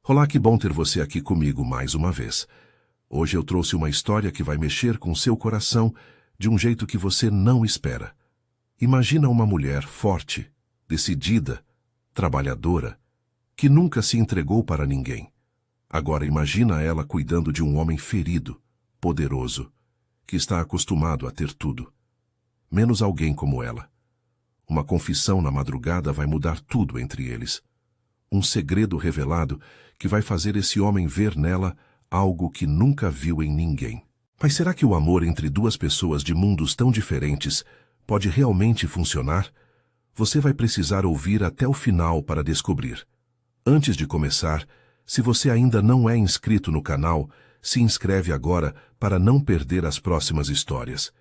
Olá, que bom ter você aqui comigo mais uma vez. Hoje eu trouxe uma história que vai mexer com seu coração de um jeito que você não espera. Imagina uma mulher forte, decidida, trabalhadora, que nunca se entregou para ninguém. Agora imagina ela cuidando de um homem ferido, poderoso, que está acostumado a ter tudo. Menos alguém como ela. Uma confissão na madrugada vai mudar tudo entre eles. Um segredo revelado que vai fazer esse homem ver nela algo que nunca viu em ninguém. Mas será que o amor entre duas pessoas de mundos tão diferentes pode realmente funcionar? Você vai precisar ouvir até o final para descobrir. Antes de começar, se você ainda não é inscrito no canal, se inscreve agora para não perder as próximas histórias.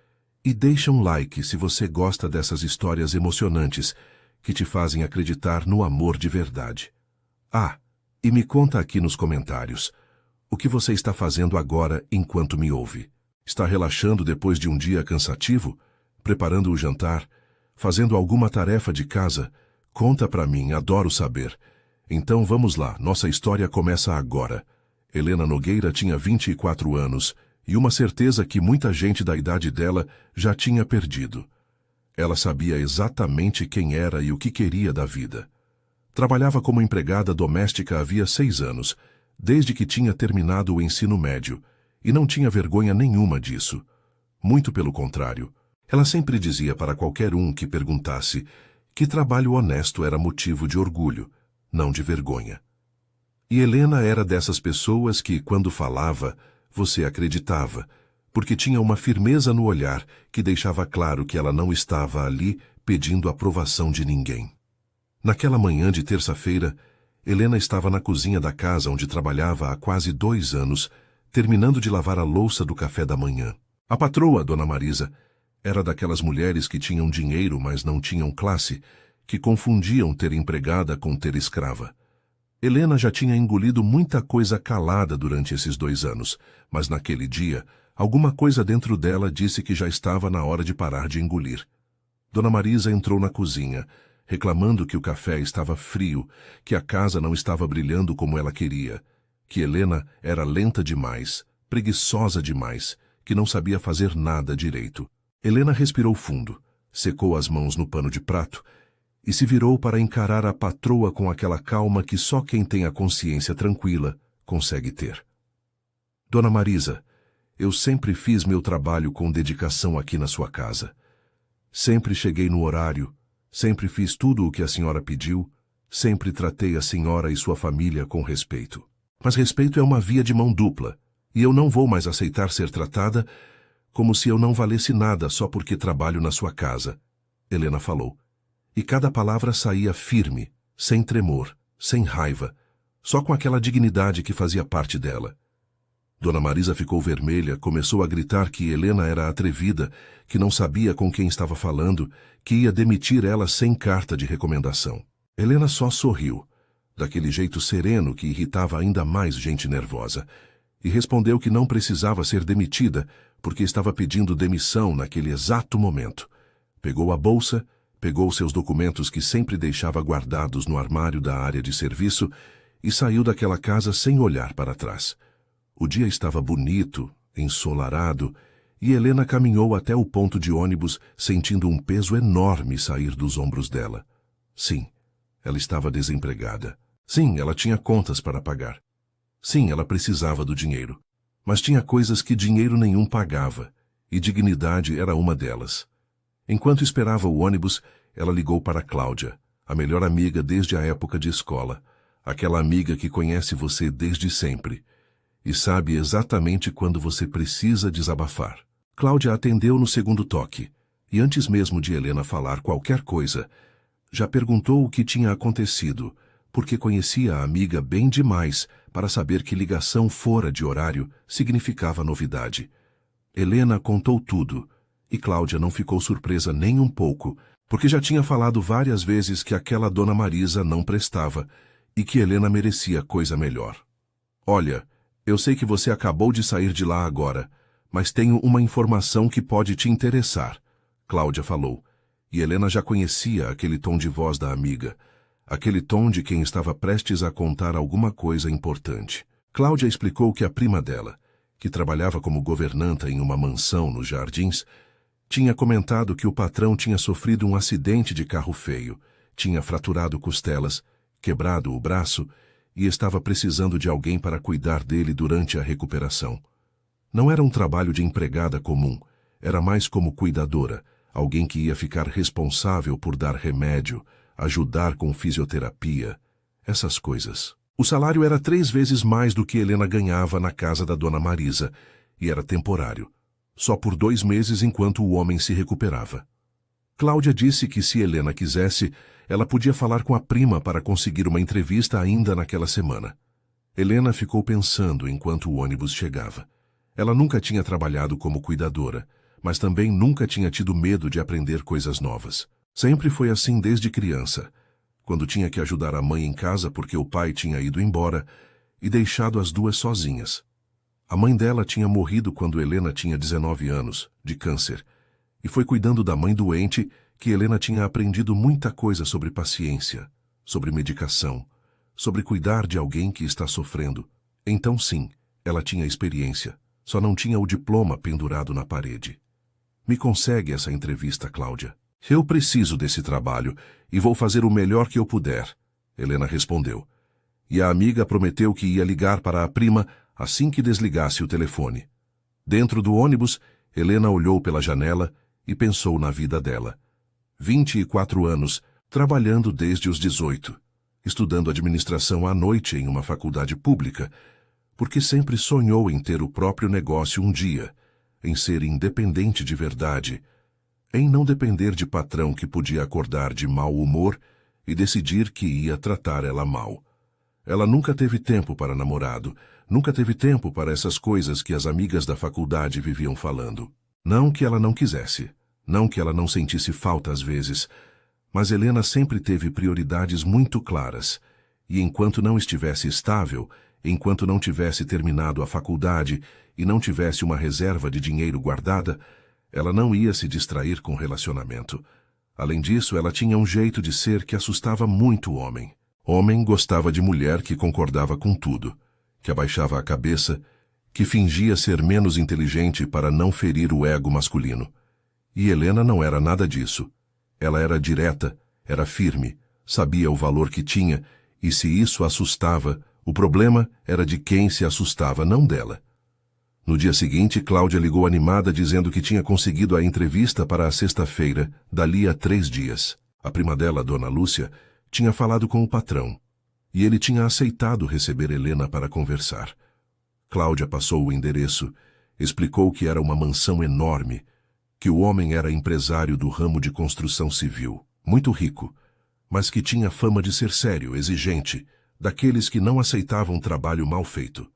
E deixa um like se você gosta dessas histórias emocionantes que te fazem acreditar no amor de verdade. Ah, e me conta aqui nos comentários, o que você está fazendo agora enquanto me ouve? Está relaxando depois de um dia cansativo? Preparando o jantar? Fazendo alguma tarefa de casa? Conta pra mim, adoro saber. Então vamos lá, nossa história começa agora. Helena Nogueira tinha 24 anos e uma certeza que muita gente da idade dela já tinha perdido. Ela sabia exatamente quem era e o que queria da vida. Trabalhava como empregada doméstica havia 6 anos, desde que tinha terminado o ensino médio, e não tinha vergonha nenhuma disso. Muito pelo contrário, ela sempre dizia para qualquer um que perguntasse que trabalho honesto era motivo de orgulho, não de vergonha. E Helena era dessas pessoas que, quando falava, você acreditava, porque tinha uma firmeza no olhar que deixava claro que ela não estava ali pedindo aprovação de ninguém. Naquela manhã de terça-feira, Helena estava na cozinha da casa onde trabalhava há quase 2 anos, terminando de lavar a louça do café da manhã. A patroa, Dona Marisa, era daquelas mulheres que tinham dinheiro, mas não tinham classe, que confundiam ter empregada com ter escrava. Helena já tinha engolido muita coisa calada durante esses 2 anos, mas naquele dia, alguma coisa dentro dela disse que já estava na hora de parar de engolir. Dona Marisa entrou na cozinha, reclamando que o café estava frio, que a casa não estava brilhando como ela queria, que Helena era lenta demais, preguiçosa demais, que não sabia fazer nada direito. Helena respirou fundo, secou as mãos no pano de prato e se virou para encarar a patroa com aquela calma que só quem tem a consciência tranquila consegue ter. Dona Marisa, eu sempre fiz meu trabalho com dedicação aqui na sua casa. Sempre cheguei no horário, sempre fiz tudo o que a senhora pediu, sempre tratei a senhora e sua família com respeito. Mas respeito é uma via de mão dupla, e eu não vou mais aceitar ser tratada como se eu não valesse nada só porque trabalho na sua casa, Helena falou. E cada palavra saía firme, sem tremor, sem raiva, só com aquela dignidade que fazia parte dela. Dona Marisa ficou vermelha, começou a gritar que Helena era atrevida, que não sabia com quem estava falando, que ia demitir ela sem carta de recomendação. Helena só sorriu, daquele jeito sereno que irritava ainda mais gente nervosa, e respondeu que não precisava ser demitida, porque estava pedindo demissão naquele exato momento. Pegou a bolsa, pegou seus documentos que sempre deixava guardados no armário da área de serviço e saiu daquela casa sem olhar para trás. O dia estava bonito, ensolarado, e Helena caminhou até o ponto de ônibus sentindo um peso enorme sair dos ombros dela. Sim, ela estava desempregada. Sim, ela tinha contas para pagar. Sim, ela precisava do dinheiro. Mas tinha coisas que dinheiro nenhum pagava, e dignidade era uma delas. Enquanto esperava o ônibus, ela ligou para Cláudia, a melhor amiga desde a época de escola, aquela amiga que conhece você desde sempre e sabe exatamente quando você precisa desabafar. Cláudia atendeu no segundo toque, e antes mesmo de Helena falar qualquer coisa, já perguntou o que tinha acontecido, porque conhecia a amiga bem demais para saber que ligação fora de horário significava novidade. Helena contou tudo, e Cláudia não ficou surpresa nem um pouco, porque já tinha falado várias vezes que aquela Dona Marisa não prestava e que Helena merecia coisa melhor. Olha, eu sei que você acabou de sair de lá agora, mas tenho uma informação que pode te interessar, Cláudia falou, e Helena já conhecia aquele tom de voz da amiga, aquele tom de quem estava prestes a contar alguma coisa importante. Cláudia explicou que a prima dela, que trabalhava como governanta em uma mansão nos Jardins, tinha comentado que o patrão tinha sofrido um acidente de carro feio, tinha fraturado costelas, quebrado o braço e estava precisando de alguém para cuidar dele durante a recuperação. Não era um trabalho de empregada comum, era mais como cuidadora, alguém que ia ficar responsável por dar remédio, ajudar com fisioterapia, essas coisas. O salário era 3 vezes mais do que Helena ganhava na casa da dona Marisa, e era temporário, só por 2 meses enquanto o homem se recuperava. Cláudia disse que se Helena quisesse, ela podia falar com a prima para conseguir uma entrevista ainda naquela semana. Helena ficou pensando enquanto o ônibus chegava. Ela nunca tinha trabalhado como cuidadora, mas também nunca tinha tido medo de aprender coisas novas. Sempre foi assim desde criança, quando tinha que ajudar a mãe em casa porque o pai tinha ido embora e deixado as duas sozinhas. A mãe dela tinha morrido quando Helena tinha 19 anos, de câncer, e foi cuidando da mãe doente que Helena tinha aprendido muita coisa sobre paciência, sobre medicação, sobre cuidar de alguém que está sofrendo. Então sim, ela tinha experiência, só não tinha o diploma pendurado na parede. Me consegue essa entrevista, Cláudia. Eu preciso desse trabalho e vou fazer o melhor que eu puder, Helena respondeu. E a amiga prometeu que ia ligar para a prima assim que desligasse o telefone. Dentro do ônibus, Helena olhou pela janela e pensou na vida dela. 24 anos, trabalhando desde os 18, estudando administração à noite em uma faculdade pública, porque sempre sonhou em ter o próprio negócio um dia, em ser independente de verdade, em não depender de patrão que podia acordar de mau humor e decidir que ia tratar ela mal. Ela nunca teve tempo para namorado, nunca teve tempo para essas coisas que as amigas da faculdade viviam falando. Não que ela não quisesse, não que ela não sentisse falta às vezes, mas Helena sempre teve prioridades muito claras, e enquanto não estivesse estável, enquanto não tivesse terminado a faculdade e não tivesse uma reserva de dinheiro guardada, ela não ia se distrair com relacionamento. Além disso, ela tinha um jeito de ser que assustava muito o homem. Homem gostava de mulher que concordava com tudo, que abaixava a cabeça, que fingia ser menos inteligente para não ferir o ego masculino. E Helena não era nada disso. Ela era direta, era firme, sabia o valor que tinha, e se isso assustava, o problema era de quem se assustava, não dela. No dia seguinte, Cláudia ligou animada dizendo que tinha conseguido a entrevista para a sexta-feira, dali a 3 dias. A prima dela, Dona Lúcia, tinha falado com o patrão, e ele tinha aceitado receber Helena para conversar. Cláudia passou o endereço, explicou que era uma mansão enorme, que o homem era empresário do ramo de construção civil, muito rico, mas que tinha fama de ser sério, exigente, daqueles que não aceitavam trabalho mal feito.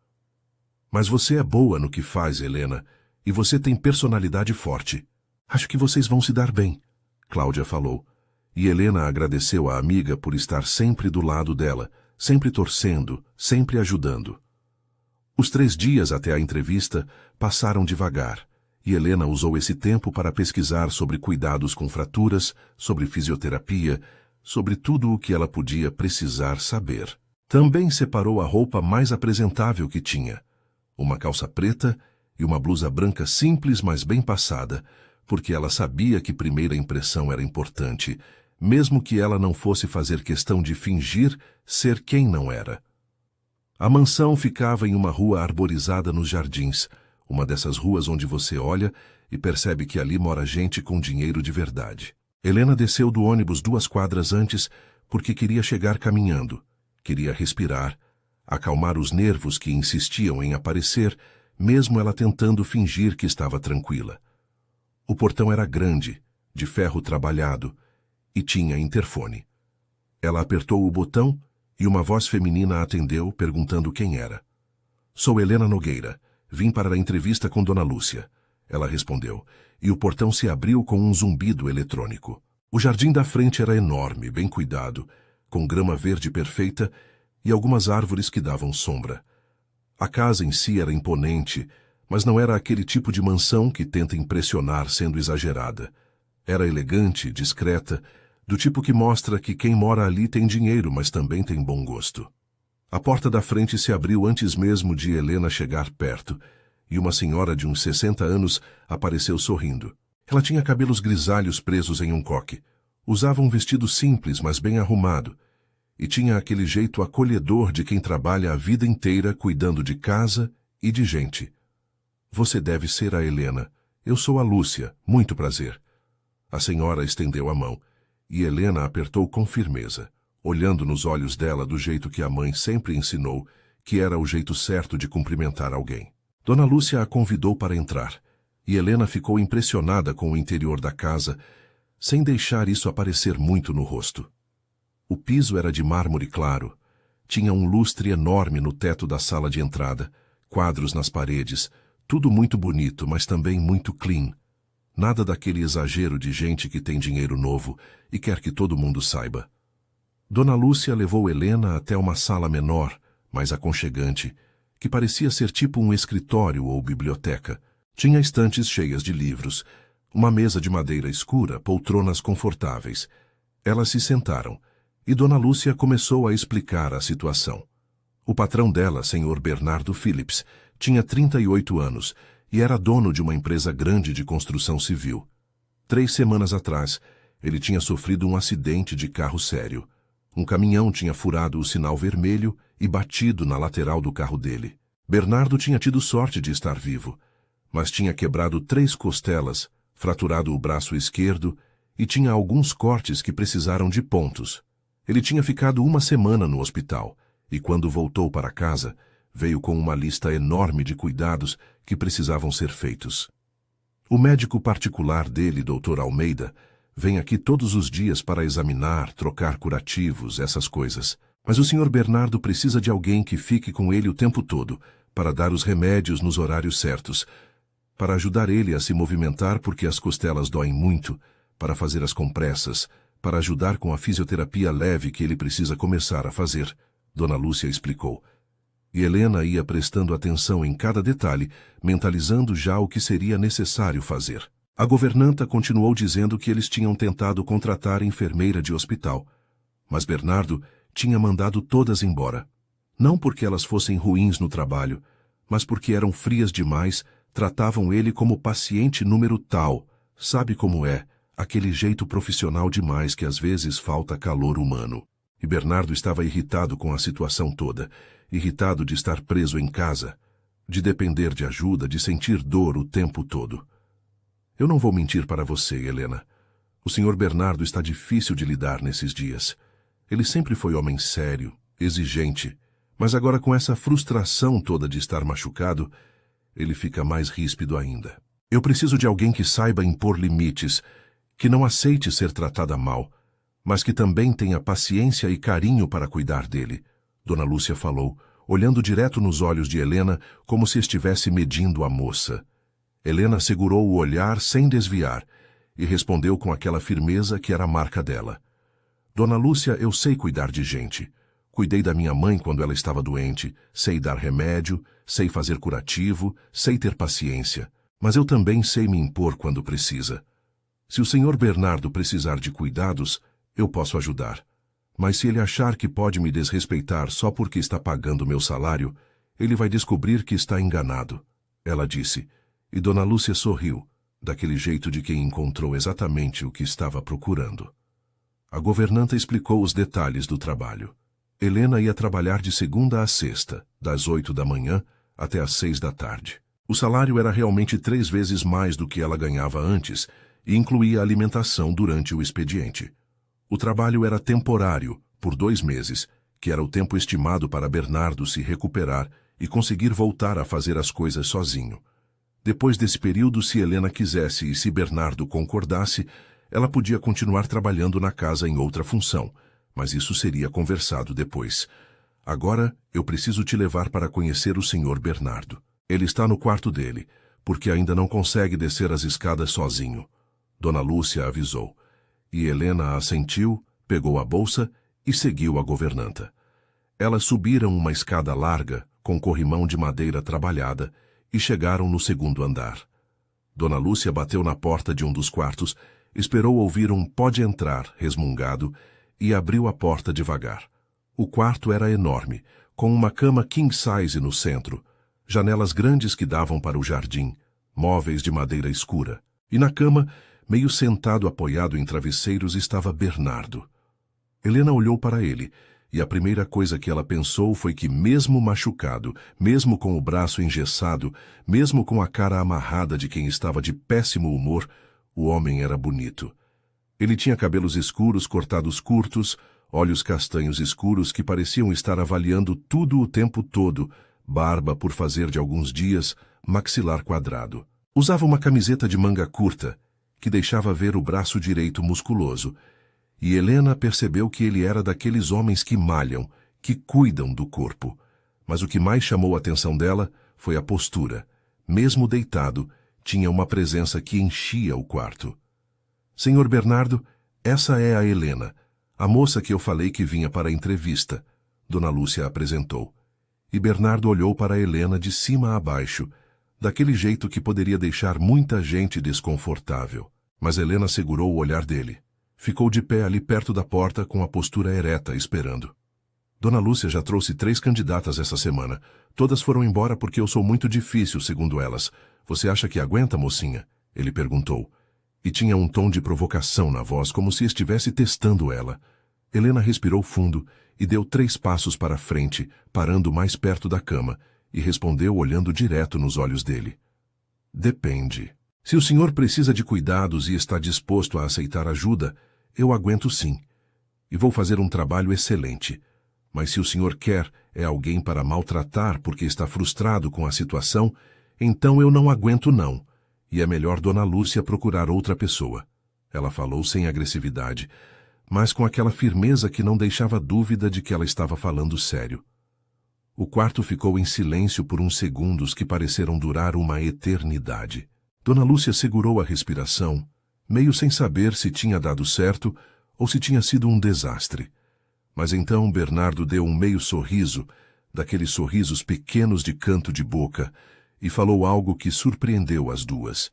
Mas você é boa no que faz, Helena, e você tem personalidade forte. Acho que vocês vão se dar bem, Cláudia falou. E Helena agradeceu à amiga por estar sempre do lado dela, sempre torcendo, sempre ajudando. Os 3 dias até a entrevista passaram devagar, e Helena usou esse tempo para pesquisar sobre cuidados com fraturas, sobre fisioterapia, sobre tudo o que ela podia precisar saber. Também separou a roupa mais apresentável que tinha, uma calça preta e uma blusa branca simples, mas bem passada, porque ela sabia que primeira impressão era importante, mesmo que ela não fosse fazer questão de fingir ser quem não era. A mansão ficava em uma rua arborizada nos Jardins, uma dessas ruas onde você olha e percebe que ali mora gente com dinheiro de verdade. Helena desceu do ônibus 2 quadras antes porque queria chegar caminhando, queria respirar, acalmar os nervos que insistiam em aparecer, mesmo ela tentando fingir que estava tranquila. O portão era grande, de ferro trabalhado, e tinha interfone. Ela apertou o botão e uma voz feminina a atendeu, perguntando quem era. Sou Helena Nogueira. Vim para a entrevista com Dona Lúcia. Ela respondeu, e o portão se abriu com um zumbido eletrônico. O jardim da frente era enorme, bem cuidado, com grama verde perfeita e algumas árvores que davam sombra. A casa em si era imponente, mas não era aquele tipo de mansão que tenta impressionar sendo exagerada. Era elegante, discreta, do tipo que mostra que quem mora ali tem dinheiro, mas também tem bom gosto. A porta da frente se abriu antes mesmo de Helena chegar perto, e uma senhora de uns 60 anos apareceu sorrindo. Ela tinha cabelos grisalhos presos em um coque. Usava um vestido simples, mas bem arrumado, e tinha aquele jeito acolhedor de quem trabalha a vida inteira cuidando de casa e de gente. Você deve ser a Helena. Eu sou a Lúcia. Muito prazer. A senhora estendeu a mão, e Helena apertou com firmeza, olhando nos olhos dela do jeito que a mãe sempre ensinou, que era o jeito certo de cumprimentar alguém. Dona Lúcia a convidou para entrar, e Helena ficou impressionada com o interior da casa, sem deixar isso aparecer muito no rosto. O piso era de mármore claro, tinha um lustre enorme no teto da sala de entrada, quadros nas paredes, tudo muito bonito, mas também muito clean. Nada daquele exagero de gente que tem dinheiro novo e quer que todo mundo saiba. Dona Lúcia levou Helena até uma sala menor, mais aconchegante, que parecia ser tipo um escritório ou biblioteca. Tinha estantes cheias de livros, uma mesa de madeira escura, poltronas confortáveis. Elas se sentaram, e Dona Lúcia começou a explicar a situação. O patrão dela, Sr. Bernardo Phillips, tinha 38 anos e era dono de uma empresa grande de construção civil. 3 semanas atrás, ele tinha sofrido um acidente de carro sério. Um caminhão tinha furado o sinal vermelho e batido na lateral do carro dele. Bernardo tinha tido sorte de estar vivo, mas tinha quebrado 3 costelas, fraturado o braço esquerdo e tinha alguns cortes que precisaram de pontos. Ele tinha ficado 1 semana no hospital e, quando voltou para casa, veio com uma lista enorme de cuidados que precisavam ser feitos. O médico particular dele, Dr. Almeida, vem aqui todos os dias para examinar, trocar curativos, essas coisas. Mas o Sr. Bernardo precisa de alguém que fique com ele o tempo todo, para dar os remédios nos horários certos, para ajudar ele a se movimentar porque as costelas doem muito, para fazer as compressas, para ajudar com a fisioterapia leve que ele precisa começar a fazer, Dona Lúcia explicou. E Helena ia prestando atenção em cada detalhe, mentalizando já o que seria necessário fazer. A governanta continuou dizendo que eles tinham tentado contratar enfermeira de hospital, mas Bernardo tinha mandado todas embora. Não porque elas fossem ruins no trabalho, mas porque eram frias demais, tratavam ele como paciente número tal, sabe como é, aquele jeito profissional demais que às vezes falta calor humano. E Bernardo estava irritado com a situação toda, irritado de estar preso em casa, de depender de ajuda, de sentir dor o tempo todo. Eu não vou mentir para você, Helena. O Sr. Bernardo está difícil de lidar nesses dias. Ele sempre foi homem sério, exigente, mas agora com essa frustração toda de estar machucado, ele fica mais ríspido ainda. Eu preciso de alguém que saiba impor limites, que não aceite ser tratada mal, mas que também tenha paciência e carinho para cuidar dele, Dona Lúcia falou, olhando direto nos olhos de Helena como se estivesse medindo a moça. Helena segurou o olhar sem desviar e respondeu com aquela firmeza que era a marca dela. Dona Lúcia, eu sei cuidar de gente. Cuidei da minha mãe quando ela estava doente, sei dar remédio, sei fazer curativo, sei ter paciência, mas eu também sei me impor quando precisa. Se o Sr. Bernardo precisar de cuidados, eu posso ajudar. Mas se ele achar que pode me desrespeitar só porque está pagando meu salário, ele vai descobrir que está enganado, ela disse, e Dona Lúcia sorriu, daquele jeito de quem encontrou exatamente o que estava procurando. A governanta explicou os detalhes do trabalho. Helena ia trabalhar de segunda a sexta, das 8 da manhã até às 6 da tarde. O salário era realmente 3 vezes mais do que ela ganhava antes e incluía alimentação durante o expediente. O trabalho era temporário, por 2 meses, que era o tempo estimado para Bernardo se recuperar e conseguir voltar a fazer as coisas sozinho. Depois desse período, se Helena quisesse e se Bernardo concordasse, ela podia continuar trabalhando na casa em outra função, mas isso seria conversado depois. Agora, eu preciso te levar para conhecer o Sr. Bernardo. Ele está no quarto dele, porque ainda não consegue descer as escadas sozinho. Dona Lúcia avisou. E Helena assentiu, pegou a bolsa e seguiu a governanta. Elas subiram uma escada larga, com corrimão de madeira trabalhada, e chegaram no 2º andar. Dona Lúcia bateu na porta de um dos quartos Esperou ouvir um "pode entrar" resmungado e abriu a porta devagar. O quarto era enorme, com uma cama king size no centro, janelas grandes que davam para o jardim, móveis de madeira escura. E na cama, meio sentado apoiado em travesseiros, estava Bernardo. Helena olhou para ele, e a primeira coisa que ela pensou foi que, mesmo machucado, mesmo com o braço engessado, mesmo com a cara amarrada de quem estava de péssimo humor, o homem era bonito. Ele tinha cabelos escuros cortados curtos, olhos castanhos escuros que pareciam estar avaliando tudo o tempo todo, barba por fazer de alguns dias, maxilar quadrado. Usava uma camiseta de manga curta, que deixava ver o braço direito musculoso, e Helena percebeu que ele era daqueles homens que malham, que cuidam do corpo. Mas o que mais chamou a atenção dela foi a postura. Mesmo deitado, tinha uma presença que enchia o quarto. Senhor Bernardo, essa é a Helena, a moça que eu falei que vinha para a entrevista, Dona Lúcia apresentou. E Bernardo olhou para Helena de cima a baixo, daquele jeito que poderia deixar muita gente desconfortável. Mas Helena segurou o olhar dele. Ficou de pé ali perto da porta com a postura ereta, esperando. Dona Lúcia já trouxe 3 candidatas essa semana. Todas foram embora porque eu sou muito difícil, segundo elas. Você acha que aguenta, mocinha? Ele perguntou. E tinha um tom de provocação na voz, como se estivesse testando ela. Helena respirou fundo e deu 3 passos para frente, parando mais perto da cama, e respondeu olhando direto nos olhos dele. Depende. Se o senhor precisa de cuidados e está disposto a aceitar ajuda, eu aguento sim. E vou fazer um trabalho excelente. Mas se o senhor quer é alguém para maltratar porque está frustrado com a situação, então eu não aguento não. E é melhor Dona Lúcia procurar outra pessoa. Ela falou sem agressividade, mas com aquela firmeza que não deixava dúvida de que ela estava falando sério. O quarto ficou em silêncio por uns segundos que pareceram durar uma eternidade. Dona Lúcia segurou a respiração, meio sem saber se tinha dado certo ou se tinha sido um desastre. Mas então Bernardo deu um meio sorriso, daqueles sorrisos pequenos de canto de boca, e falou algo que surpreendeu as duas.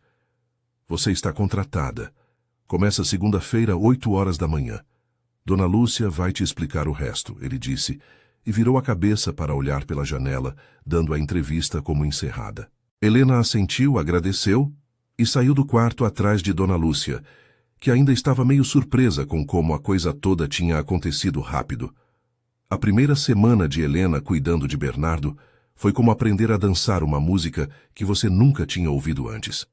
Você está contratada. Começa segunda-feira, 8h da manhã. Dona Lúcia vai te explicar o resto, ele disse, e virou a cabeça para olhar pela janela, dando a entrevista como encerrada. Helena assentiu, agradeceu e saiu do quarto atrás de Dona Lúcia, que ainda estava meio surpresa com como a coisa toda tinha acontecido rápido. A primeira semana de Helena cuidando de Bernardo foi como aprender a dançar uma música que você nunca tinha ouvido antes.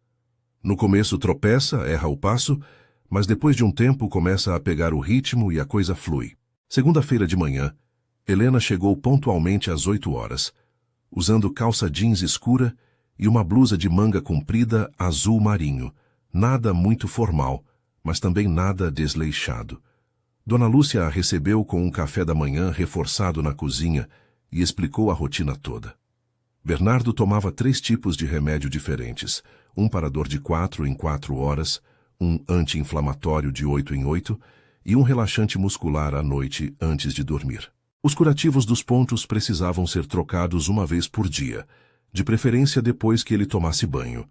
No começo tropeça, erra o passo, mas depois de um tempo começa a pegar o ritmo e a coisa flui. Segunda-feira de manhã, Helena chegou pontualmente às 8h, usando calça jeans escura e uma blusa de manga comprida azul marinho, nada muito formal, mas também nada desleixado. Dona Lúcia a recebeu com um café da manhã reforçado na cozinha e explicou a rotina toda. Bernardo tomava 3 tipos de remédio diferentes, um para dor de 4 em 4 horas, um anti-inflamatório de 8 em 8 e um relaxante muscular à noite antes de dormir. Os curativos dos pontos precisavam ser trocados uma vez por dia, de preferência depois que ele tomasse banho.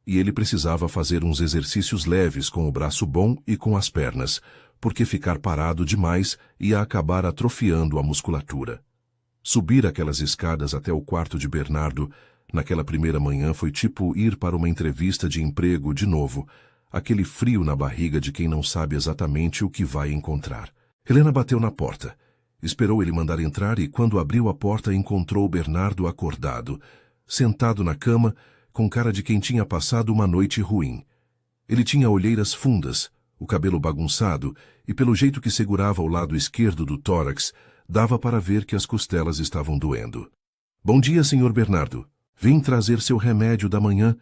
E ele precisava fazer uns exercícios leves com o braço bom e com as pernas, porque ficar parado demais ia acabar atrofiando a musculatura. Subir aquelas escadas até o quarto de Bernardo, naquela primeira manhã, foi tipo ir para uma entrevista de emprego de novo, aquele frio na barriga de quem não sabe exatamente o que vai encontrar. Helena bateu na porta. Esperou ele mandar entrar e, quando abriu a porta, encontrou Bernardo acordado, sentado na cama, com cara de quem tinha passado uma noite ruim. Ele tinha olheiras fundas, o cabelo bagunçado, e pelo jeito que segurava o lado esquerdo do tórax, dava para ver que as costelas estavam doendo. Bom dia, senhor Bernardo. Vim trazer seu remédio da manhã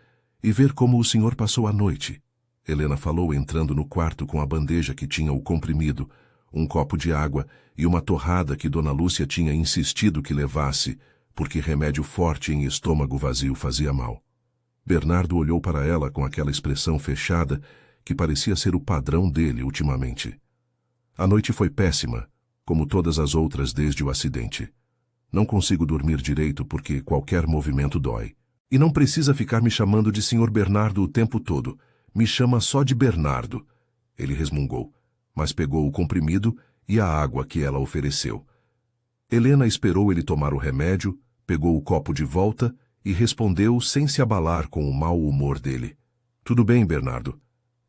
e ver como o senhor passou a noite. Helena falou entrando no quarto com a bandeja que tinha o comprimido, um copo de água e uma torrada que Dona Lúcia tinha insistido que levasse, porque remédio forte em estômago vazio fazia mal. Bernardo olhou para ela com aquela expressão fechada que parecia ser o padrão dele ultimamente. A noite foi péssima, como todas as outras desde o acidente. Não consigo dormir direito porque qualquer movimento dói. E não precisa ficar me chamando de Sr. Bernardo o tempo todo. Me chama só de Bernardo. Ele resmungou, mas pegou o comprimido e a água que ela ofereceu. Helena esperou ele tomar o remédio, pegou o copo de volta e respondeu sem se abalar com o mau humor dele. Tudo bem, Bernardo.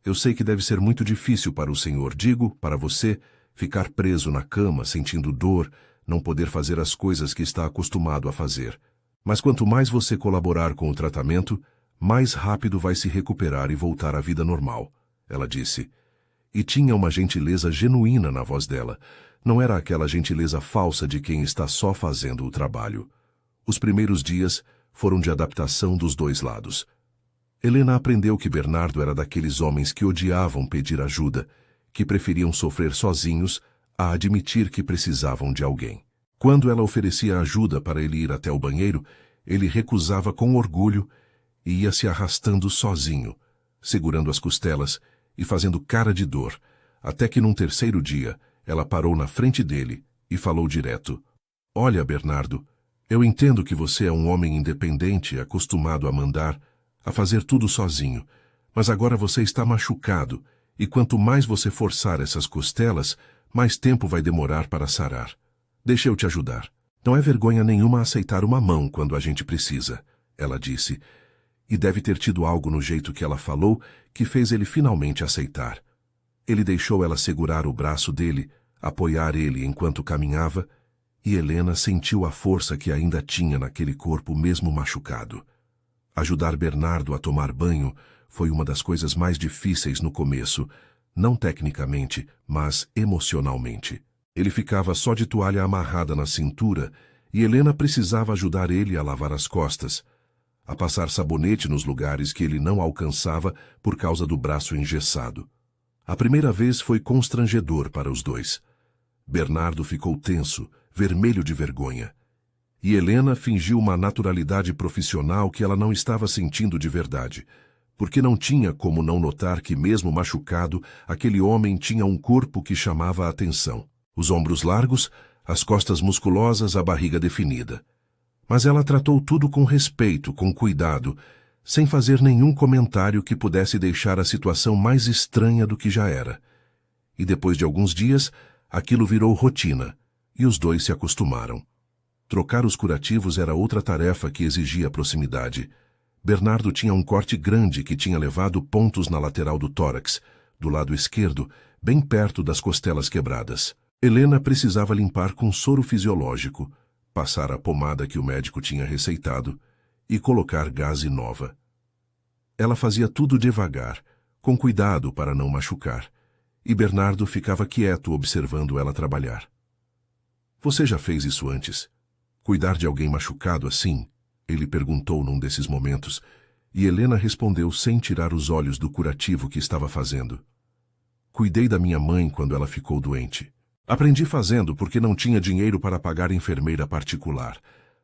Eu sei que deve ser muito difícil para o senhor, digo, para você, ficar preso na cama, sentindo dor, não poder fazer as coisas que está acostumado a fazer. Mas quanto mais você colaborar com o tratamento, mais rápido vai se recuperar e voltar à vida normal, ela disse. E tinha uma gentileza genuína na voz dela. Não era aquela gentileza falsa de quem está só fazendo o trabalho. Os primeiros dias foram de adaptação dos dois lados. Helena aprendeu que Bernardo era daqueles homens que odiavam pedir ajuda, que preferiam sofrer sozinhos a admitir que precisavam de alguém. Quando ela oferecia ajuda para ele ir até o banheiro, ele recusava com orgulho e ia se arrastando sozinho, segurando as costelas e fazendo cara de dor, até que num terceiro dia ela parou na frente dele e falou direto: Olha, Bernardo, eu entendo que você é um homem independente, acostumado a mandar, a fazer tudo sozinho, mas agora você está machucado, e quanto mais você forçar essas costelas, mais tempo vai demorar para sarar. Deixa eu te ajudar. Não é vergonha nenhuma aceitar uma mão quando a gente precisa, ela disse, e deve ter tido algo no jeito que ela falou que fez ele finalmente aceitar. Ele deixou ela segurar o braço dele, apoiar ele enquanto caminhava, e Helena sentiu a força que ainda tinha naquele corpo mesmo machucado. Ajudar Bernardo a tomar banho foi uma das coisas mais difíceis no começo, não tecnicamente, mas emocionalmente. Ele ficava só de toalha amarrada na cintura e Helena precisava ajudar ele a lavar as costas, a passar sabonete nos lugares que ele não alcançava por causa do braço engessado. A primeira vez foi constrangedor para os dois. Bernardo ficou tenso, vermelho de vergonha. E Helena fingiu uma naturalidade profissional que ela não estava sentindo de verdade, porque não tinha como não notar que, mesmo machucado, aquele homem tinha um corpo que chamava a atenção. Os ombros largos, as costas musculosas, a barriga definida. Mas ela tratou tudo com respeito, com cuidado, sem fazer nenhum comentário que pudesse deixar a situação mais estranha do que já era. E depois de alguns dias, aquilo virou rotina, e os dois se acostumaram. Trocar os curativos era outra tarefa que exigia proximidade. Bernardo tinha um corte grande que tinha levado pontos na lateral do tórax, do lado esquerdo, bem perto das costelas quebradas. Helena precisava limpar com soro fisiológico, passar a pomada que o médico tinha receitado e colocar gaze nova. Ela fazia tudo devagar, com cuidado para não machucar, e Bernardo ficava quieto observando ela trabalhar. Você já fez isso antes? Cuidar de alguém machucado assim? Ele perguntou num desses momentos, e Helena respondeu sem tirar os olhos do curativo que estava fazendo. Cuidei da minha mãe quando ela ficou doente. Aprendi fazendo porque não tinha dinheiro para pagar enfermeira particular.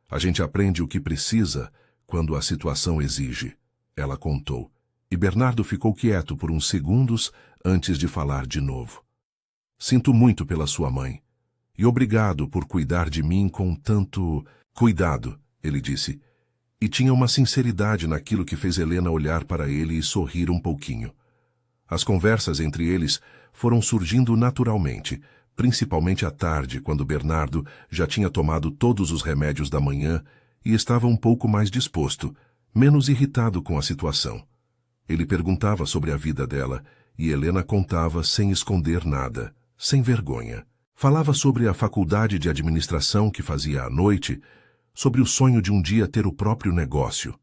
A gente aprende o que precisa quando a situação exige, ela contou, e Bernardo ficou quieto por uns segundos antes de falar de novo. Sinto muito pela sua mãe. E obrigado por cuidar de mim com tanto cuidado, ele disse. E tinha uma sinceridade naquilo que fez Helena olhar para ele e sorrir um pouquinho. As conversas entre eles foram surgindo naturalmente, principalmente à tarde, quando Bernardo já tinha tomado todos os remédios da manhã e estava um pouco mais disposto, menos irritado com a situação. Ele perguntava sobre a vida dela e Helena contava sem esconder nada, sem vergonha. Falava sobre a faculdade de administração que fazia à noite, sobre o sonho de um dia ter o próprio negócio,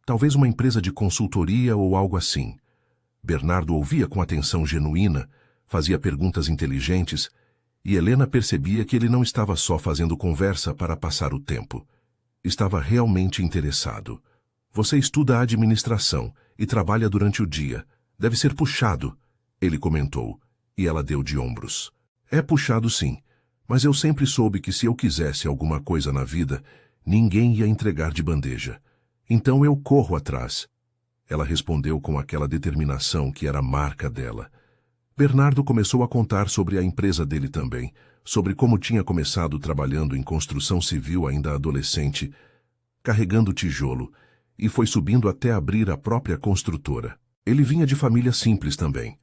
talvez uma empresa de consultoria ou algo assim. Bernardo ouvia com atenção genuína, fazia perguntas inteligentes, e Helena percebia que ele não estava só fazendo conversa para passar o tempo. Estava realmente interessado. Você estuda administração e trabalha durante o dia. Deve ser puxado, ele comentou, e ela deu de ombros. É puxado sim, mas eu sempre soube que se eu quisesse alguma coisa na vida, ninguém ia entregar de bandeja. Então eu corro atrás. Ela respondeu com aquela determinação que era a marca dela. Bernardo começou a contar sobre a empresa dele também, sobre como tinha começado trabalhando em construção civil ainda adolescente, carregando tijolo, e foi subindo até abrir a própria construtora. Ele vinha de família simples também.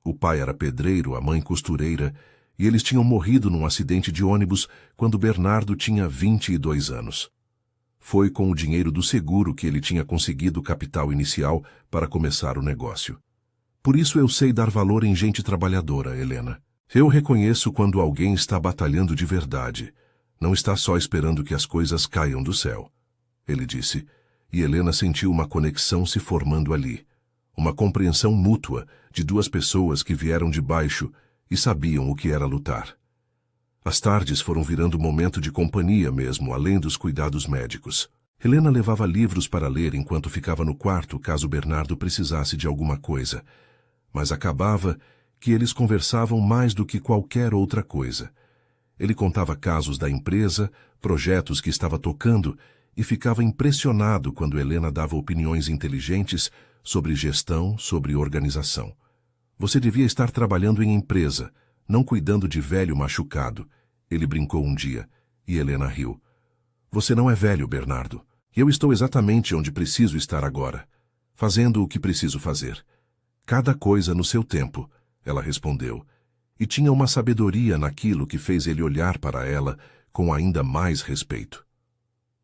O pai era pedreiro, a mãe costureira, e eles tinham morrido num acidente de ônibus quando Bernardo tinha 22 anos. Foi com o dinheiro do seguro que ele tinha conseguido o capital inicial para começar o negócio. Por isso eu sei dar valor em gente trabalhadora, Helena. Eu reconheço quando alguém está batalhando de verdade. Não está só esperando que as coisas caiam do céu. Ele disse, e Helena sentiu uma conexão se formando ali. Uma compreensão mútua de duas pessoas que vieram de baixo e sabiam o que era lutar. As tardes foram virando momento de companhia mesmo, além dos cuidados médicos. Helena levava livros para ler enquanto ficava no quarto caso Bernardo precisasse de alguma coisa. Mas acabava que eles conversavam mais do que qualquer outra coisa. Ele contava casos da empresa, projetos que estava tocando e ficava impressionado quando Helena dava opiniões inteligentes sobre gestão, sobre organização. Você devia estar trabalhando em empresa, não cuidando de velho machucado. Ele brincou um dia, e Helena riu. Você não é velho, Bernardo. Eu estou exatamente onde preciso estar agora, fazendo o que preciso fazer. Cada coisa no seu tempo, ela respondeu, e tinha uma sabedoria naquilo que fez ele olhar para ela com ainda mais respeito.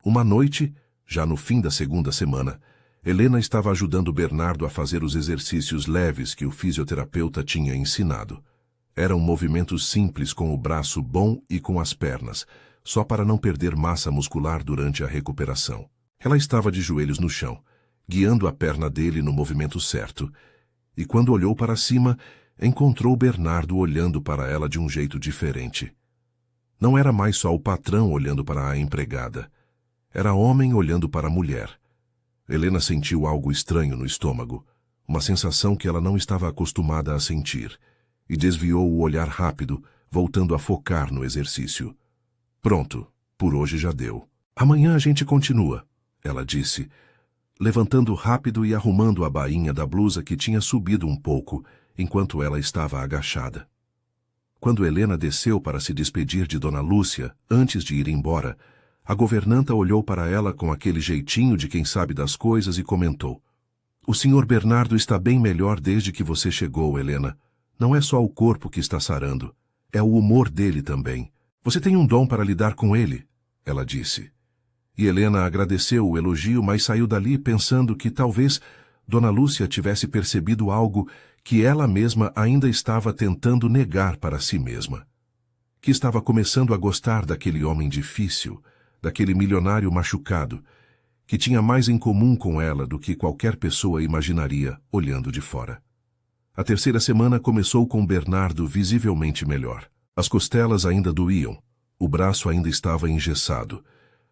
Uma noite, já no fim da segunda semana, Helena estava ajudando Bernardo a fazer os exercícios leves que o fisioterapeuta tinha ensinado. Eram movimentos simples com o braço bom e com as pernas, só para não perder massa muscular durante a recuperação. Ela estava de joelhos no chão, guiando a perna dele no movimento certo, e quando olhou para cima, encontrou Bernardo olhando para ela de um jeito diferente. Não era mais só o patrão olhando para a empregada. Era homem olhando para a mulher. Helena sentiu algo estranho no estômago, uma sensação que ela não estava acostumada a sentir, e desviou o olhar rápido, voltando a focar no exercício. Pronto, por hoje já deu. Amanhã a gente continua, ela disse, levantando rápido e arrumando a bainha da blusa que tinha subido um pouco, enquanto ela estava agachada. Quando Helena desceu para se despedir de Dona Lúcia, antes de ir embora, a governanta olhou para ela com aquele jeitinho de quem sabe das coisas e comentou. O senhor Bernardo está bem melhor desde que você chegou, Helena. Não é só o corpo que está sarando, é o humor dele também. Você tem um dom para lidar com ele, ela disse. E Helena agradeceu o elogio, mas saiu dali pensando que talvez Dona Lúcia tivesse percebido algo que ela mesma ainda estava tentando negar para si mesma. Que estava começando a gostar daquele homem difícil, daquele milionário machucado, que tinha mais em comum com ela do que qualquer pessoa imaginaria olhando de fora. A terceira semana começou com Bernardo visivelmente melhor. As costelas ainda doíam, o braço ainda estava engessado,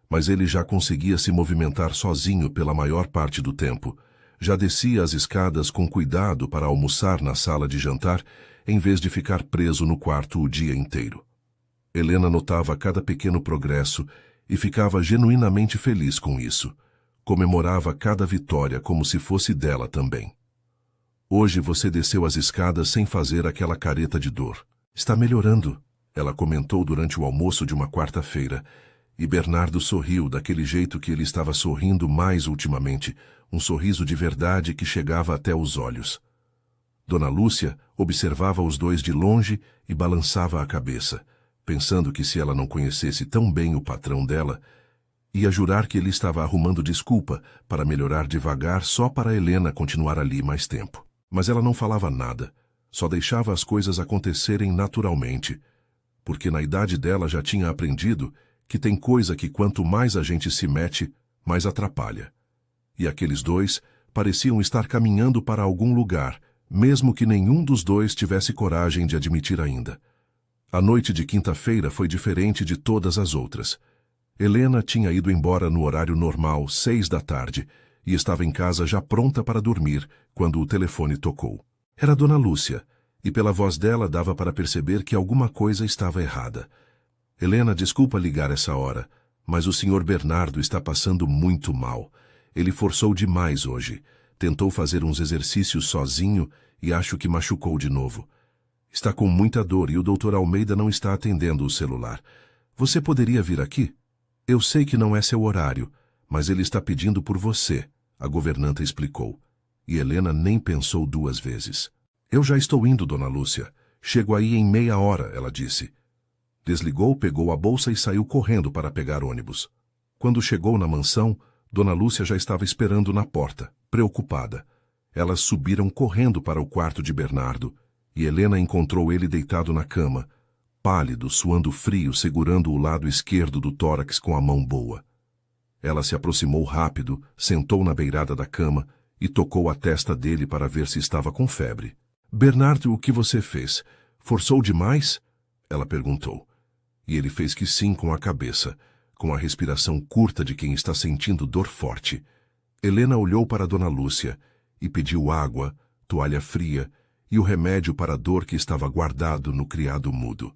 mas ele já conseguia se movimentar sozinho pela maior parte do tempo. Já descia as escadas com cuidado para almoçar na sala de jantar, em vez de ficar preso no quarto o dia inteiro. Helena notava cada pequeno progresso e ficava genuinamente feliz com isso. Comemorava cada vitória como se fosse dela também. Hoje você desceu as escadas sem fazer aquela careta de dor. Está melhorando, ela comentou durante o almoço de uma quarta-feira, e Bernardo sorriu daquele jeito que ele estava sorrindo mais ultimamente, um sorriso de verdade que chegava até os olhos. Dona Lúcia observava os dois de longe e balançava a cabeça, pensando que se ela não conhecesse tão bem o patrão dela, ia jurar que ele estava arrumando desculpa para melhorar devagar só para Helena continuar ali mais tempo. Mas ela não falava nada, só deixava as coisas acontecerem naturalmente, porque na idade dela já tinha aprendido que tem coisa que quanto mais a gente se mete, mais atrapalha. E aqueles dois pareciam estar caminhando para algum lugar, mesmo que nenhum dos dois tivesse coragem de admitir ainda. A noite de quinta-feira foi diferente de todas as outras. Helena tinha ido embora no horário normal, 6 da tarde, e estava em casa já pronta para dormir, quando o telefone tocou. Era Dona Lúcia, e pela voz dela dava para perceber que alguma coisa estava errada. Helena, desculpa ligar essa hora, mas o senhor Bernardo está passando muito mal. Ele forçou demais hoje. Tentou fazer uns exercícios sozinho e acho que machucou de novo. Está com muita dor e o Dr. Almeida não está atendendo o celular. Você poderia vir aqui? Eu sei que não é seu horário, mas ele está pedindo por você, a governanta explicou. E Helena nem pensou 2 vezes. Eu já estou indo, Dona Lúcia. Chego aí em meia hora, ela disse. Desligou, pegou a bolsa e saiu correndo para pegar ônibus. Quando chegou na mansão, Dona Lúcia já estava esperando na porta, preocupada. Elas subiram correndo para o quarto de Bernardo, e Helena encontrou ele deitado na cama, pálido, suando frio, segurando o lado esquerdo do tórax com a mão boa. Ela se aproximou rápido, sentou na beirada da cama e tocou a testa dele para ver se estava com febre. Bernardo, o que você fez? Forçou demais? Ela perguntou. E ele fez que sim com a cabeça, com a respiração curta de quem está sentindo dor forte. Helena olhou para Dona Lúcia e pediu água, toalha fria e o remédio para a dor que estava guardado no criado mudo.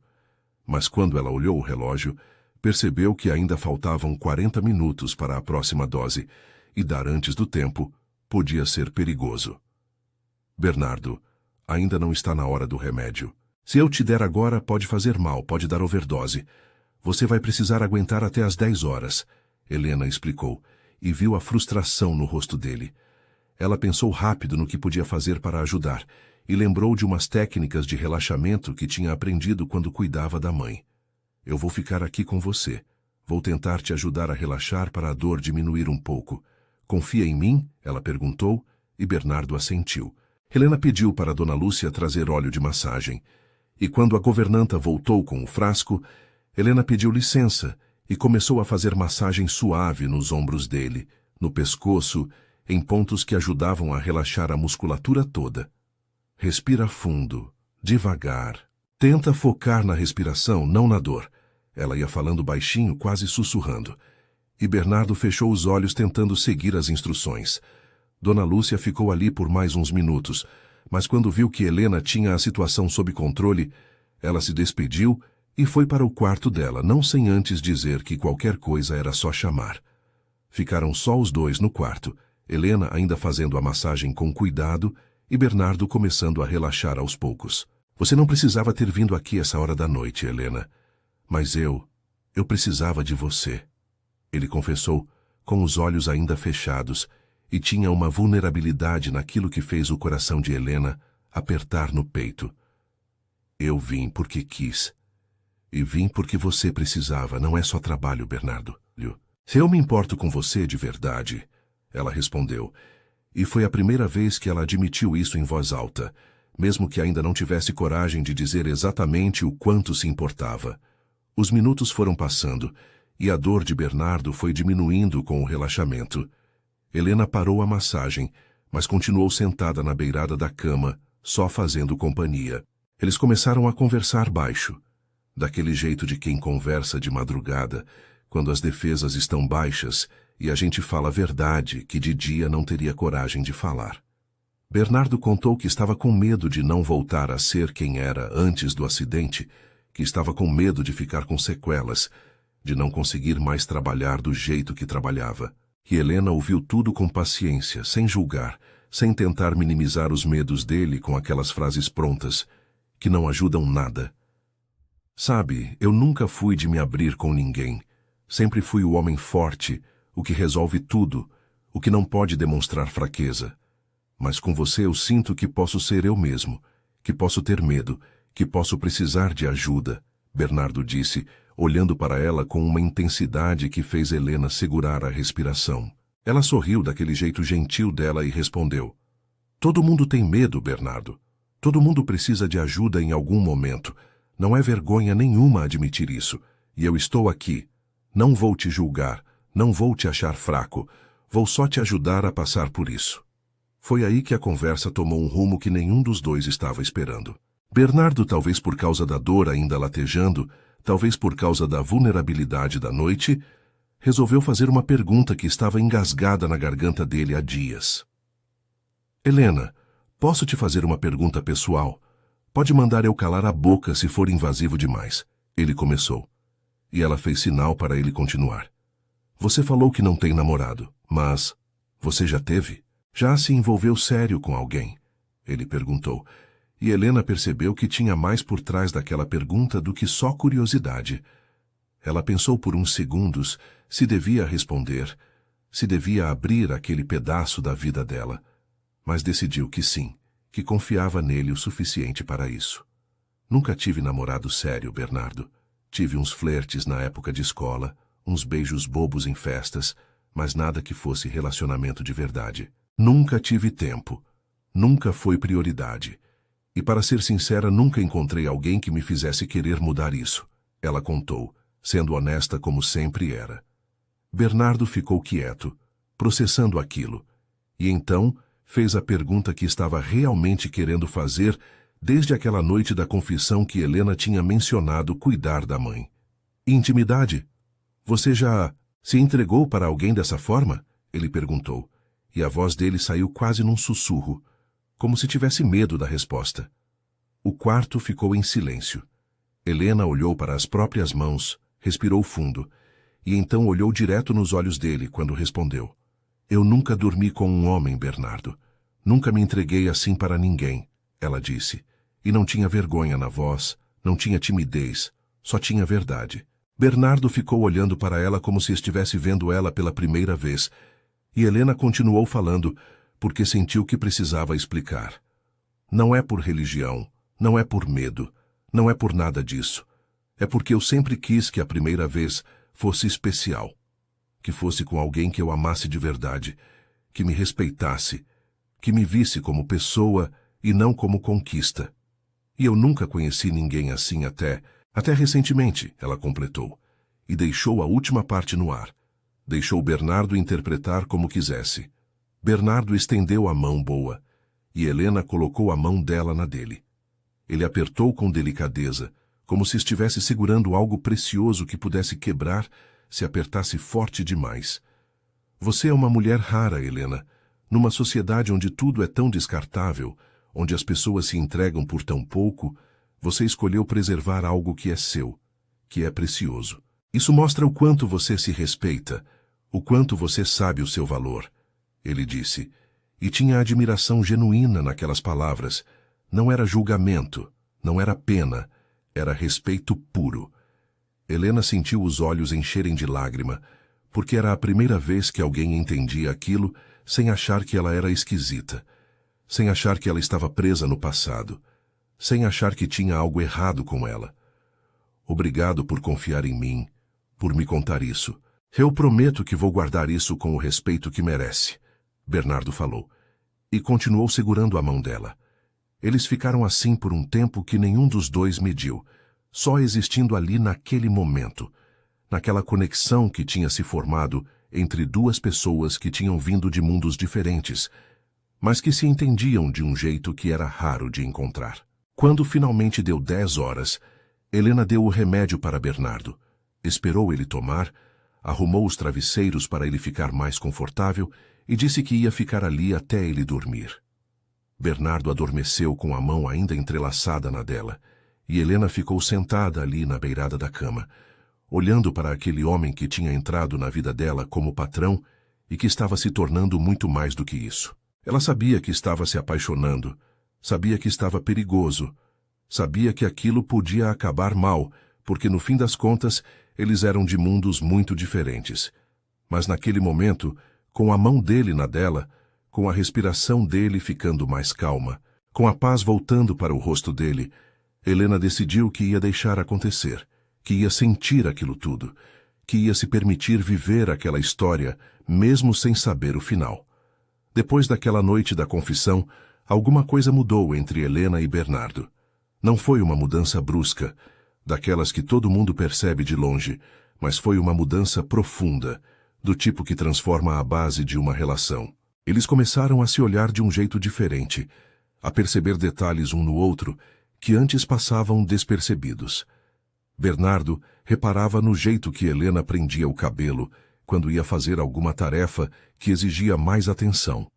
Mas quando ela olhou o relógio, percebeu que ainda faltavam 40 minutos para a próxima dose, e dar antes do tempo podia ser perigoso. Bernardo, ainda não está na hora do remédio. Se eu te der agora, pode fazer mal, pode dar overdose. Você vai precisar aguentar até às 10 horas, Helena explicou, e viu a frustração no rosto dele. Ela pensou rápido no que podia fazer para ajudar, e lembrou de umas técnicas de relaxamento que tinha aprendido quando cuidava da mãe. Eu vou ficar aqui com você. Vou tentar te ajudar a relaxar para a dor diminuir um pouco. Confia em mim? Ela perguntou, e Bernardo assentiu. Helena pediu para Dona Lúcia trazer óleo de massagem. E quando a governanta voltou com o frasco, Helena pediu licença e começou a fazer massagem suave nos ombros dele, no pescoço, em pontos que ajudavam a relaxar a musculatura toda. Respira fundo, devagar. Tenta focar na respiração, não na dor. Ela ia falando baixinho, quase sussurrando. E Bernardo fechou os olhos tentando seguir as instruções. Dona Lúcia ficou ali por mais uns minutos, mas quando viu que Helena tinha a situação sob controle, ela se despediu e foi para o quarto dela, não sem antes dizer que qualquer coisa era só chamar. Ficaram só os dois no quarto, Helena ainda fazendo a massagem com cuidado e Bernardo começando a relaxar aos poucos. Você não precisava ter vindo aqui essa hora da noite, Helena. Mas eu precisava de você. Ele confessou, com os olhos ainda fechados, e tinha uma vulnerabilidade naquilo que fez o coração de Helena apertar no peito. Eu vim porque quis. E vim porque você precisava, não é só trabalho, Bernardo. Se eu me importo com você de verdade, ela respondeu, e foi a primeira vez que ela admitiu isso em voz alta, mesmo que ainda não tivesse coragem de dizer exatamente o quanto se importava. Os minutos foram passando, e a dor de Bernardo foi diminuindo com o relaxamento. Helena parou a massagem, mas continuou sentada na beirada da cama, só fazendo companhia. Eles começaram a conversar baixo, daquele jeito de quem conversa de madrugada, quando as defesas estão baixas e a gente fala a verdade que de dia não teria coragem de falar. Bernardo contou que estava com medo de não voltar a ser quem era antes do acidente, que estava com medo de ficar com sequelas, de não conseguir mais trabalhar do jeito que trabalhava. E Helena ouviu tudo com paciência, sem julgar, sem tentar minimizar os medos dele com aquelas frases prontas, que não ajudam nada. Sabe, eu nunca fui de me abrir com ninguém. Sempre fui o homem forte, o que resolve tudo, o que não pode demonstrar fraqueza. Mas com você eu sinto que posso ser eu mesmo, que posso ter medo, que posso precisar de ajuda, Bernardo disse, olhando para ela com uma intensidade que fez Helena segurar a respiração. Ela sorriu daquele jeito gentil dela e respondeu, todo mundo tem medo, Bernardo. Todo mundo precisa de ajuda em algum momento. Não é vergonha nenhuma admitir isso. E eu estou aqui. Não vou te julgar, não vou te achar fraco. Vou só te ajudar a passar por isso. Foi aí que a conversa tomou um rumo que nenhum dos dois estava esperando. Bernardo, talvez por causa da dor ainda latejando, talvez por causa da vulnerabilidade da noite, resolveu fazer uma pergunta que estava engasgada na garganta dele há dias. Helena, posso te fazer uma pergunta pessoal? Pode mandar eu calar a boca se for invasivo demais. Ele começou. E ela fez sinal para ele continuar. Você falou que não tem namorado, mas você já teve? Já se envolveu sério com alguém? Ele perguntou. E Helena percebeu que tinha mais por trás daquela pergunta do que só curiosidade. Ela pensou por uns segundos se devia responder, se devia abrir aquele pedaço da vida dela, mas decidiu que sim, que confiava nele o suficiente para isso. Nunca tive namorado sério, Bernardo. Tive uns flertes na época de escola, uns beijos bobos em festas, mas nada que fosse relacionamento de verdade. Nunca tive tempo. Nunca foi prioridade. E para ser sincera, nunca encontrei alguém que me fizesse querer mudar isso. Ela contou, sendo honesta como sempre era. Bernardo ficou quieto, processando aquilo, e então fez a pergunta que estava realmente querendo fazer desde aquela noite da confissão que Helena tinha mencionado cuidar da mãe. Intimidade? Você já se entregou para alguém dessa forma? Ele perguntou, e a voz dele saiu quase num sussurro, como se tivesse medo da resposta. O quarto ficou em silêncio. Helena olhou para as próprias mãos, respirou fundo, e então olhou direto nos olhos dele quando respondeu. Eu nunca dormi com um homem, Bernardo. Nunca me entreguei assim para ninguém, ela disse. E não tinha vergonha na voz, não tinha timidez, só tinha verdade. Bernardo ficou olhando para ela como se estivesse vendo ela pela primeira vez, e Helena continuou falando, porque sentiu que precisava explicar. Não é por religião, não é por medo, não é por nada disso. É porque eu sempre quis que a primeira vez fosse especial. Que fosse com alguém que eu amasse de verdade, que me respeitasse, que me visse como pessoa e não como conquista. E eu nunca conheci ninguém assim até recentemente, ela completou, e deixou a última parte no ar. Deixou Bernardo interpretar como quisesse. Bernardo estendeu a mão boa, e Helena colocou a mão dela na dele. Ele apertou com delicadeza, como se estivesse segurando algo precioso que pudesse quebrar se apertasse forte demais. Você é uma mulher rara, Helena, numa sociedade onde tudo é tão descartável, onde as pessoas se entregam por tão pouco, você escolheu preservar algo que é seu, que é precioso. Isso mostra o quanto você se respeita, o quanto você sabe o seu valor, ele disse, e tinha admiração genuína naquelas palavras. Não era julgamento, não era pena, era respeito puro. Helena sentiu os olhos encherem de lágrima, porque era a primeira vez que alguém entendia aquilo sem achar que ela era esquisita, sem achar que ela estava presa no passado, sem achar que tinha algo errado com ela. Obrigado por confiar em mim, por me contar isso. Eu prometo que vou guardar isso com o respeito que merece, Bernardo falou, e continuou segurando a mão dela. Eles ficaram assim por um tempo que nenhum dos dois mediu, só existindo ali naquele momento, naquela conexão que tinha se formado entre duas pessoas que tinham vindo de mundos diferentes, mas que se entendiam de um jeito que era raro de encontrar. Quando finalmente deu 10 horas, Helena deu o remédio para Bernardo, esperou ele tomar, arrumou os travesseiros para ele ficar mais confortável e disse que ia ficar ali até ele dormir. Bernardo adormeceu com a mão ainda entrelaçada na dela, e Helena ficou sentada ali na beirada da cama, olhando para aquele homem que tinha entrado na vida dela como patrão e que estava se tornando muito mais do que isso. Ela sabia que estava se apaixonando, sabia que estava perigoso, sabia que aquilo podia acabar mal, porque no fim das contas eles eram de mundos muito diferentes. Mas naquele momento, com a mão dele na dela, com a respiração dele ficando mais calma, com a paz voltando para o rosto dele, Helena decidiu que ia deixar acontecer, que ia sentir aquilo tudo, que ia se permitir viver aquela história, mesmo sem saber o final. Depois daquela noite da confissão, alguma coisa mudou entre Helena e Bernardo. Não foi uma mudança brusca, daquelas que todo mundo percebe de longe, mas foi uma mudança profunda, do tipo que transforma a base de uma relação. Eles começaram a se olhar de um jeito diferente, a perceber detalhes um no outro que antes passavam despercebidos. Bernardo reparava no jeito que Helena prendia o cabelo quando ia fazer alguma tarefa que exigia mais atenção,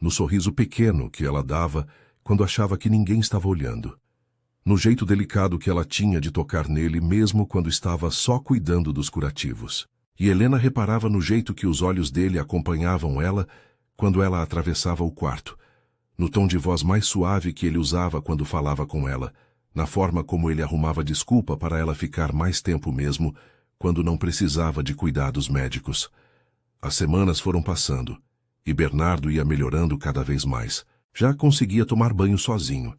no sorriso pequeno que ela dava quando achava que ninguém estava olhando, no jeito delicado que ela tinha de tocar nele mesmo quando estava só cuidando dos curativos. E Helena reparava no jeito que os olhos dele acompanhavam ela quando ela atravessava o quarto, no tom de voz mais suave que ele usava quando falava com ela, na forma como ele arrumava desculpa para ela ficar mais tempo mesmo, quando não precisava de cuidados médicos. As semanas foram passando, e Bernardo ia melhorando cada vez mais. Já conseguia tomar banho sozinho.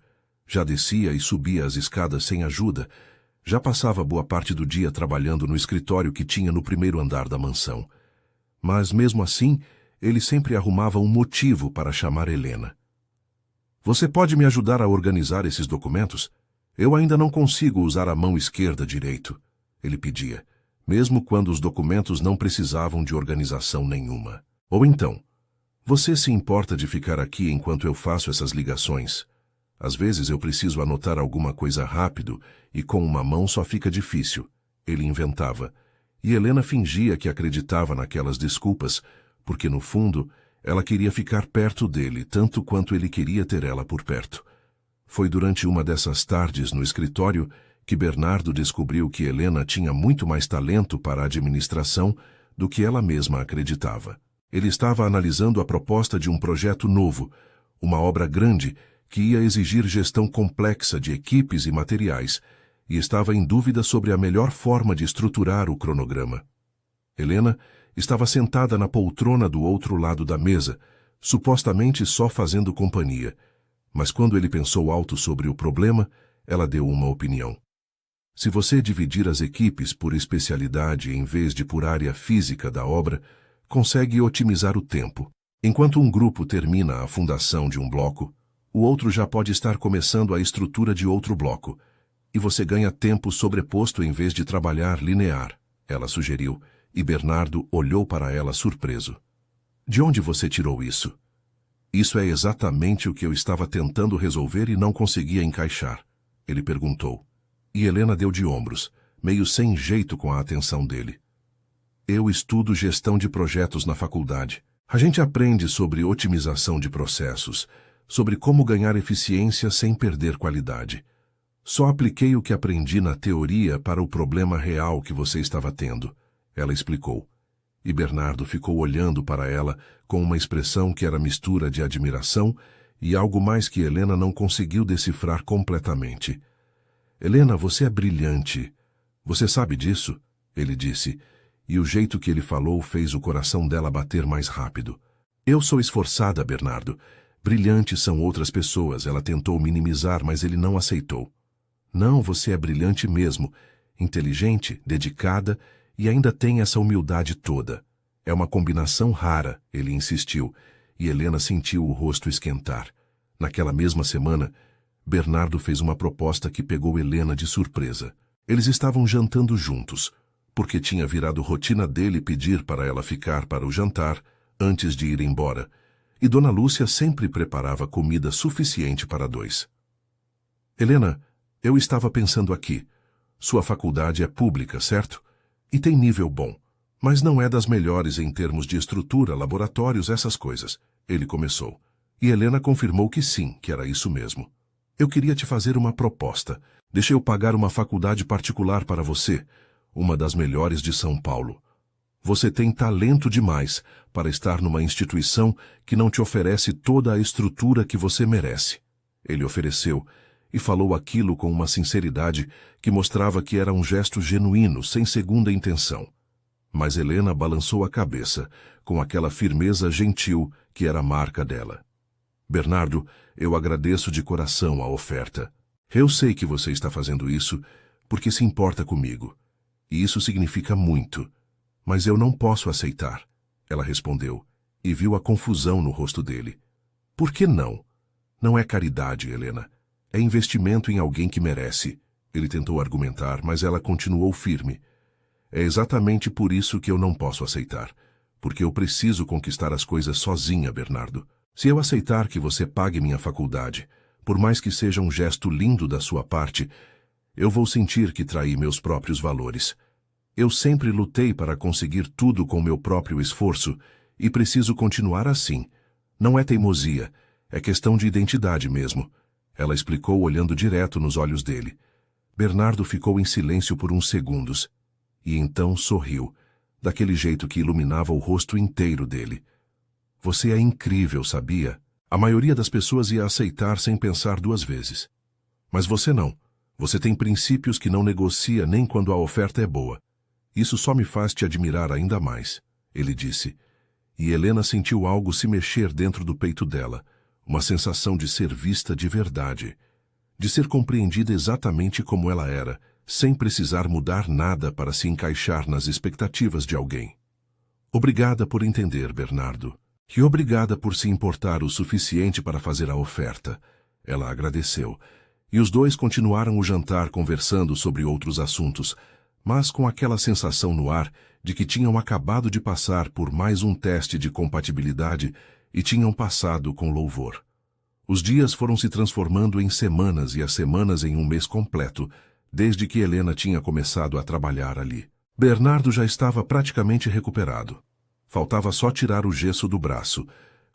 Já descia e subia as escadas sem ajuda. Já passava boa parte do dia trabalhando no escritório que tinha no primeiro andar da mansão. Mas, mesmo assim, ele sempre arrumava um motivo para chamar Helena. Você pode me ajudar a organizar esses documentos? Eu ainda não consigo usar a mão esquerda direito, ele pedia, mesmo quando os documentos não precisavam de organização nenhuma. Ou então, você se importa de ficar aqui enquanto eu faço essas ligações? Às vezes eu preciso anotar alguma coisa rápido e com uma mão só fica difícil, ele inventava. E Helena fingia que acreditava naquelas desculpas, porque no fundo ela queria ficar perto dele tanto quanto ele queria ter ela por perto. Foi durante uma dessas tardes no escritório que Bernardo descobriu que Helena tinha muito mais talento para a administração do que ela mesma acreditava. Ele estava analisando a proposta de um projeto novo, uma obra grande que ia exigir gestão complexa de equipes e materiais, e estava em dúvida sobre a melhor forma de estruturar o cronograma. Helena estava sentada na poltrona do outro lado da mesa, supostamente só fazendo companhia, mas quando ele pensou alto sobre o problema, ela deu uma opinião. Se você dividir as equipes por especialidade em vez de por área física da obra, consegue otimizar o tempo. Enquanto um grupo termina a fundação de um bloco, o outro já pode estar começando a estrutura de outro bloco, e você ganha tempo sobreposto em vez de trabalhar linear, ela sugeriu, e Bernardo olhou para ela surpreso. De onde você tirou isso? Isso é exatamente o que eu estava tentando resolver e não conseguia encaixar, ele perguntou. E Helena deu de ombros, meio sem jeito com a atenção dele. Eu estudo gestão de projetos na faculdade. A gente aprende sobre otimização de processos, sobre como ganhar eficiência sem perder qualidade. Só apliquei o que aprendi na teoria para o problema real que você estava tendo, ela explicou. E Bernardo ficou olhando para ela com uma expressão que era mistura de admiração e algo mais que Helena não conseguiu decifrar completamente. Helena, você é brilhante. Você sabe disso? Ele disse, e o jeito que ele falou fez o coração dela bater mais rápido. Eu sou esforçada, Bernardo. Brilhantes são outras pessoas, ela tentou minimizar, mas ele não aceitou. Não, você é brilhante mesmo, inteligente, dedicada e ainda tem essa humildade toda. É uma combinação rara, ele insistiu, e Helena sentiu o rosto esquentar. Naquela mesma semana, Bernardo fez uma proposta que pegou Helena de surpresa. Eles estavam jantando juntos, porque tinha virado rotina dele pedir para ela ficar para o jantar antes de ir embora, e Dona Lúcia sempre preparava comida suficiente para dois. Helena, eu estava pensando aqui. Sua faculdade é pública, certo? E tem nível bom, mas não é das melhores em termos de estrutura, laboratórios, essas coisas. Ele começou. E Helena confirmou que sim, que era isso mesmo. Eu queria te fazer uma proposta. Deixa eu pagar uma faculdade particular para você, uma das melhores de São Paulo. Você tem talento demais para estar numa instituição que não te oferece toda a estrutura que você merece. Ele ofereceu, e falou aquilo com uma sinceridade que mostrava que era um gesto genuíno, sem segunda intenção. Mas Helena balançou a cabeça, com aquela firmeza gentil que era a marca dela. Bernardo, eu agradeço de coração a oferta. Eu sei que você está fazendo isso porque se importa comigo. E isso significa muito. Mas eu não posso aceitar, ela respondeu, e viu a confusão no rosto dele. Por que não? Não é caridade, Helena. É investimento em alguém que merece. Ele tentou argumentar, mas ela continuou firme. É exatamente por isso que eu não posso aceitar. Porque eu preciso conquistar as coisas sozinha, Bernardo. Se eu aceitar que você pague minha faculdade, por mais que seja um gesto lindo da sua parte, eu vou sentir que traí meus próprios valores. Eu sempre lutei para conseguir tudo com meu próprio esforço e preciso continuar assim. Não é teimosia, é questão de identidade mesmo. Ela explicou olhando direto nos olhos dele. Bernardo ficou em silêncio por uns segundos, e então sorriu, daquele jeito que iluminava o rosto inteiro dele. Você é incrível, sabia? A maioria das pessoas ia aceitar sem pensar duas vezes. Mas você não. Você tem princípios que não negocia nem quando a oferta é boa. Isso só me faz te admirar ainda mais, ele disse. E Helena sentiu algo se mexer dentro do peito dela, uma sensação de ser vista de verdade, de ser compreendida exatamente como ela era, sem precisar mudar nada para se encaixar nas expectativas de alguém. Obrigada por entender, Bernardo. E obrigada por se importar o suficiente para fazer a oferta. Ela agradeceu. E os dois continuaram o jantar conversando sobre outros assuntos, mas com aquela sensação no ar de que tinham acabado de passar por mais um teste de compatibilidade e tinham passado com louvor. Os dias foram se transformando em semanas e as semanas em um mês completo, desde que Helena tinha começado a trabalhar ali. Bernardo já estava praticamente recuperado. Faltava só tirar o gesso do braço,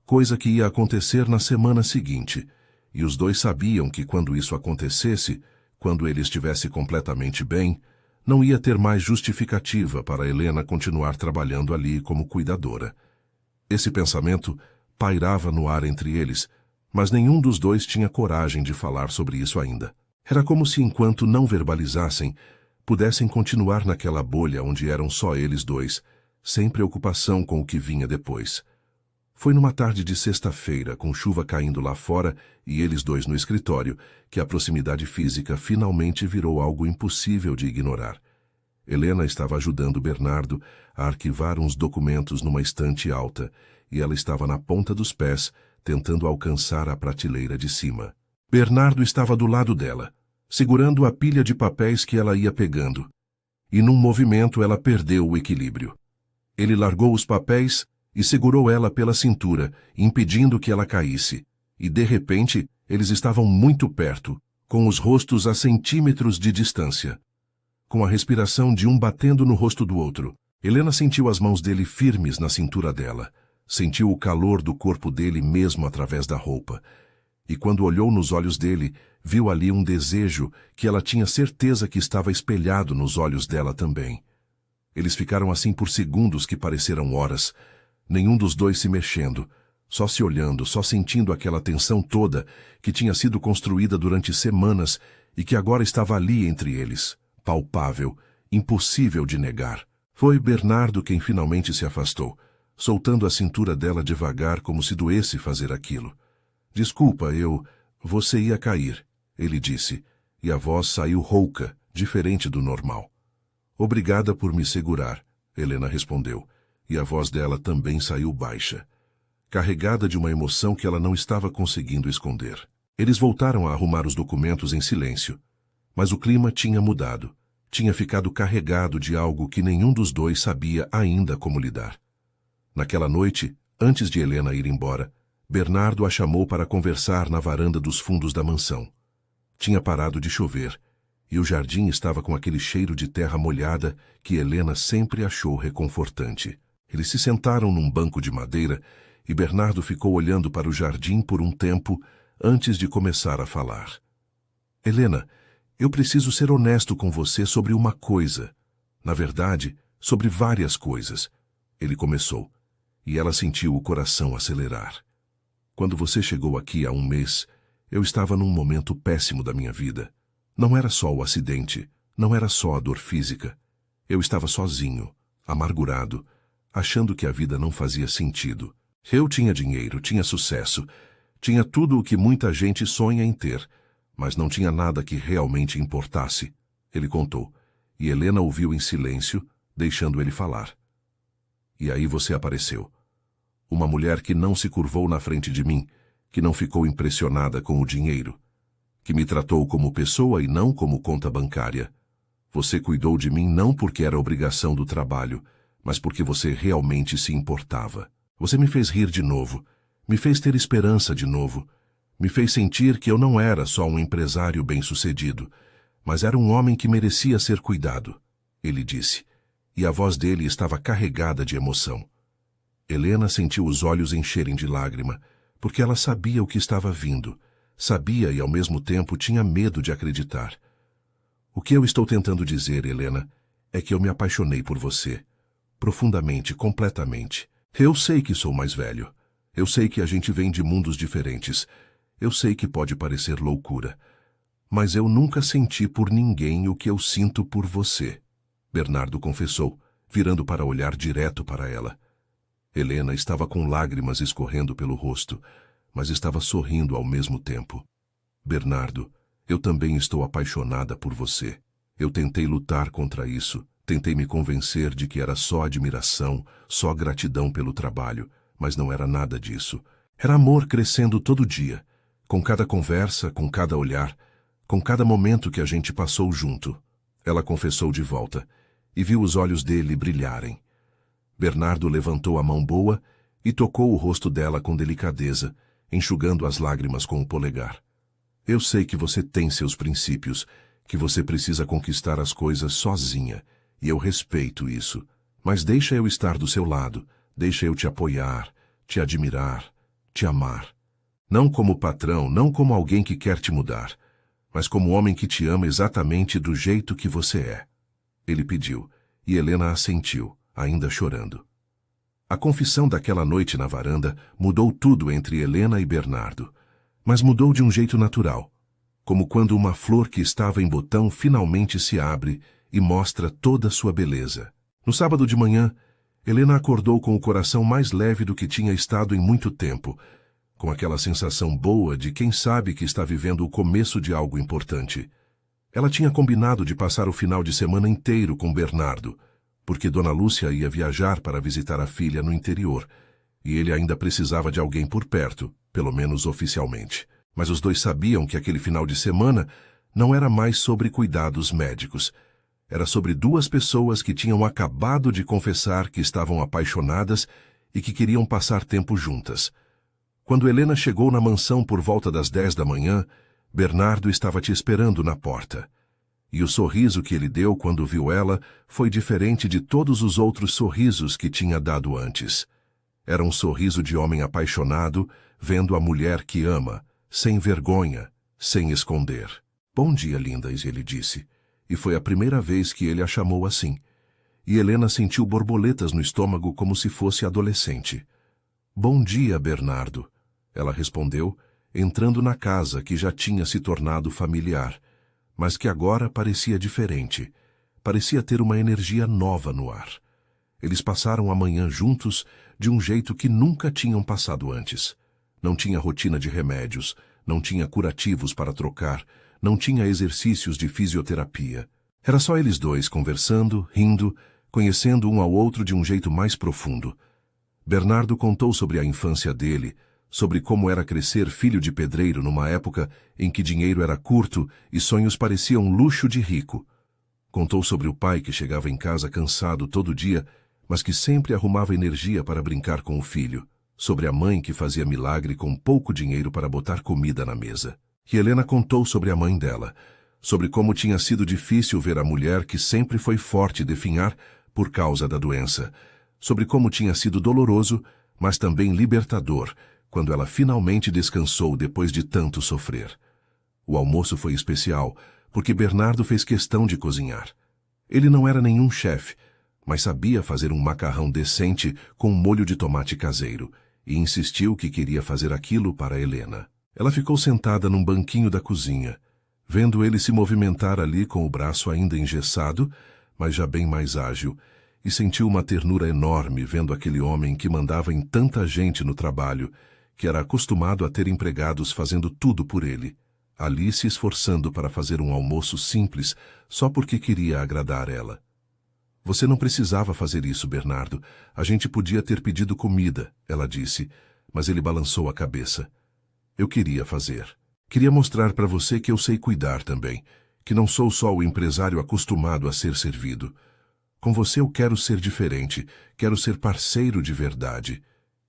coisa que ia acontecer na semana seguinte, e os dois sabiam que quando isso acontecesse, quando ele estivesse completamente bem, não ia ter mais justificativa para Helena continuar trabalhando ali como cuidadora. Esse pensamento pairava no ar entre eles, mas nenhum dos dois tinha coragem de falar sobre isso ainda. Era como se, enquanto não verbalizassem, pudessem continuar naquela bolha onde eram só eles dois, sem preocupação com o que vinha depois. Foi numa tarde de sexta-feira, com chuva caindo lá fora e eles dois no escritório, que a proximidade física finalmente virou algo impossível de ignorar. Helena estava ajudando Bernardo a arquivar uns documentos numa estante alta, e ela estava na ponta dos pés, tentando alcançar a prateleira de cima. Bernardo estava do lado dela, segurando a pilha de papéis que ela ia pegando. E num movimento ela perdeu o equilíbrio. Ele largou os papéis e segurou ela pela cintura, impedindo que ela caísse. E, de repente, eles estavam muito perto, com os rostos a centímetros de distância. Com a respiração de um batendo no rosto do outro, Helena sentiu as mãos dele firmes na cintura dela. Sentiu o calor do corpo dele mesmo através da roupa. E quando olhou nos olhos dele, viu ali um desejo que ela tinha certeza que estava espelhado nos olhos dela também. Eles ficaram assim por segundos que pareceram horas, nenhum dos dois se mexendo, só se olhando, só sentindo aquela tensão toda que tinha sido construída durante semanas e que agora estava ali entre eles, palpável, impossível de negar. Foi Bernardo quem finalmente se afastou, soltando a cintura dela devagar como se doesse fazer aquilo. Desculpa, você ia cair, ele disse, e a voz saiu rouca, diferente do normal. Obrigada por me segurar, Helena respondeu, e a voz dela também saiu baixa, carregada de uma emoção que ela não estava conseguindo esconder. Eles voltaram a arrumar os documentos em silêncio, mas o clima tinha mudado, tinha ficado carregado de algo que nenhum dos dois sabia ainda como lidar. Naquela noite, antes de Helena ir embora, Bernardo a chamou para conversar na varanda dos fundos da mansão. Tinha parado de chover, e o jardim estava com aquele cheiro de terra molhada que Helena sempre achou reconfortante. Eles se sentaram num banco de madeira e Bernardo ficou olhando para o jardim por um tempo antes de começar a falar. Helena, eu preciso ser honesto com você sobre uma coisa. Na verdade, sobre várias coisas. Ele começou, e ela sentiu o coração acelerar. Quando você chegou aqui há um mês, eu estava num momento péssimo da minha vida. Não era só o acidente, não era só a dor física. Eu estava sozinho, amargurado, achando que a vida não fazia sentido. Eu tinha dinheiro, tinha sucesso, tinha tudo o que muita gente sonha em ter, mas não tinha nada que realmente importasse. Ele contou, e Helena ouviu em silêncio, deixando ele falar. E aí você apareceu. Uma mulher que não se curvou na frente de mim, que não ficou impressionada com o dinheiro, que me tratou como pessoa e não como conta bancária. Você cuidou de mim não porque era obrigação do trabalho, mas porque você realmente se importava. Você me fez rir de novo, me fez ter esperança de novo, me fez sentir que eu não era só um empresário bem-sucedido, mas era um homem que merecia ser cuidado, ele disse, e a voz dele estava carregada de emoção. Helena sentiu os olhos encherem de lágrima, porque ela sabia o que estava vindo, sabia e ao mesmo tempo tinha medo de acreditar. O que eu estou tentando dizer, Helena, é que eu me apaixonei por você, profundamente, completamente. Eu sei que sou mais velho, eu sei que a gente vem de mundos diferentes, eu sei que pode parecer loucura, mas eu nunca senti por ninguém o que eu sinto por você, Bernardo confessou, virando para olhar direto para ela. Helena estava com lágrimas escorrendo pelo rosto, mas estava sorrindo ao mesmo tempo. Bernardo, eu também estou apaixonada por você. Eu tentei lutar contra isso, tentei me convencer de que era só admiração, só gratidão pelo trabalho, mas não era nada disso. Era amor crescendo todo dia, com cada conversa, com cada olhar, com cada momento que a gente passou junto. Ela confessou de volta, e viu os olhos dele brilharem. Bernardo levantou a mão boa e tocou o rosto dela com delicadeza, enxugando as lágrimas com o polegar. Eu sei que você tem seus princípios, que você precisa conquistar as coisas sozinha, e eu respeito isso. Mas deixa eu estar do seu lado, deixa eu te apoiar, te admirar, te amar. Não como patrão, não como alguém que quer te mudar, mas como homem que te ama exatamente do jeito que você é. Ele pediu, e Helena assentiu, ainda chorando. A confissão daquela noite na varanda mudou tudo entre Helena e Bernardo, mas mudou de um jeito natural, como quando uma flor que estava em botão finalmente se abre e mostra toda a sua beleza. No sábado de manhã, Helena acordou com o coração mais leve do que tinha estado em muito tempo, com aquela sensação boa de quem sabe que está vivendo o começo de algo importante. Ela tinha combinado de passar o final de semana inteiro com Bernardo, porque Dona Lúcia ia viajar para visitar a filha no interior, e ele ainda precisava de alguém por perto, pelo menos oficialmente. Mas os dois sabiam que aquele final de semana não era mais sobre cuidados médicos. Era sobre duas pessoas que tinham acabado de confessar que estavam apaixonadas e que queriam passar tempo juntas. Quando Helena chegou na mansão por volta das 10 da manhã, Bernardo estava te esperando na porta. E o sorriso que ele deu quando viu ela foi diferente de todos os outros sorrisos que tinha dado antes. Era um sorriso de homem apaixonado, vendo a mulher que ama, sem vergonha, sem esconder. Bom dia, lindas, ele disse. E foi a primeira vez que ele a chamou assim. E Helena sentiu borboletas no estômago como se fosse adolescente. Bom dia, Bernardo, ela respondeu, entrando na casa que já tinha se tornado familiar, mas que agora parecia diferente. Parecia ter uma energia nova no ar. Eles passaram a manhã juntos de um jeito que nunca tinham passado antes. Não tinha rotina de remédios, não tinha curativos para trocar, não tinha exercícios de fisioterapia. Era só eles dois conversando, rindo, conhecendo um ao outro de um jeito mais profundo. Bernardo contou sobre a infância dele, sobre como era crescer filho de pedreiro numa época em que dinheiro era curto e sonhos pareciam luxo de rico. Contou sobre o pai que chegava em casa cansado todo dia, mas que sempre arrumava energia para brincar com o filho. Sobre a mãe que fazia milagre com pouco dinheiro para botar comida na mesa. E Helena contou sobre a mãe dela, sobre como tinha sido difícil ver a mulher que sempre foi forte definhar por causa da doença, sobre como tinha sido doloroso, mas também libertador, quando ela finalmente descansou depois de tanto sofrer. O almoço foi especial, porque Bernardo fez questão de cozinhar. Ele não era nenhum chefe, mas sabia fazer um macarrão decente com molho de tomate caseiro, e insistiu que queria fazer aquilo para Helena. Ela ficou sentada num banquinho da cozinha, vendo ele se movimentar ali com o braço ainda engessado, mas já bem mais ágil, e sentiu uma ternura enorme vendo aquele homem que mandava em tanta gente no trabalho, que era acostumado a ter empregados fazendo tudo por ele, ali se esforçando para fazer um almoço simples só porque queria agradar ela. Você não precisava fazer isso, Bernardo. A gente podia ter pedido comida, ela disse, mas ele balançou a cabeça. Eu queria fazer. Queria mostrar para você que eu sei cuidar também, que não sou só o empresário acostumado a ser servido. Com você eu quero ser diferente, quero ser parceiro de verdade,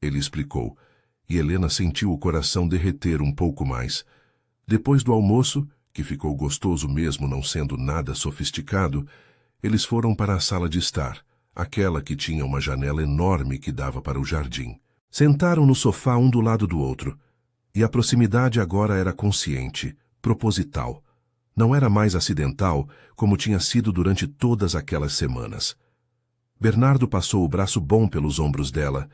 ele explicou, e Helena sentiu o coração derreter um pouco mais. Depois do almoço, que ficou gostoso mesmo não sendo nada sofisticado, eles foram para a sala de estar, aquela que tinha uma janela enorme que dava para o jardim. Sentaram no sofá um do lado do outro, e a proximidade agora era consciente, proposital. Não era mais acidental, como tinha sido durante todas aquelas semanas. Bernardo passou o braço bom pelos ombros dela,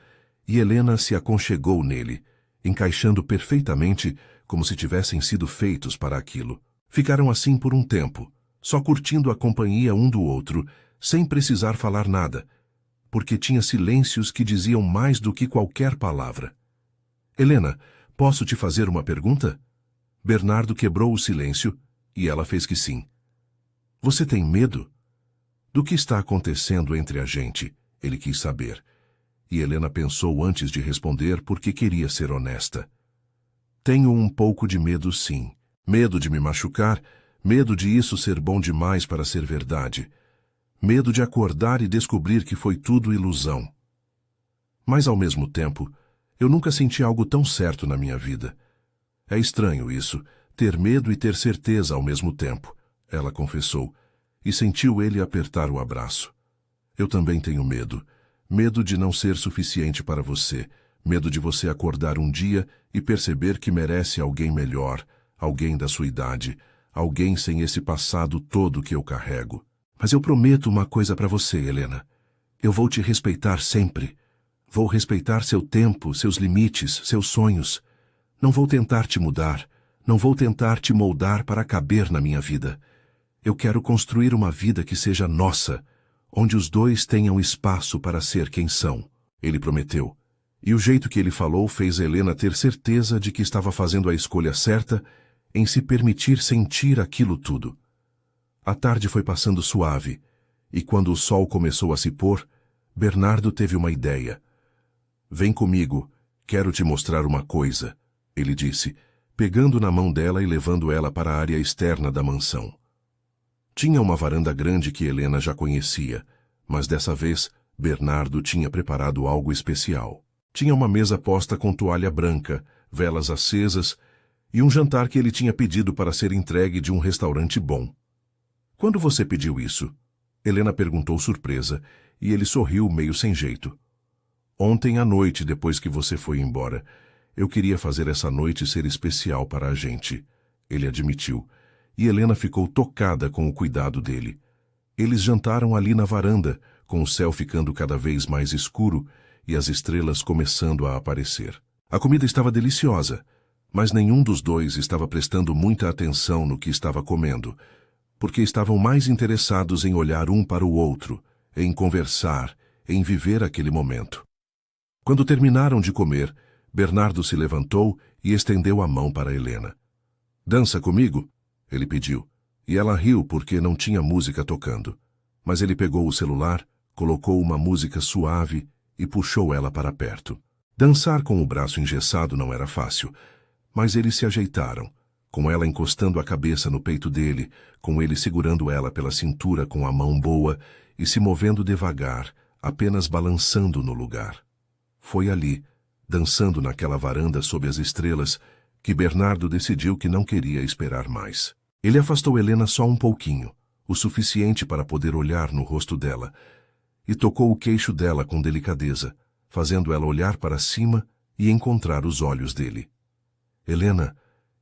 e Helena se aconchegou nele, encaixando perfeitamente como se tivessem sido feitos para aquilo. Ficaram assim por um tempo, só curtindo a companhia um do outro, sem precisar falar nada, porque tinha silêncios que diziam mais do que qualquer palavra. Helena, Posso te fazer uma pergunta? Bernardo quebrou o silêncio e ela fez que sim. Você tem medo? Do que está acontecendo entre a gente? Ele quis saber. E Helena pensou antes de responder porque queria ser honesta. Tenho um pouco de medo, sim. Medo de me machucar, medo de isso ser bom demais para ser verdade. Medo de acordar e descobrir que foi tudo ilusão. Mas, ao mesmo tempo, eu nunca senti algo tão certo na minha vida. É estranho isso, ter medo e ter certeza ao mesmo tempo, ela confessou, e sentiu ele apertar o abraço. Eu também tenho medo. Medo de não ser suficiente para você. Medo de você acordar um dia e perceber que merece alguém melhor, alguém da sua idade, alguém sem esse passado todo que eu carrego. Mas eu prometo uma coisa para você, Helena. Eu vou te respeitar sempre. Vou respeitar seu tempo, seus limites, seus sonhos. Não vou tentar te mudar. Não vou tentar te moldar para caber na minha vida. Eu quero construir uma vida que seja nossa, onde os dois tenham espaço para ser quem são. Ele prometeu. E o jeito que ele falou fez Helena ter certeza de que estava fazendo a escolha certa em se permitir sentir aquilo tudo. A tarde foi passando suave, e quando o sol começou a se pôr, Bernardo teve uma ideia. Vem comigo, quero te mostrar uma coisa, ele disse, pegando na mão dela e levando ela para a área externa da mansão. Tinha uma varanda grande que Helena já conhecia, mas dessa vez Bernardo tinha preparado algo especial. Tinha uma mesa posta com toalha branca, velas acesas e um jantar que ele tinha pedido para ser entregue de um restaurante bom. Quando você pediu isso? Helena perguntou surpresa, e ele sorriu meio sem jeito. Ontem à noite, depois que você foi embora, eu queria fazer essa noite ser especial para a gente, ele admitiu, e Helena ficou tocada com o cuidado dele. Eles jantaram ali na varanda, com o céu ficando cada vez mais escuro e as estrelas começando a aparecer. A comida estava deliciosa, mas nenhum dos dois estava prestando muita atenção no que estava comendo, porque estavam mais interessados em olhar um para o outro, em conversar, em viver aquele momento. Quando terminaram de comer, Bernardo se levantou e estendeu a mão para Helena. "Dança comigo?" ele pediu, e ela riu porque não tinha música tocando. Mas ele pegou o celular, colocou uma música suave e puxou ela para perto. Dançar com o braço engessado não era fácil, mas eles se ajeitaram, com ela encostando a cabeça no peito dele, com ele segurando ela pela cintura com a mão boa e se movendo devagar, apenas balançando no lugar. Foi ali, dançando naquela varanda sob as estrelas, que Bernardo decidiu que não queria esperar mais. Ele afastou Helena só um pouquinho, o suficiente para poder olhar no rosto dela, e tocou o queixo dela com delicadeza, fazendo ela olhar para cima e encontrar os olhos dele. "Helena,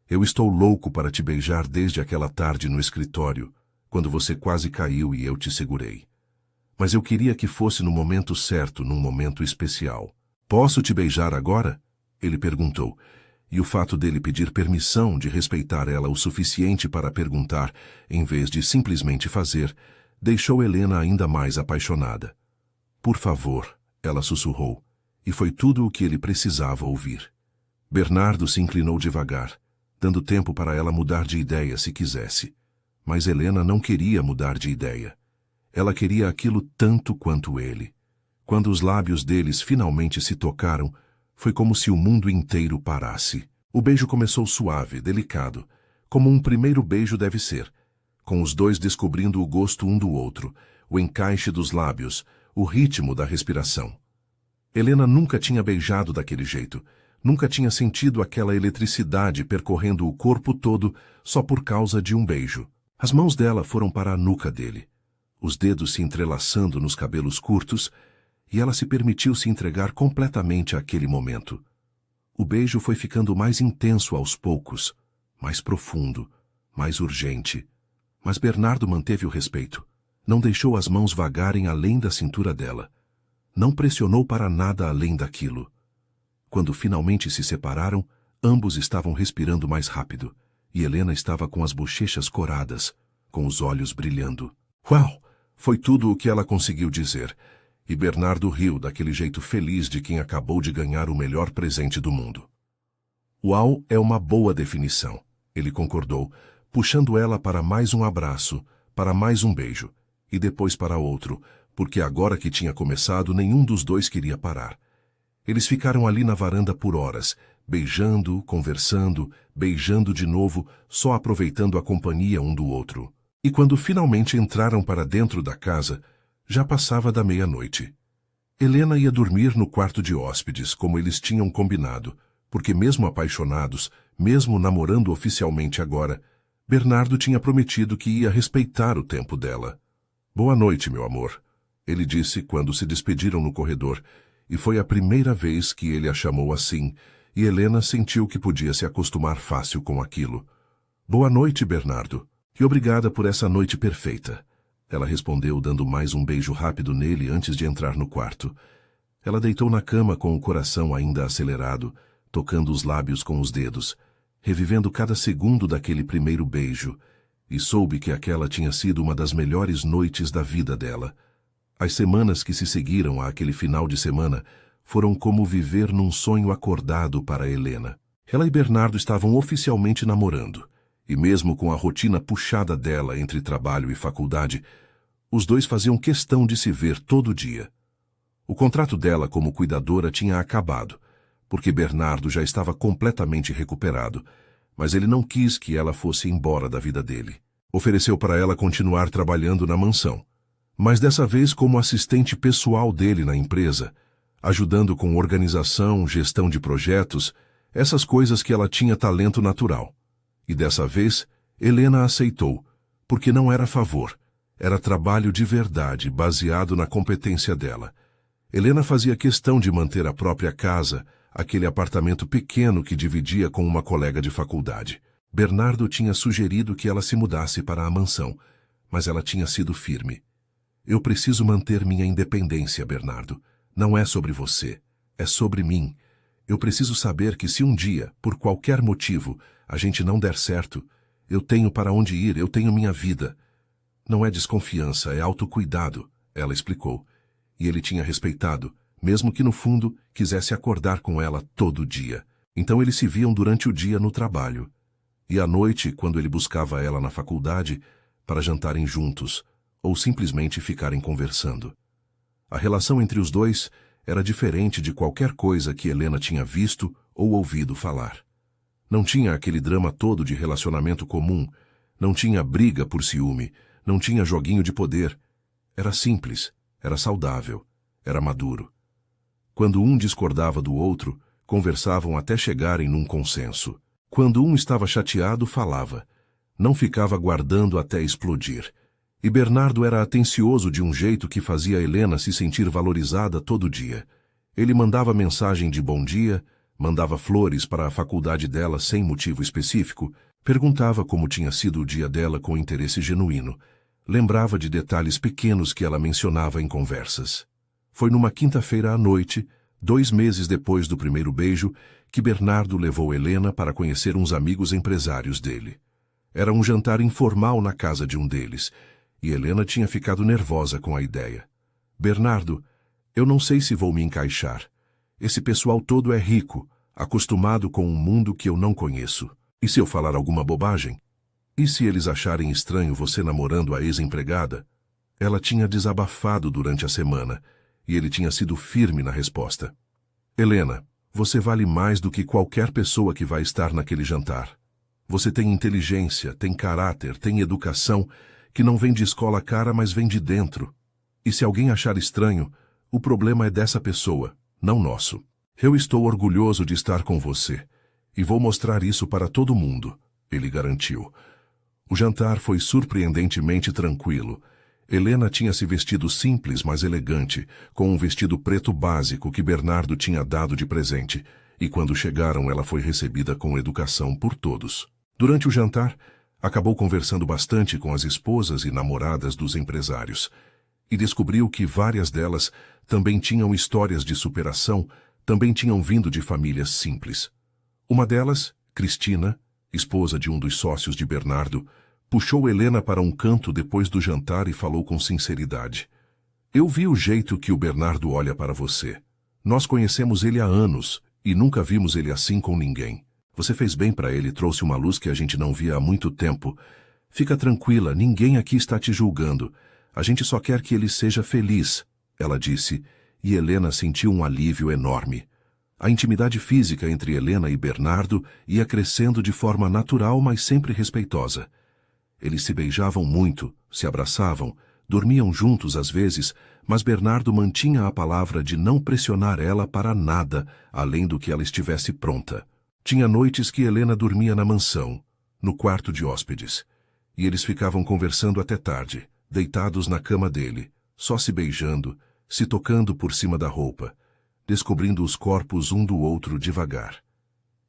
eu estou louco para te beijar desde aquela tarde no escritório, quando você quase caiu e eu te segurei. Mas eu queria que fosse no momento certo, num momento especial. Posso te beijar agora?" ele perguntou, e o fato dele pedir permissão de respeitar ela o suficiente para perguntar, em vez de simplesmente fazer, deixou Helena ainda mais apaixonada. "Por favor", ela sussurrou, e foi tudo o que ele precisava ouvir. Bernardo se inclinou devagar, dando tempo para ela mudar de ideia se quisesse. Mas Helena não queria mudar de ideia. Ela queria aquilo tanto quanto ele. Quando os lábios deles finalmente se tocaram, foi como se o mundo inteiro parasse. O beijo começou suave, delicado, como um primeiro beijo deve ser, com os dois descobrindo o gosto um do outro, o encaixe dos lábios, o ritmo da respiração. Helena nunca tinha beijado daquele jeito, nunca tinha sentido aquela eletricidade percorrendo o corpo todo só por causa de um beijo. As mãos dela foram para a nuca dele, os dedos se entrelaçando nos cabelos curtos, e ela se permitiu se entregar completamente àquele momento. O beijo foi ficando mais intenso aos poucos, mais profundo, mais urgente. Mas Bernardo manteve o respeito. Não deixou as mãos vagarem além da cintura dela. Não pressionou para nada além daquilo. Quando finalmente se separaram, ambos estavam respirando mais rápido, e Helena estava com as bochechas coradas, com os olhos brilhando. "Uau!" Foi tudo o que ela conseguiu dizer, e Bernardo riu daquele jeito feliz de quem acabou de ganhar o melhor presente do mundo. Uau, é uma boa definição, ele concordou, puxando ela para mais um abraço, para mais um beijo, e depois para outro, porque agora que tinha começado, nenhum dos dois queria parar. Eles ficaram ali na varanda por horas, beijando, conversando, beijando de novo, só aproveitando a companhia um do outro. E quando finalmente entraram para dentro da casa, já passava da meia-noite. Helena ia dormir no quarto de hóspedes, como eles tinham combinado, porque mesmo apaixonados, mesmo namorando oficialmente agora, Bernardo tinha prometido que ia respeitar o tempo dela. Boa noite, meu amor, ele disse quando se despediram no corredor, e foi a primeira vez que ele a chamou assim, e Helena sentiu que podia se acostumar fácil com aquilo. Boa noite, Bernardo, e obrigada por essa noite perfeita. Ela respondeu dando mais um beijo rápido nele antes de entrar no quarto. Ela deitou na cama com o coração ainda acelerado, tocando os lábios com os dedos, revivendo cada segundo daquele primeiro beijo, e soube que aquela tinha sido uma das melhores noites da vida dela. As semanas que se seguiram àquele final de semana foram como viver num sonho acordado para Helena. Ela e Bernardo estavam oficialmente namorando, e mesmo com a rotina puxada dela entre trabalho e faculdade, os dois faziam questão de se ver todo dia. O contrato dela como cuidadora tinha acabado, porque Bernardo já estava completamente recuperado, mas ele não quis que ela fosse embora da vida dele. Ofereceu para ela continuar trabalhando na mansão, mas dessa vez como assistente pessoal dele na empresa, ajudando com organização, gestão de projetos, essas coisas que ela tinha talento natural. E dessa vez, Helena aceitou, porque não era favor, era trabalho de verdade, baseado na competência dela. Helena fazia questão de manter a própria casa, aquele apartamento pequeno que dividia com uma colega de faculdade. Bernardo tinha sugerido que ela se mudasse para a mansão, mas ela tinha sido firme. Eu preciso manter minha independência, Bernardo. Não é sobre você, é sobre mim. Eu preciso saber que se um dia, por qualquer motivo, a gente não der certo, eu tenho para onde ir, eu tenho minha vida. Não é desconfiança, é autocuidado, ela explicou. E ele tinha respeitado, mesmo que no fundo quisesse acordar com ela todo dia. Então eles se viam durante o dia no trabalho. E à noite, quando ele buscava ela na faculdade, para jantarem juntos, ou simplesmente ficarem conversando. A relação entre os dois era diferente de qualquer coisa que Helena tinha visto ou ouvido falar. Não tinha aquele drama todo de relacionamento comum, não tinha briga por ciúme, não tinha joguinho de poder. Era simples, era saudável, era maduro. Quando um discordava do outro, conversavam até chegarem num consenso. Quando um estava chateado, falava. Não ficava guardando até explodir. E Bernardo era atencioso de um jeito que fazia Helena se sentir valorizada todo dia. Ele mandava mensagem de bom dia, mandava flores para a faculdade dela sem motivo específico, perguntava como tinha sido o dia dela com interesse genuíno, lembrava de detalhes pequenos que ela mencionava em conversas. Foi numa quinta-feira à noite, 2 meses depois do primeiro beijo, que Bernardo levou Helena para conhecer uns amigos empresários dele. Era um jantar informal na casa de um deles, e Helena tinha ficado nervosa com a ideia. Bernardo, eu não sei se vou me encaixar. Esse pessoal todo é rico, acostumado com um mundo que eu não conheço. E se eu falar alguma bobagem? E se eles acharem estranho você namorando a ex-empregada? Ela tinha desabafado durante a semana, e ele tinha sido firme na resposta. Helena, você vale mais do que qualquer pessoa que vai estar naquele jantar. Você tem inteligência, tem caráter, tem educação, que não vem de escola cara, mas vem de dentro. E se alguém achar estranho, o problema é dessa pessoa, não nosso. Eu estou orgulhoso de estar com você, e vou mostrar isso para todo mundo, ele garantiu. O jantar foi surpreendentemente tranquilo. Helena tinha se vestido simples, mas elegante, com um vestido preto básico que Bernardo tinha dado de presente, e quando chegaram ela foi recebida com educação por todos. Durante o jantar, acabou conversando bastante com as esposas e namoradas dos empresários, e descobriu que várias delas também tinham histórias de superação, também tinham vindo de famílias simples. Uma delas, Cristina, esposa de um dos sócios de Bernardo, puxou Helena para um canto depois do jantar e falou com sinceridade. Eu vi o jeito que o Bernardo olha para você. Nós conhecemos ele há anos e nunca vimos ele assim com ninguém. Você fez bem para ele e trouxe uma luz que a gente não via há muito tempo. Fica tranquila, ninguém aqui está te julgando. A gente só quer que ele seja feliz, ela disse, e Helena sentiu um alívio enorme. A intimidade física entre Helena e Bernardo ia crescendo de forma natural, mas sempre respeitosa. Eles se beijavam muito, se abraçavam, dormiam juntos às vezes, mas Bernardo mantinha a palavra de não pressionar ela para nada, além do que ela estivesse pronta. Tinha noites que Helena dormia na mansão, no quarto de hóspedes, e eles ficavam conversando até tarde, deitados na cama dele, só se beijando, se tocando por cima da roupa, descobrindo os corpos um do outro devagar.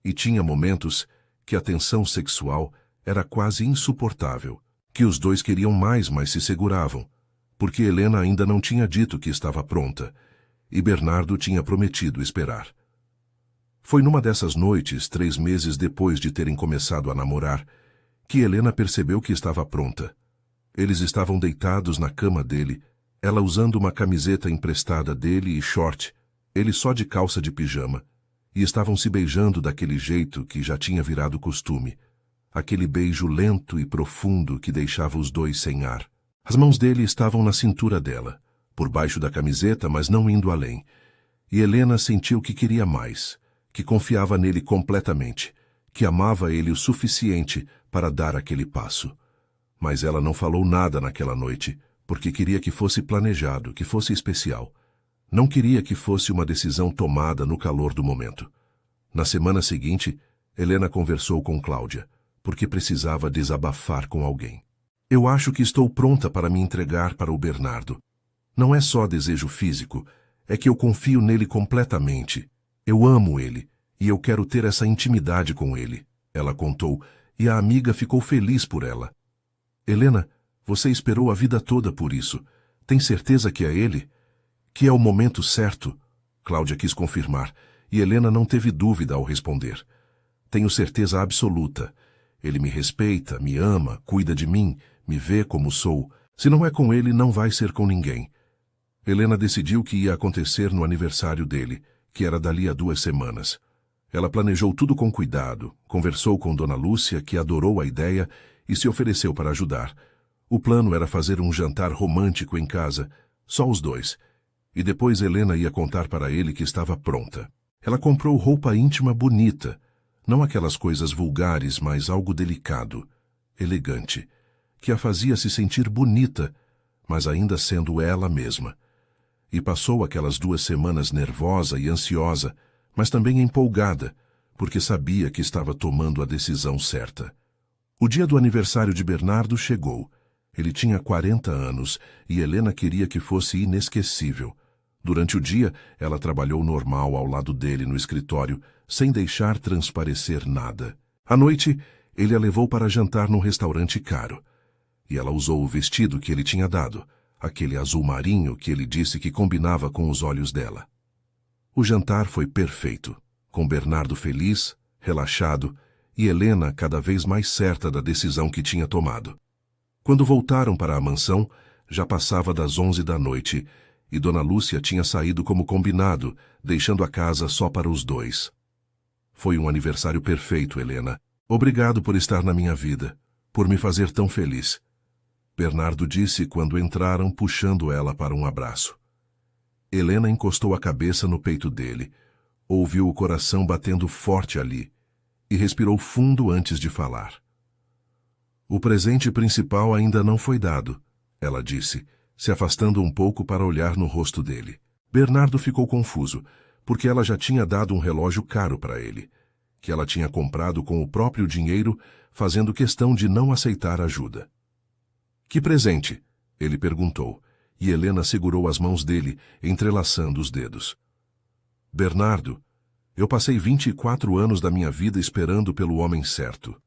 E tinha momentos que a tensão sexual era quase insuportável, que os dois queriam mais, mas se seguravam, porque Helena ainda não tinha dito que estava pronta, e Bernardo tinha prometido esperar. Foi numa dessas noites, 3 meses depois de terem começado a namorar, que Helena percebeu que estava pronta. Eles estavam deitados na cama dele, ela usando uma camiseta emprestada dele e short, ele só de calça de pijama, e estavam se beijando daquele jeito que já tinha virado costume, aquele beijo lento e profundo que deixava os dois sem ar. As mãos dele estavam na cintura dela, por baixo da camiseta, mas não indo além, e Helena sentiu que queria mais, que confiava nele completamente, que amava ele o suficiente para dar aquele passo. Mas ela não falou nada naquela noite, porque queria que fosse planejado, que fosse especial. Não queria que fosse uma decisão tomada no calor do momento. Na semana seguinte, Helena conversou com Cláudia, porque precisava desabafar com alguém. Eu acho que estou pronta para me entregar para o Bernardo. Não é só desejo físico, é que eu confio nele completamente. Eu amo ele, e eu quero ter essa intimidade com ele, ela contou, e a amiga ficou feliz por ela. Helena, você esperou a vida toda por isso. Tem certeza que é ele? Que é o momento certo? Cláudia quis confirmar, e Helena não teve dúvida ao responder. Tenho certeza absoluta. Ele me respeita, me ama, cuida de mim, me vê como sou. Se não é com ele, não vai ser com ninguém. Helena decidiu que ia acontecer no aniversário dele, que era dali a 2 semanas. Ela planejou tudo com cuidado, conversou com Dona Lúcia, que adorou a ideia, e se ofereceu para ajudar. O plano era fazer um jantar romântico em casa, só os dois, e depois Helena ia contar para ele que estava pronta. Ela comprou roupa íntima bonita, não aquelas coisas vulgares, mas algo delicado, elegante, que a fazia se sentir bonita, mas ainda sendo ela mesma. E passou aquelas 2 semanas nervosa e ansiosa, mas também empolgada, porque sabia que estava tomando a decisão certa. O dia do aniversário de Bernardo chegou. Ele tinha 40 anos e Helena queria que fosse inesquecível. Durante o dia, ela trabalhou normal ao lado dele no escritório, sem deixar transparecer nada. À noite, ele a levou para jantar num restaurante caro. E ela usou o vestido que ele tinha dado, aquele azul marinho que ele disse que combinava com os olhos dela. O jantar foi perfeito, com Bernardo feliz, relaxado, e Helena cada vez mais certa da decisão que tinha tomado. Quando voltaram para a mansão, já passava das 11 da noite, e Dona Lúcia tinha saído como combinado, deixando a casa só para os dois. Foi um aniversário perfeito, Helena. Obrigado por estar na minha vida, por me fazer tão feliz. Bernardo disse quando entraram, puxando ela para um abraço. Helena encostou a cabeça no peito dele, ouviu o coração batendo forte ali e respirou fundo antes de falar. O presente principal ainda não foi dado, ela disse, se afastando um pouco para olhar no rosto dele. Bernardo ficou confuso, porque ela já tinha dado um relógio caro para ele, que ela tinha comprado com o próprio dinheiro, fazendo questão de não aceitar ajuda. Que presente? Ele perguntou, e Helena segurou as mãos dele, entrelaçando os dedos. Bernardo, eu passei 24 anos da minha vida esperando pelo homem certo,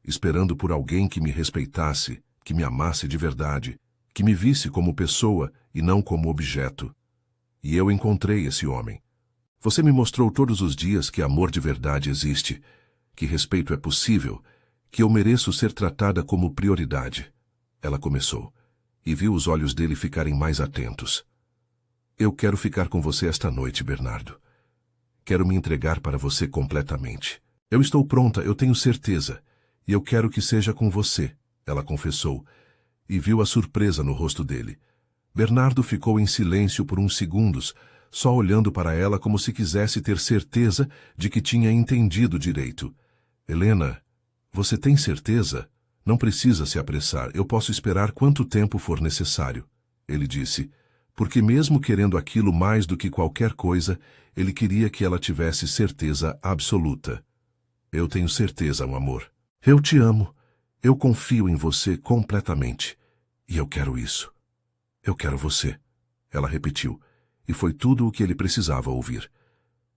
esperando por alguém que me respeitasse, que me amasse de verdade, que me visse como pessoa e não como objeto. E eu encontrei esse homem. Você me mostrou todos os dias que amor de verdade existe, que respeito é possível, que eu mereço ser tratada como prioridade. Ela começou, e viu os olhos dele ficarem mais atentos. Eu quero ficar com você esta noite, Bernardo. Quero me entregar para você completamente. Eu estou pronta, eu tenho certeza. E eu quero que seja com você, ela confessou, e viu a surpresa no rosto dele. Bernardo ficou em silêncio por uns segundos, só olhando para ela como se quisesse ter certeza de que tinha entendido direito. Helena, você tem certeza? Não precisa se apressar, eu posso esperar quanto tempo for necessário, ele disse, porque mesmo querendo aquilo mais do que qualquer coisa, ele queria que ela tivesse certeza absoluta. Eu tenho certeza, meu amor. Eu te amo. Eu confio em você completamente. E eu quero isso. Eu quero você, ela repetiu, e foi tudo o que ele precisava ouvir.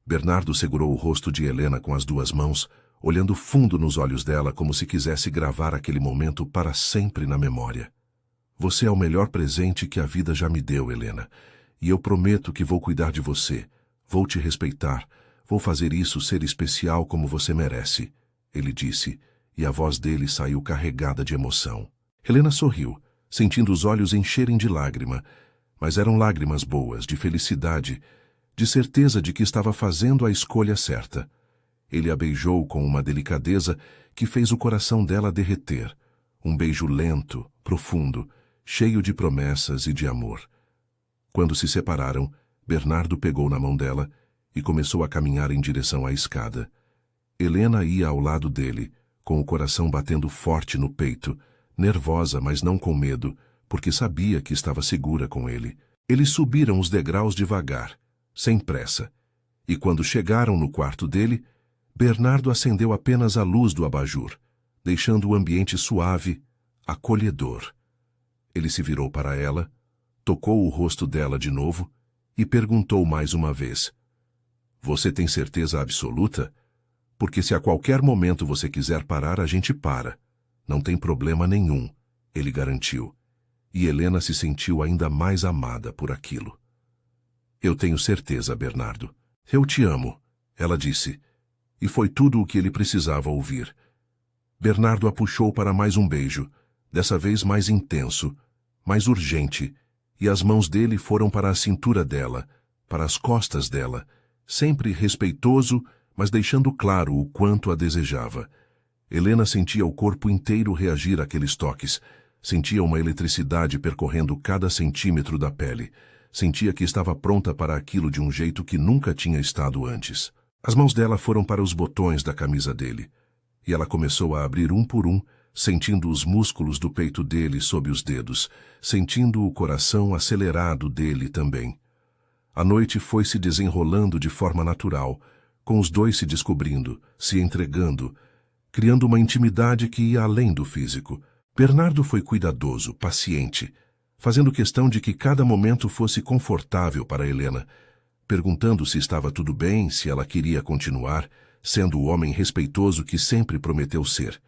Bernardo segurou o rosto de Helena com as duas mãos, olhando fundo nos olhos dela como se quisesse gravar aquele momento para sempre na memória. Você é o melhor presente que a vida já me deu, Helena, e eu prometo que vou cuidar de você, vou te respeitar, vou fazer isso ser especial como você merece, ele disse, e a voz dele saiu carregada de emoção. Helena sorriu, sentindo os olhos encherem de lágrima, mas eram lágrimas boas, de felicidade, de certeza de que estava fazendo a escolha certa. Ele a beijou com uma delicadeza que fez o coração dela derreter, um beijo lento, profundo, cheio de promessas e de amor. Quando se separaram, Bernardo pegou na mão dela e começou a caminhar em direção à escada. Helena ia ao lado dele, com o coração batendo forte no peito, nervosa, mas não com medo, porque sabia que estava segura com ele. Eles subiram os degraus devagar, sem pressa, e quando chegaram no quarto dele, Bernardo acendeu apenas a luz do abajur, deixando o ambiente suave, acolhedor. Ele se virou para ela, tocou o rosto dela de novo e perguntou mais uma vez: Você tem certeza absoluta? Porque se a qualquer momento você quiser parar, a gente para. Não tem problema nenhum, ele garantiu. E Helena se sentiu ainda mais amada por aquilo. Eu tenho certeza, Bernardo. Eu te amo, ela disse. E foi tudo o que ele precisava ouvir. Bernardo a puxou para mais um beijo, dessa vez mais intenso, mais urgente, e as mãos dele foram para a cintura dela, para as costas dela, sempre respeitoso, mas deixando claro o quanto a desejava. Helena sentia o corpo inteiro reagir àqueles toques, sentia uma eletricidade percorrendo cada centímetro da pele, sentia que estava pronta para aquilo de um jeito que nunca tinha estado antes. As mãos dela foram para os botões da camisa dele, e ela começou a abrir um por um, sentindo os músculos do peito dele sob os dedos, sentindo o coração acelerado dele também. A noite foi se desenrolando de forma natural, com os dois se descobrindo, se entregando, criando uma intimidade que ia além do físico. Bernardo foi cuidadoso, paciente, fazendo questão de que cada momento fosse confortável para Helena, perguntando se estava tudo bem, se ela queria continuar, sendo o homem respeitoso que sempre prometeu ser.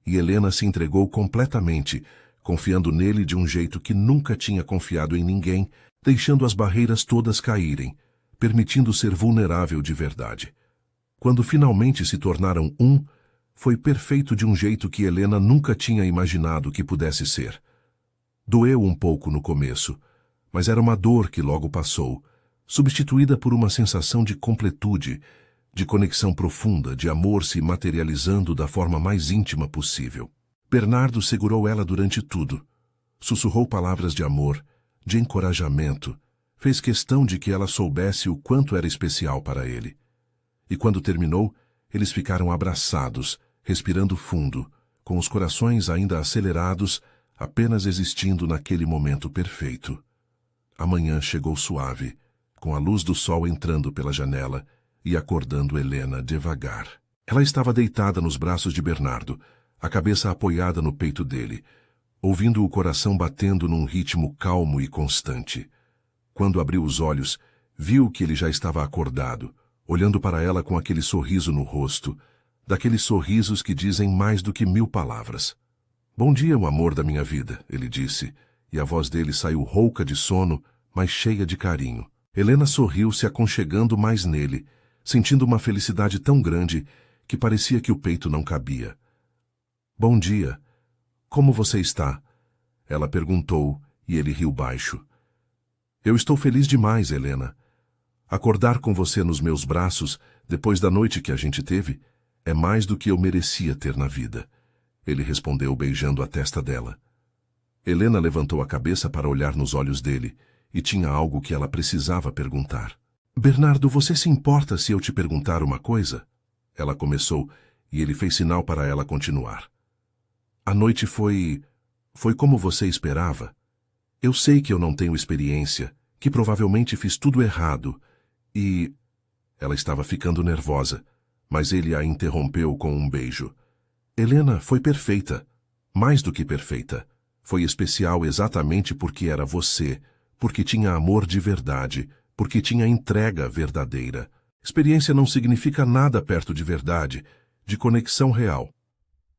E Helena se entregou completamente, confiando nele de um jeito que nunca tinha confiado em ninguém, deixando as barreiras todas caírem, permitindo ser vulnerável de verdade. Quando finalmente se tornaram um, foi perfeito de um jeito que Helena nunca tinha imaginado que pudesse ser. Doeu um pouco no começo, mas era uma dor que logo passou, substituída por uma sensação de completude, de conexão profunda, de amor se materializando da forma mais íntima possível. Bernardo segurou ela durante tudo. Sussurrou palavras de amor, de encorajamento, fez questão de que ela soubesse o quanto era especial para ele. E quando terminou, eles ficaram abraçados, respirando fundo, com os corações ainda acelerados, apenas existindo naquele momento perfeito. A manhã chegou suave, com a luz do sol entrando pela janela e acordando Helena devagar. Ela estava deitada nos braços de Bernardo, a cabeça apoiada no peito dele, ouvindo o coração batendo num ritmo calmo e constante. Quando abriu os olhos, viu que ele já estava acordado, olhando para ela com aquele sorriso no rosto, daqueles sorrisos que dizem mais do que 1000 palavras. Bom dia, o amor da minha vida, ele disse, e a voz dele saiu rouca de sono, mas cheia de carinho. Helena sorriu, se aconchegando mais nele, sentindo uma felicidade tão grande que parecia que o peito não cabia. Bom dia. Como você está? Ela perguntou, e ele riu baixo. Eu estou feliz demais, Helena. Acordar com você nos meus braços, depois da noite que a gente teve, É mais do que eu merecia ter na vida. Ele respondeu beijando a testa dela. Helena levantou a cabeça para olhar nos olhos dele, e tinha algo que ela precisava perguntar. Bernardo, você se importa se eu te perguntar uma coisa? Ela começou, e ele fez sinal para ela continuar. A noite foi como você esperava? Eu sei que eu não tenho experiência, que provavelmente fiz tudo errado, e... Ela estava ficando nervosa, mas ele a interrompeu com um beijo. Helena foi perfeita, mais do que perfeita. Foi especial exatamente porque era você, porque tinha amor de verdade, porque tinha entrega verdadeira. Experiência não significa nada perto de verdade, de conexão real.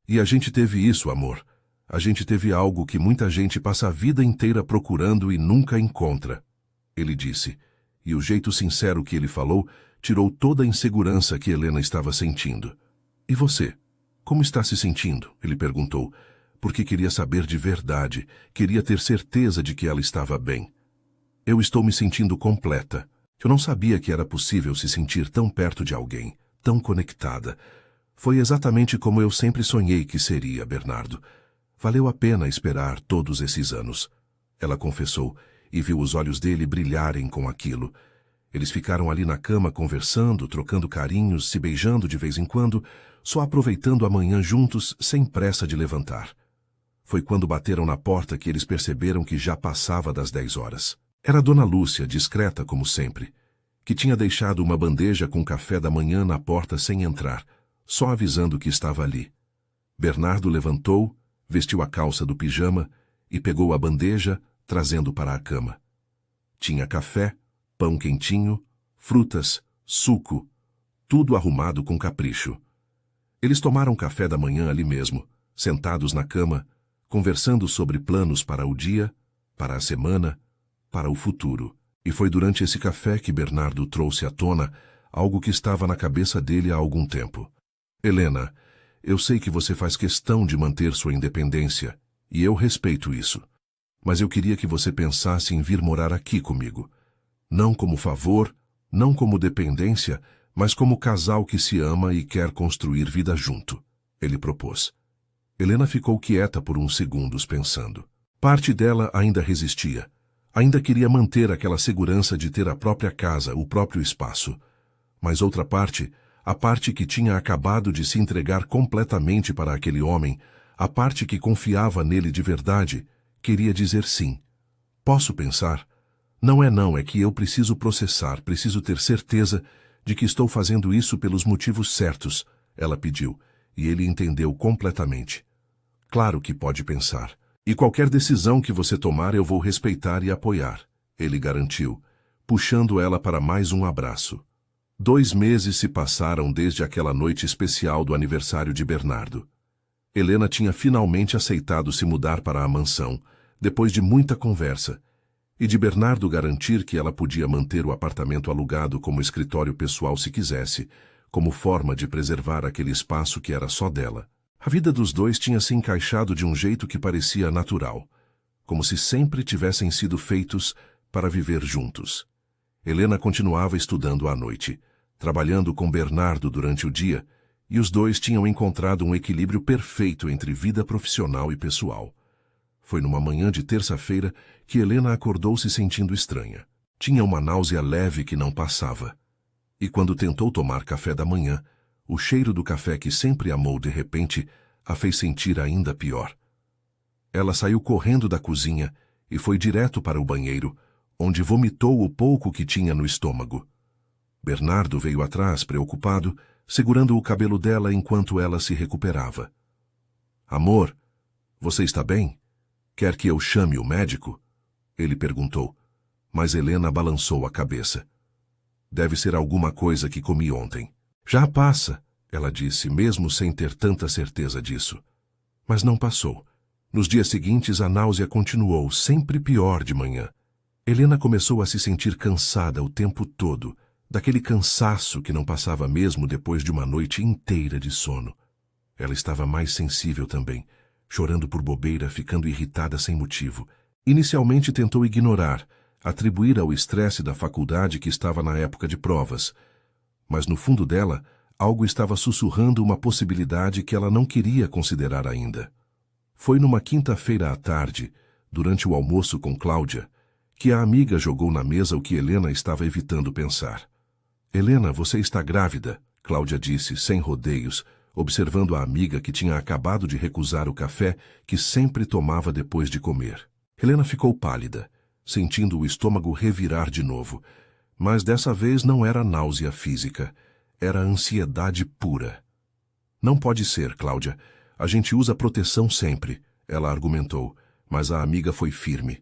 E a gente teve isso, amor. A gente teve algo que muita gente passa a vida inteira procurando e nunca encontra. Ele disse, e o jeito sincero que ele falou tirou toda a insegurança que Helena estava sentindo. E você? Como está se sentindo? Ele perguntou, porque queria saber de verdade, queria ter certeza de que ela estava bem. Eu estou me sentindo completa. Eu não sabia que era possível se sentir tão perto de alguém, tão conectada. Foi exatamente como eu sempre sonhei que seria, Bernardo. Valeu a pena esperar todos esses anos. Ela confessou, e viu os olhos dele brilharem com aquilo. Eles ficaram ali na cama conversando, trocando carinhos, se beijando de vez em quando, só aproveitando a manhã juntos, sem pressa de levantar. Foi quando bateram na porta que eles perceberam que já passava das 10 horas. Era Dona Lúcia, discreta como sempre, que tinha deixado uma bandeja com café da manhã na porta sem entrar, só avisando que estava ali. Bernardo levantou, vestiu a calça do pijama e pegou a bandeja, trazendo para a cama. Tinha café, pão quentinho, frutas, suco, tudo arrumado com capricho. Eles tomaram café da manhã ali mesmo, sentados na cama, conversando sobre planos para o dia, para a semana, para o futuro. E foi durante esse café que Bernardo trouxe à tona algo que estava na cabeça dele há algum tempo. Helena, eu sei que você faz questão de manter sua independência, e eu respeito isso. Mas eu queria que você pensasse em vir morar aqui comigo. Não como favor, não como dependência, mas como casal que se ama e quer construir vida junto. Ele propôs. Helena ficou quieta por uns segundos pensando. Parte dela ainda resistia. Ainda queria manter aquela segurança de ter a própria casa, o próprio espaço. Mas outra parte, a parte que tinha acabado de se entregar completamente para aquele homem, a parte que confiava nele de verdade, queria dizer sim. Posso pensar? Não, é que eu preciso processar, preciso ter certeza de que estou fazendo isso pelos motivos certos, ela pediu, e ele entendeu completamente. Claro que pode pensar. E qualquer decisão que você tomar eu vou respeitar e apoiar, ele garantiu, puxando ela para mais um abraço. 2 meses se passaram desde aquela noite especial do aniversário de Bernardo. Helena tinha finalmente aceitado se mudar para a mansão, depois de muita conversa, e de Bernardo garantir que ela podia manter o apartamento alugado como escritório pessoal se quisesse, como forma de preservar aquele espaço que era só dela. A vida dos dois tinha se encaixado de um jeito que parecia natural, como se sempre tivessem sido feitos para viver juntos. Helena continuava estudando à noite, trabalhando com Bernardo durante o dia, e os dois tinham encontrado um equilíbrio perfeito entre vida profissional e pessoal. Foi numa manhã de terça-feira que Helena acordou se sentindo estranha. Tinha uma náusea leve que não passava. E quando tentou tomar café da manhã, o cheiro do café que sempre amou de repente a fez sentir ainda pior. Ela saiu correndo da cozinha e foi direto para o banheiro, onde vomitou o pouco que tinha no estômago. Bernardo veio atrás, preocupado, segurando o cabelo dela enquanto ela se recuperava. Amor, você está bem? Quer que eu chame o médico? Ele perguntou, mas Helena balançou a cabeça. Deve ser alguma coisa que comi ontem. Já passa, ela disse, mesmo sem ter tanta certeza disso. Mas não passou. Nos dias seguintes, a náusea continuou, sempre pior de manhã. Helena começou a se sentir cansada o tempo todo, daquele cansaço que não passava mesmo depois de uma noite inteira de sono. Ela estava mais sensível também, chorando por bobeira, ficando irritada sem motivo. Inicialmente tentou ignorar, atribuir ao estresse da faculdade que estava na época de provas. Mas no fundo dela, Algo estava sussurrando uma possibilidade que ela não queria considerar ainda. Foi numa quinta-feira à tarde, durante o almoço com Cláudia, que a amiga jogou na mesa o que Helena estava evitando pensar. Helena, você está grávida, Cláudia disse, sem rodeios, observando a amiga que tinha acabado de recusar o café que sempre tomava depois de comer. Helena ficou pálida, sentindo o estômago revirar de novo, mas dessa vez não era náusea física, era ansiedade pura. Não pode ser, Cláudia. A gente usa proteção sempre, ela argumentou, mas a amiga foi firme.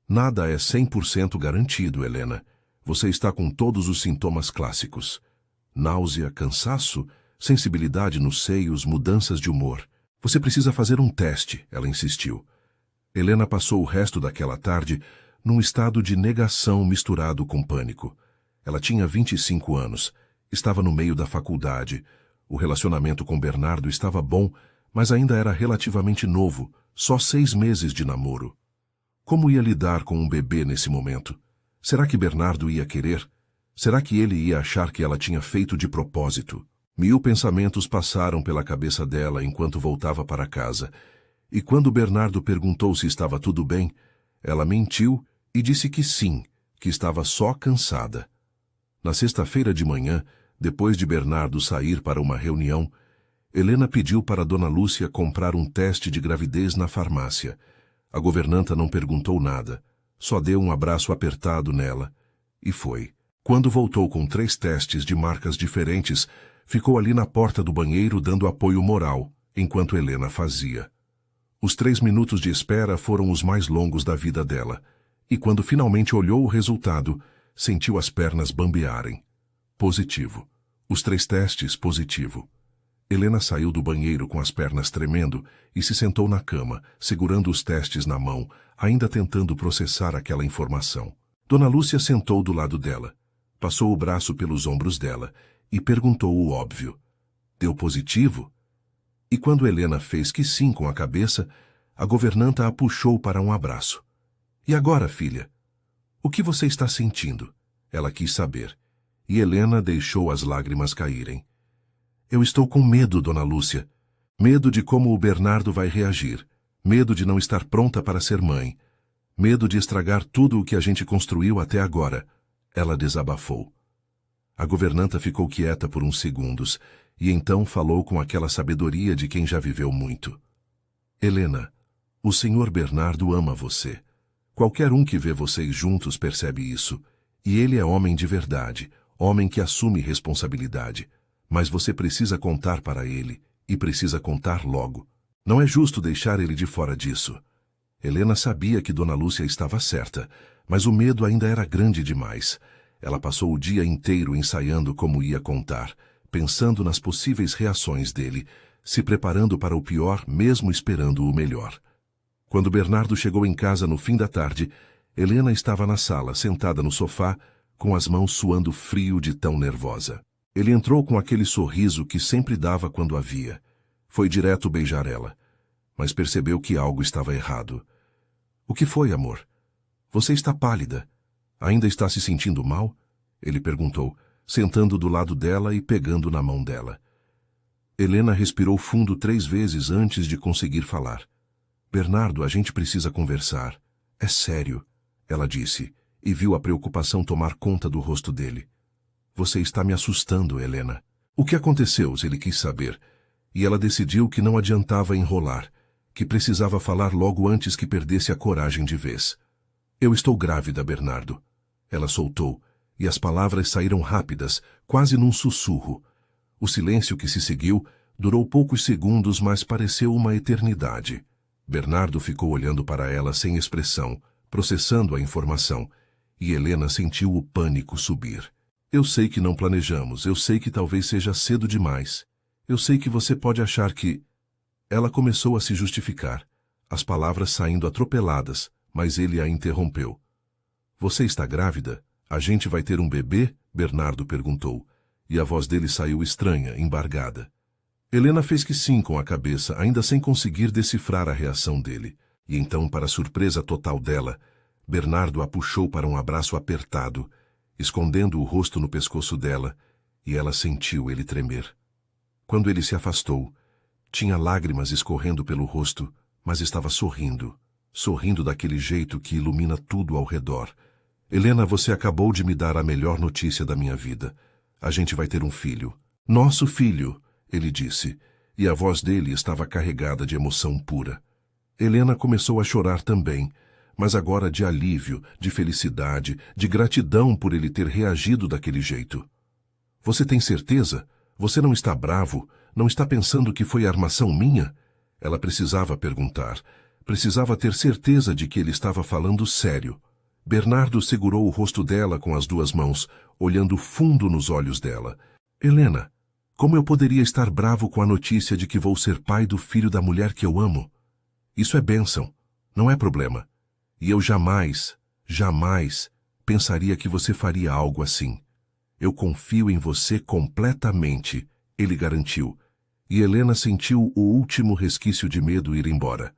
Nada é 100% garantido, Helena. Você está com todos os sintomas clássicos. Náusea, cansaço, sensibilidade nos seios, mudanças de humor. Você precisa fazer um teste, ela insistiu. Helena passou o resto daquela tarde num estado de negação misturado com pânico. Ela tinha 25 anos, estava no meio da faculdade. O relacionamento com Bernardo estava bom, mas ainda era relativamente novo, só 6 meses de namoro. Como ia lidar com um bebê nesse momento? Será que Bernardo ia querer? Será que ele ia achar que ela tinha feito de propósito? 1000 pensamentos passaram pela cabeça dela enquanto voltava para casa, e quando Bernardo perguntou se estava tudo bem, ela mentiu e disse que sim, que estava só cansada. Na sexta-feira de manhã, depois de Bernardo sair para uma reunião, Helena pediu para Dona Lúcia comprar um teste de gravidez na farmácia. A governanta não perguntou nada, só deu um abraço apertado nela, e foi. Quando voltou com 3 testes de marcas diferentes, ficou ali na porta do banheiro dando apoio moral, enquanto Helena fazia. Os 3 minutos de espera foram os mais longos da vida dela, e quando finalmente olhou o resultado, sentiu as pernas bambearem. Positivo. Os 3 testes, positivo. Helena saiu do banheiro com as pernas tremendo e se sentou na cama, segurando os testes na mão, ainda tentando processar aquela informação. Dona Lúcia sentou do lado dela, passou o braço pelos ombros dela e perguntou o óbvio. Deu positivo? E quando Helena fez que sim com a cabeça, a governanta a puxou para um abraço. E agora, filha? O que você está sentindo? Ela quis saber. E Helena deixou as lágrimas caírem. Eu estou com medo, Dona Lúcia. Medo de como o Bernardo vai reagir. Medo de não estar pronta para ser mãe. Medo de estragar tudo o que a gente construiu até agora. Ela desabafou. A governanta ficou quieta por uns segundos e então falou com aquela sabedoria de quem já viveu muito. Helena, o senhor Bernardo ama você. Qualquer um que vê vocês juntos percebe isso. E ele é homem de verdade, homem que assume responsabilidade. Mas você precisa contar para ele, e precisa contar logo. Não é justo deixar ele de fora disso. Helena sabia que Dona Lúcia estava certa, mas o medo ainda era grande demais. Ela passou o dia inteiro ensaiando como ia contar, pensando nas possíveis reações dele, se preparando para o pior, mesmo esperando o melhor. Quando Bernardo chegou em casa no fim da tarde, Helena estava na sala, sentada no sofá, com as mãos suando frio de tão nervosa. Ele entrou com aquele sorriso que sempre dava quando a via. Foi direto beijar ela, mas percebeu que algo estava errado. O que foi, amor? Você está pálida. Ainda está se sentindo mal? Ele perguntou, sentando do lado dela e pegando na mão dela. Helena respirou fundo 3 vezes antes de conseguir falar. Bernardo, a gente precisa conversar. É sério, ela disse, e viu a preocupação tomar conta do rosto dele. Você está me assustando, Helena. O que aconteceu? Ele quis saber. E ela decidiu que não adiantava enrolar, que precisava falar logo antes que perdesse a coragem de vez. Eu estou grávida, Bernardo. Ela soltou, e as palavras saíram rápidas, quase num sussurro. O silêncio que se seguiu durou poucos segundos, mas pareceu uma eternidade. Bernardo ficou olhando para ela sem expressão, processando a informação, e Helena sentiu o pânico subir. Eu sei que não planejamos, eu sei que talvez seja cedo demais. Eu sei que você pode achar que... Ela começou a se justificar, as palavras saindo atropeladas, mas ele a interrompeu. Você está grávida? A gente vai ter um bebê? Bernardo perguntou, e a voz dele saiu estranha, embargada. Helena fez que sim com a cabeça, ainda sem conseguir decifrar a reação dele. E então, para surpresa total dela, Bernardo a puxou para um abraço apertado, escondendo o rosto no pescoço dela, e ela sentiu ele tremer. Quando ele se afastou, tinha lágrimas escorrendo pelo rosto, mas estava sorrindo, sorrindo daquele jeito que ilumina tudo ao redor. Helena, você acabou de me dar a melhor notícia da minha vida. A gente vai ter um filho. Nosso filho, ele disse, e a voz dele estava carregada de emoção pura. Helena começou a chorar também, mas agora de alívio, de felicidade, de gratidão por ele ter reagido daquele jeito. Você tem certeza? Você não está bravo? Não está pensando que foi armação minha? Ela precisava perguntar. Precisava ter certeza de que ele estava falando sério. Bernardo segurou o rosto dela com as duas mãos, olhando fundo nos olhos dela. Helena, como eu poderia estar bravo com a notícia de que vou ser pai do filho da mulher que eu amo? Isso é bênção, não é problema. E eu jamais, jamais pensaria que você faria algo assim. Eu confio em você completamente, ele garantiu. E Helena sentiu o último resquício de medo ir embora.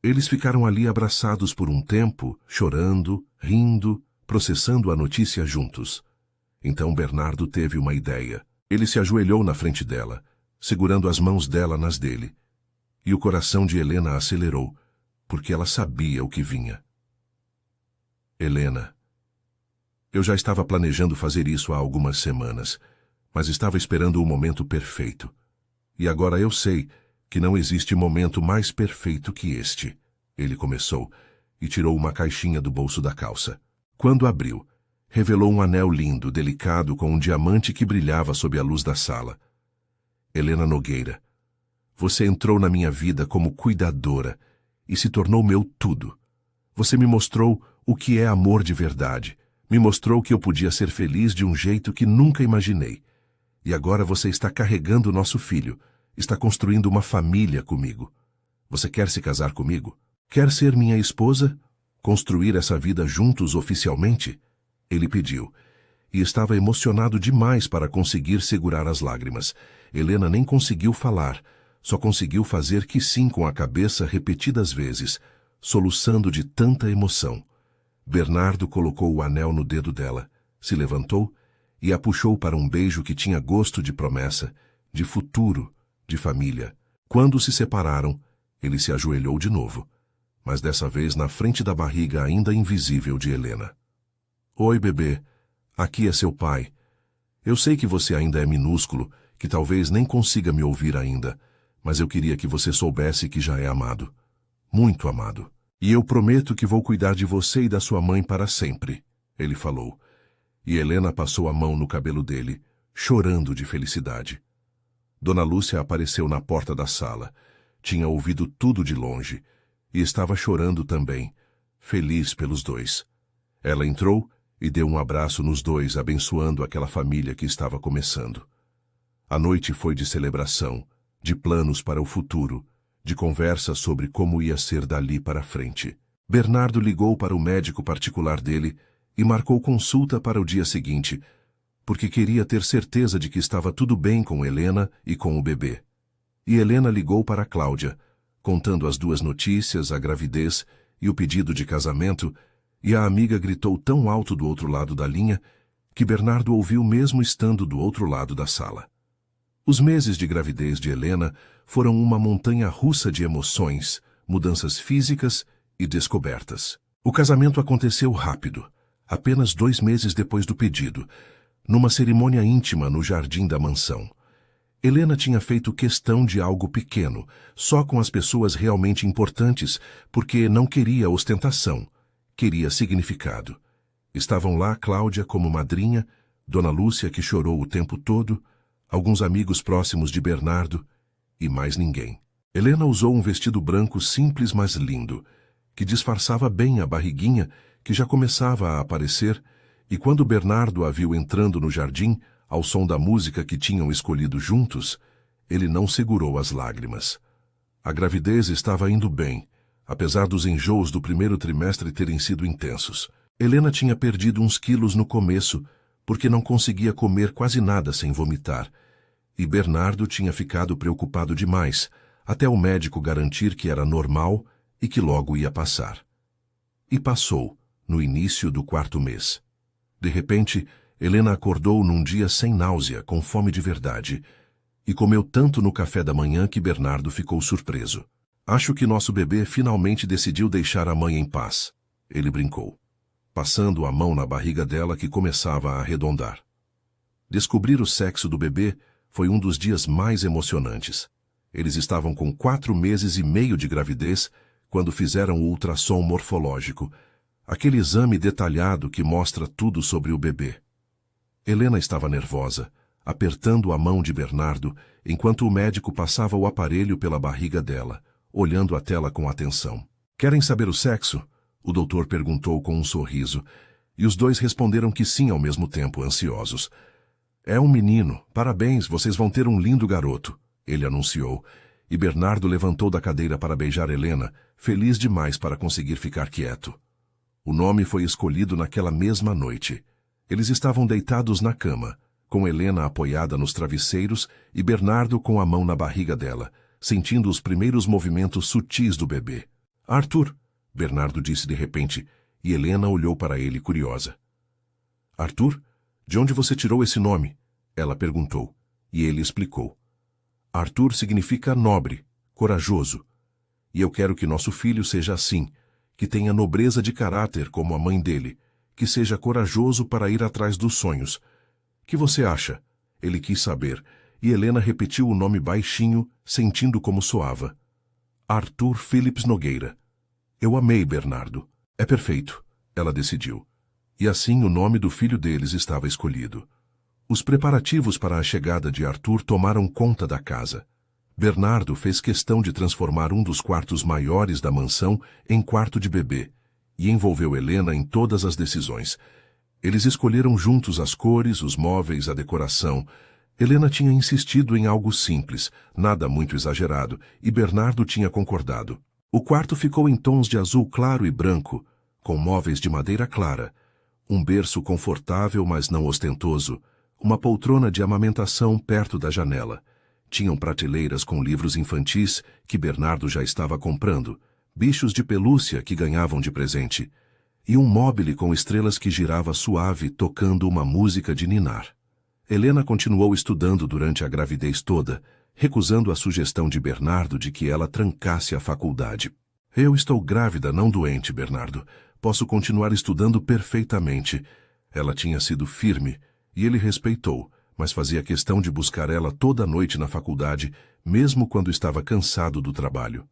Eles ficaram ali abraçados por um tempo, chorando, rindo, processando a notícia juntos. Então Bernardo teve uma ideia. Ele se ajoelhou na frente dela, segurando as mãos dela nas dele. E o coração de Helena acelerou, porque ela sabia o que vinha. Helena, eu já estava planejando fazer isso há algumas semanas, mas estava esperando o momento perfeito. E agora eu sei que não existe momento mais perfeito que este. Ele começou e tirou uma caixinha do bolso da calça. Quando abriu, revelou um anel lindo, delicado, com um diamante que brilhava sob a luz da sala. Helena Nogueira, você entrou na minha vida como cuidadora e se tornou meu tudo. Você me mostrou o que é amor de verdade. Me mostrou que eu podia ser feliz de um jeito que nunca imaginei. E agora você está carregando nosso filho, está construindo uma família comigo. Você quer se casar comigo? Quer ser minha esposa? Construir essa vida juntos oficialmente? Ele pediu. E estava emocionado demais para conseguir segurar as lágrimas. Helena nem conseguiu falar, só conseguiu fazer que sim com a cabeça repetidas vezes, soluçando de tanta emoção. Bernardo colocou o anel no dedo dela, se levantou e a puxou para um beijo que tinha gosto de promessa, de futuro, de família. Quando se separaram, ele se ajoelhou de novo, mas dessa vez na frente da barriga ainda invisível de Helena. Oi, bebê. Aqui é seu pai. Eu sei que você ainda é minúsculo, que talvez nem consiga me ouvir ainda, mas eu queria que você soubesse que já é amado. Muito amado. E eu prometo que vou cuidar de você e da sua mãe para sempre, ele falou. E Helena passou a mão no cabelo dele, chorando de felicidade. Dona Lúcia apareceu na porta da sala. Tinha ouvido tudo de longe e estava chorando também, feliz pelos dois. Ela entrou e deu um abraço nos dois, abençoando aquela família que estava começando. A noite foi de celebração, de planos para o futuro, de conversa sobre como ia ser dali para frente. Bernardo ligou para o médico particular dele e marcou consulta para o dia seguinte, porque queria ter certeza de que estava tudo bem com Helena e com o bebê. E Helena ligou para Cláudia, contando as duas notícias, a gravidez e o pedido de casamento, e a amiga gritou tão alto do outro lado da linha que Bernardo ouviu mesmo estando do outro lado da sala. Os meses de gravidez de Helena foram uma montanha-russa de emoções, mudanças físicas e descobertas. O casamento aconteceu rápido, apenas 2 meses depois do pedido, numa cerimônia íntima no jardim da mansão. Helena tinha feito questão de algo pequeno, só com as pessoas realmente importantes, porque não queria ostentação, queria significado. Estavam lá Cláudia como madrinha, Dona Lúcia, que chorou o tempo todo, alguns amigos próximos de Bernardo e mais ninguém. Helena usou um vestido branco simples, mas lindo, que disfarçava bem a barriguinha que já começava a aparecer, e quando Bernardo a viu entrando no jardim, ao som da música que tinham escolhido juntos, ele não segurou as lágrimas. A gravidez estava indo bem, apesar dos enjoos do primeiro trimestre terem sido intensos. Helena tinha perdido uns quilos no começo, porque não conseguia comer quase nada sem vomitar, e Bernardo tinha ficado preocupado demais, até o médico garantir que era normal e que logo ia passar. E passou, no início do 4º mês. De repente, Helena acordou num dia sem náusea, com fome de verdade, e comeu tanto no café da manhã que Bernardo ficou surpreso. Acho que nosso bebê finalmente decidiu deixar a mãe em paz, ele brincou, passando a mão na barriga dela que começava a arredondar. Descobrir o sexo do bebê foi um dos dias mais emocionantes. Eles estavam com 4 meses e meio de gravidez quando fizeram o ultrassom morfológico, aquele exame detalhado que mostra tudo sobre o bebê. Helena estava nervosa, apertando a mão de Bernardo, enquanto o médico passava o aparelho pela barriga dela, olhando a tela com atenção. Querem saber o sexo? O doutor perguntou com um sorriso, e os dois responderam que sim ao mesmo tempo, ansiosos. É um menino. Parabéns, vocês vão ter um lindo garoto, ele anunciou, e Bernardo levantou da cadeira para beijar Helena, feliz demais para conseguir ficar quieto. O nome foi escolhido naquela mesma noite. Eles estavam deitados na cama, com Helena apoiada nos travesseiros e Bernardo com a mão na barriga dela, sentindo os primeiros movimentos sutis do bebê. Arthur, Bernardo disse de repente, e Helena olhou para ele curiosa. Arthur? De onde você tirou esse nome? Ela perguntou, e ele explicou. Arthur significa nobre, corajoso. E eu quero que nosso filho seja assim, que tenha nobreza de caráter como a mãe dele, que seja corajoso para ir atrás dos sonhos. Que você acha? Ele quis saber, e Helena repetiu o nome baixinho, sentindo como soava. Arthur Phillips Nogueira. Eu amei Bernardo. É perfeito, ela decidiu. E assim o nome do filho deles estava escolhido. Os preparativos para a chegada de Arthur tomaram conta da casa. Bernardo fez questão de transformar um dos quartos maiores da mansão em quarto de bebê, e envolveu Helena em todas as decisões. Eles escolheram juntos as cores, os móveis, a decoração. Helena tinha insistido em algo simples, nada muito exagerado, e Bernardo tinha concordado. O quarto ficou em tons de azul claro e branco, com móveis de madeira clara, um berço confortável, mas não ostentoso, uma poltrona de amamentação perto da janela. Tinham prateleiras com livros infantis que Bernardo já estava comprando, bichos de pelúcia que ganhavam de presente, e um móbile com estrelas que girava suave tocando uma música de ninar. Helena continuou estudando durante a gravidez toda, recusando a sugestão de Bernardo de que ela trancasse a faculdade. Eu estou grávida, não doente, Bernardo. Posso continuar estudando perfeitamente. Ela tinha sido firme, e ele respeitou, mas fazia questão de buscar ela toda noite na faculdade, mesmo quando estava cansado do trabalho.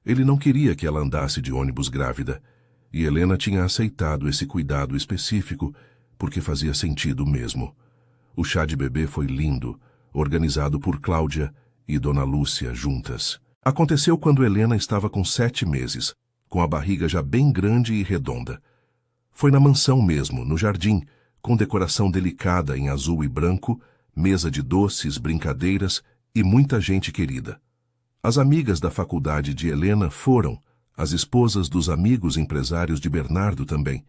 Ele não queria que ela andasse de ônibus grávida, e Helena tinha aceitado esse cuidado específico, porque fazia sentido mesmo. O chá de bebê foi lindo, organizado por Cláudia e Dona Lúcia juntas. Aconteceu quando Helena estava com 7 meses, com a barriga já bem grande e redonda. Foi na mansão mesmo, no jardim, com decoração delicada em azul e branco, mesa de doces, brincadeiras e muita gente querida. As amigas da faculdade de Helena foram, as esposas dos amigos empresários de Bernardo também.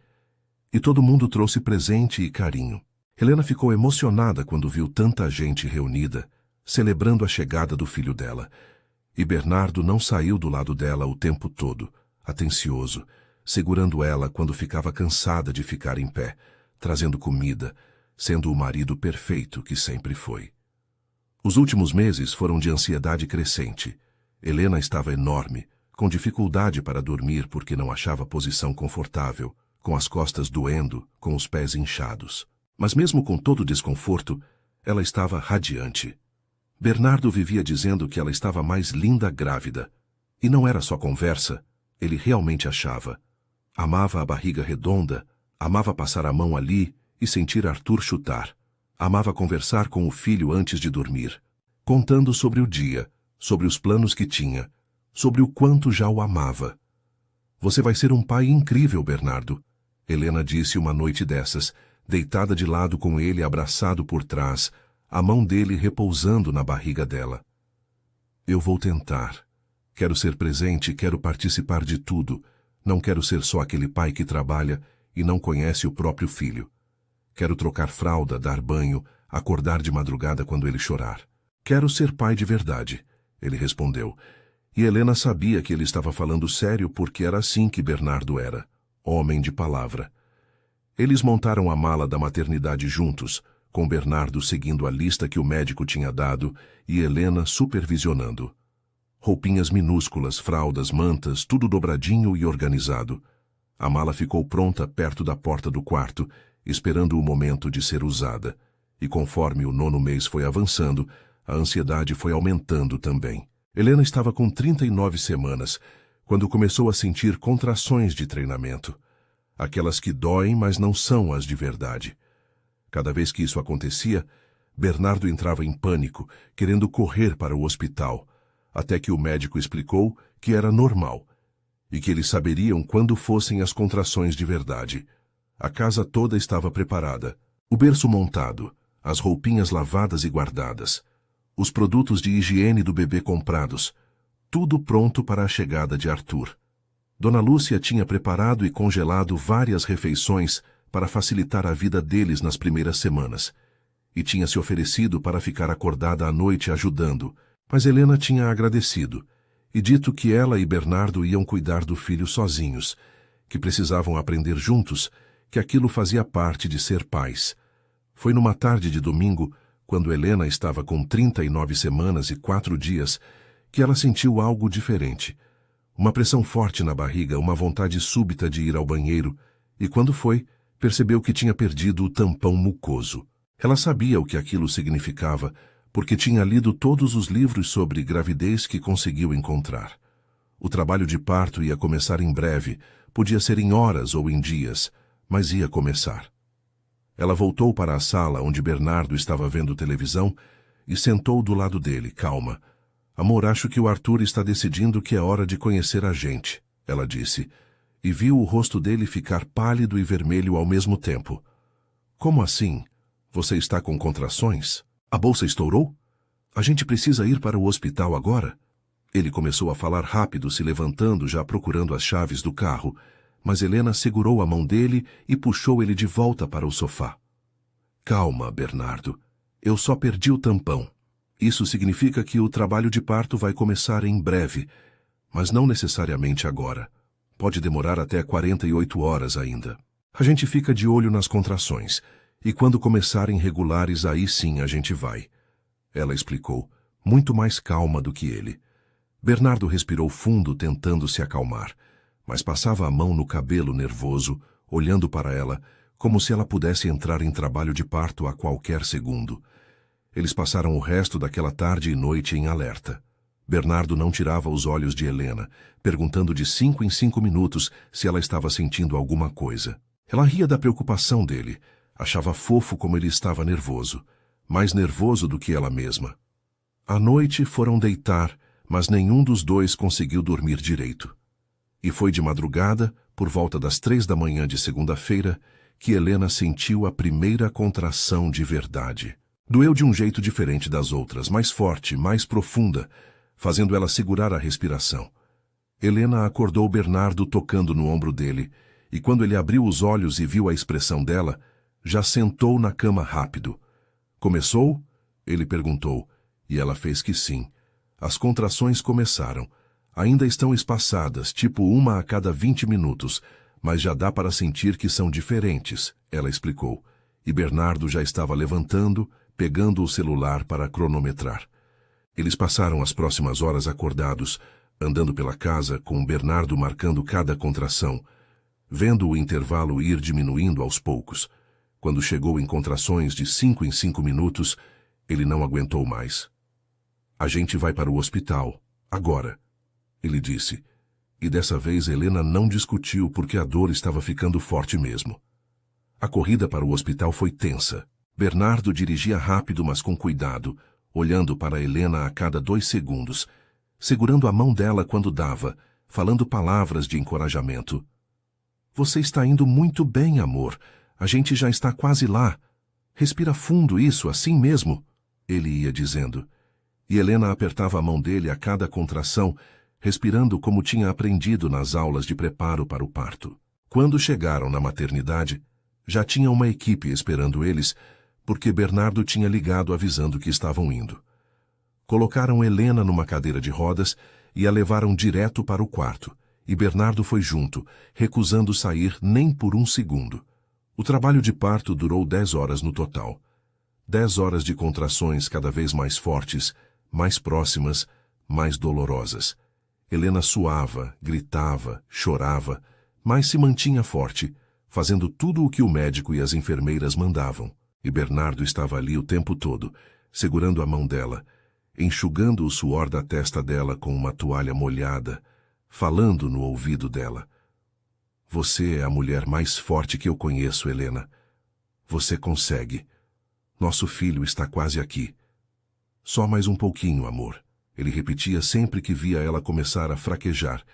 E todo mundo trouxe presente e carinho. Helena ficou emocionada quando viu tanta gente reunida, celebrando a chegada do filho dela. E Bernardo não saiu do lado dela o tempo todo, atencioso, segurando ela quando ficava cansada de ficar em pé, trazendo comida, sendo o marido perfeito que sempre foi. Os últimos meses foram de ansiedade crescente. Helena estava enorme, com dificuldade para dormir porque não achava posição confortável, com as costas doendo, com os pés inchados. Mas mesmo com todo o desconforto, ela estava radiante. Bernardo vivia dizendo que ela estava mais linda grávida. E não era só conversa, ele realmente achava. Amava a barriga redonda, amava passar a mão ali e sentir Arthur chutar. Amava conversar com o filho antes de dormir, contando sobre o dia, sobre os planos que tinha, sobre o quanto já o amava. Você vai ser um pai incrível, Bernardo, Helena disse uma noite dessas, deitada de lado com ele abraçado por trás, a mão dele repousando na barriga dela. Eu vou tentar. Quero ser presente, quero participar de tudo. Não quero ser só aquele pai que trabalha e não conhece o próprio filho. Quero trocar fralda, dar banho, acordar de madrugada quando ele chorar. Quero ser pai de verdade, ele respondeu. E Helena sabia que ele estava falando sério porque era assim que Bernardo era, homem de palavra. Eles montaram a mala da maternidade juntos, com Bernardo seguindo a lista que o médico tinha dado e Helena supervisionando. Roupinhas minúsculas, fraldas, mantas, tudo dobradinho e organizado. A mala ficou pronta perto da porta do quarto, esperando o momento de ser usada. E conforme o 9º mês foi avançando, a ansiedade foi aumentando também. Helena estava com 39 semanas, quando começou a sentir contrações de treinamento. Aquelas que doem, mas não são as de verdade. Cada vez que isso acontecia, Bernardo entrava em pânico, querendo correr para o hospital, até que o médico explicou que era normal e que eles saberiam quando fossem as contrações de verdade. A casa toda estava preparada, o berço montado, as roupinhas lavadas e guardadas, os produtos de higiene do bebê comprados, tudo pronto para a chegada de Arthur. Dona Lúcia tinha preparado e congelado várias refeições para facilitar a vida deles nas primeiras semanas, e tinha se oferecido para ficar acordada à noite ajudando, mas Helena tinha agradecido e dito que ela e Bernardo iam cuidar do filho sozinhos, que precisavam aprender juntos, que aquilo fazia parte de ser pais. Foi numa tarde de domingo, quando Helena estava com 39 semanas e 4 dias, que ela sentiu algo diferente. Uma pressão forte na barriga, uma vontade súbita de ir ao banheiro, e quando foi, percebeu que tinha perdido o tampão mucoso. Ela sabia o que aquilo significava, porque tinha lido todos os livros sobre gravidez que conseguiu encontrar. O trabalho de parto ia começar em breve, podia ser em horas ou em dias, mas ia começar. Ela voltou para a sala onde Bernardo estava vendo televisão e sentou do lado dele, calma. Amor, acho que o Arthur está decidindo que é hora de conhecer a gente, ela disse, e viu o rosto dele ficar pálido e vermelho ao mesmo tempo. Como assim? Você está com contrações? A bolsa estourou? A gente precisa ir para o hospital agora? Ele começou a falar rápido, se levantando, já procurando as chaves do carro, mas Helena segurou a mão dele e puxou ele de volta para o sofá. Calma, Bernardo. Eu só perdi o tampão. Isso significa que o trabalho de parto vai começar em breve, mas não necessariamente agora. Pode demorar até 48 horas ainda. A gente fica de olho nas contrações, e quando começarem regulares, aí sim a gente vai. Ela explicou, muito mais calma do que ele. Bernardo respirou fundo, tentando se acalmar, mas passava a mão no cabelo nervoso, olhando para ela, como se ela pudesse entrar em trabalho de parto a qualquer segundo. Eles passaram o resto daquela tarde e noite em alerta. Bernardo não tirava os olhos de Helena, perguntando de 5 em 5 minutos se ela estava sentindo alguma coisa. Ela ria da preocupação dele, achava fofo como ele estava nervoso, mais nervoso do que ela mesma. À noite foram deitar, mas nenhum dos dois conseguiu dormir direito. E foi de madrugada, por volta das 3 da manhã de segunda-feira, que Helena sentiu a primeira contração de verdade. Doeu de um jeito diferente das outras, mais forte, mais profunda, fazendo ela segurar a respiração. Helena acordou Bernardo tocando no ombro dele, e quando ele abriu os olhos e viu a expressão dela, já sentou na cama rápido. Começou? Ele perguntou, e ela fez que sim. As contrações começaram. Ainda estão espaçadas, tipo uma a cada 20 minutos, mas já dá para sentir que são diferentes, ela explicou. E Bernardo já estava levantando, pegando o celular para cronometrar. Eles passaram as próximas horas acordados, andando pela casa, com Bernardo marcando cada contração, vendo o intervalo ir diminuindo aos poucos. Quando chegou em contrações de 5 em 5 minutos, ele não aguentou mais. A gente vai para o hospital, agora, ele disse. E dessa vez Helena não discutiu porque a dor estava ficando forte mesmo. A corrida para o hospital foi tensa. Bernardo dirigia rápido, mas com cuidado, olhando para Helena a cada 2 segundos, segurando a mão dela quando dava, falando palavras de encorajamento. Você está indo muito bem, amor. A gente já está quase lá. Respira fundo, isso, assim mesmo, ele ia dizendo. E Helena apertava a mão dele a cada contração, respirando como tinha aprendido nas aulas de preparo para o parto. Quando chegaram na maternidade, já tinha uma equipe esperando eles, porque Bernardo tinha ligado avisando que estavam indo. Colocaram Helena numa cadeira de rodas e a levaram direto para o quarto, e Bernardo foi junto, recusando sair nem por um segundo. O trabalho de parto durou 10 horas no total. 10 horas de contrações cada vez mais fortes, mais próximas, mais dolorosas. Helena suava, gritava, chorava, mas se mantinha forte, fazendo tudo o que o médico e as enfermeiras mandavam. E Bernardo estava ali o tempo todo, segurando a mão dela, enxugando o suor da testa dela com uma toalha molhada, falando no ouvido dela. Você é a mulher mais forte que eu conheço, Helena. Você consegue. Nosso filho está quase aqui. Só mais um pouquinho, amor. Ele repetia sempre que via ela começar a fraquejar,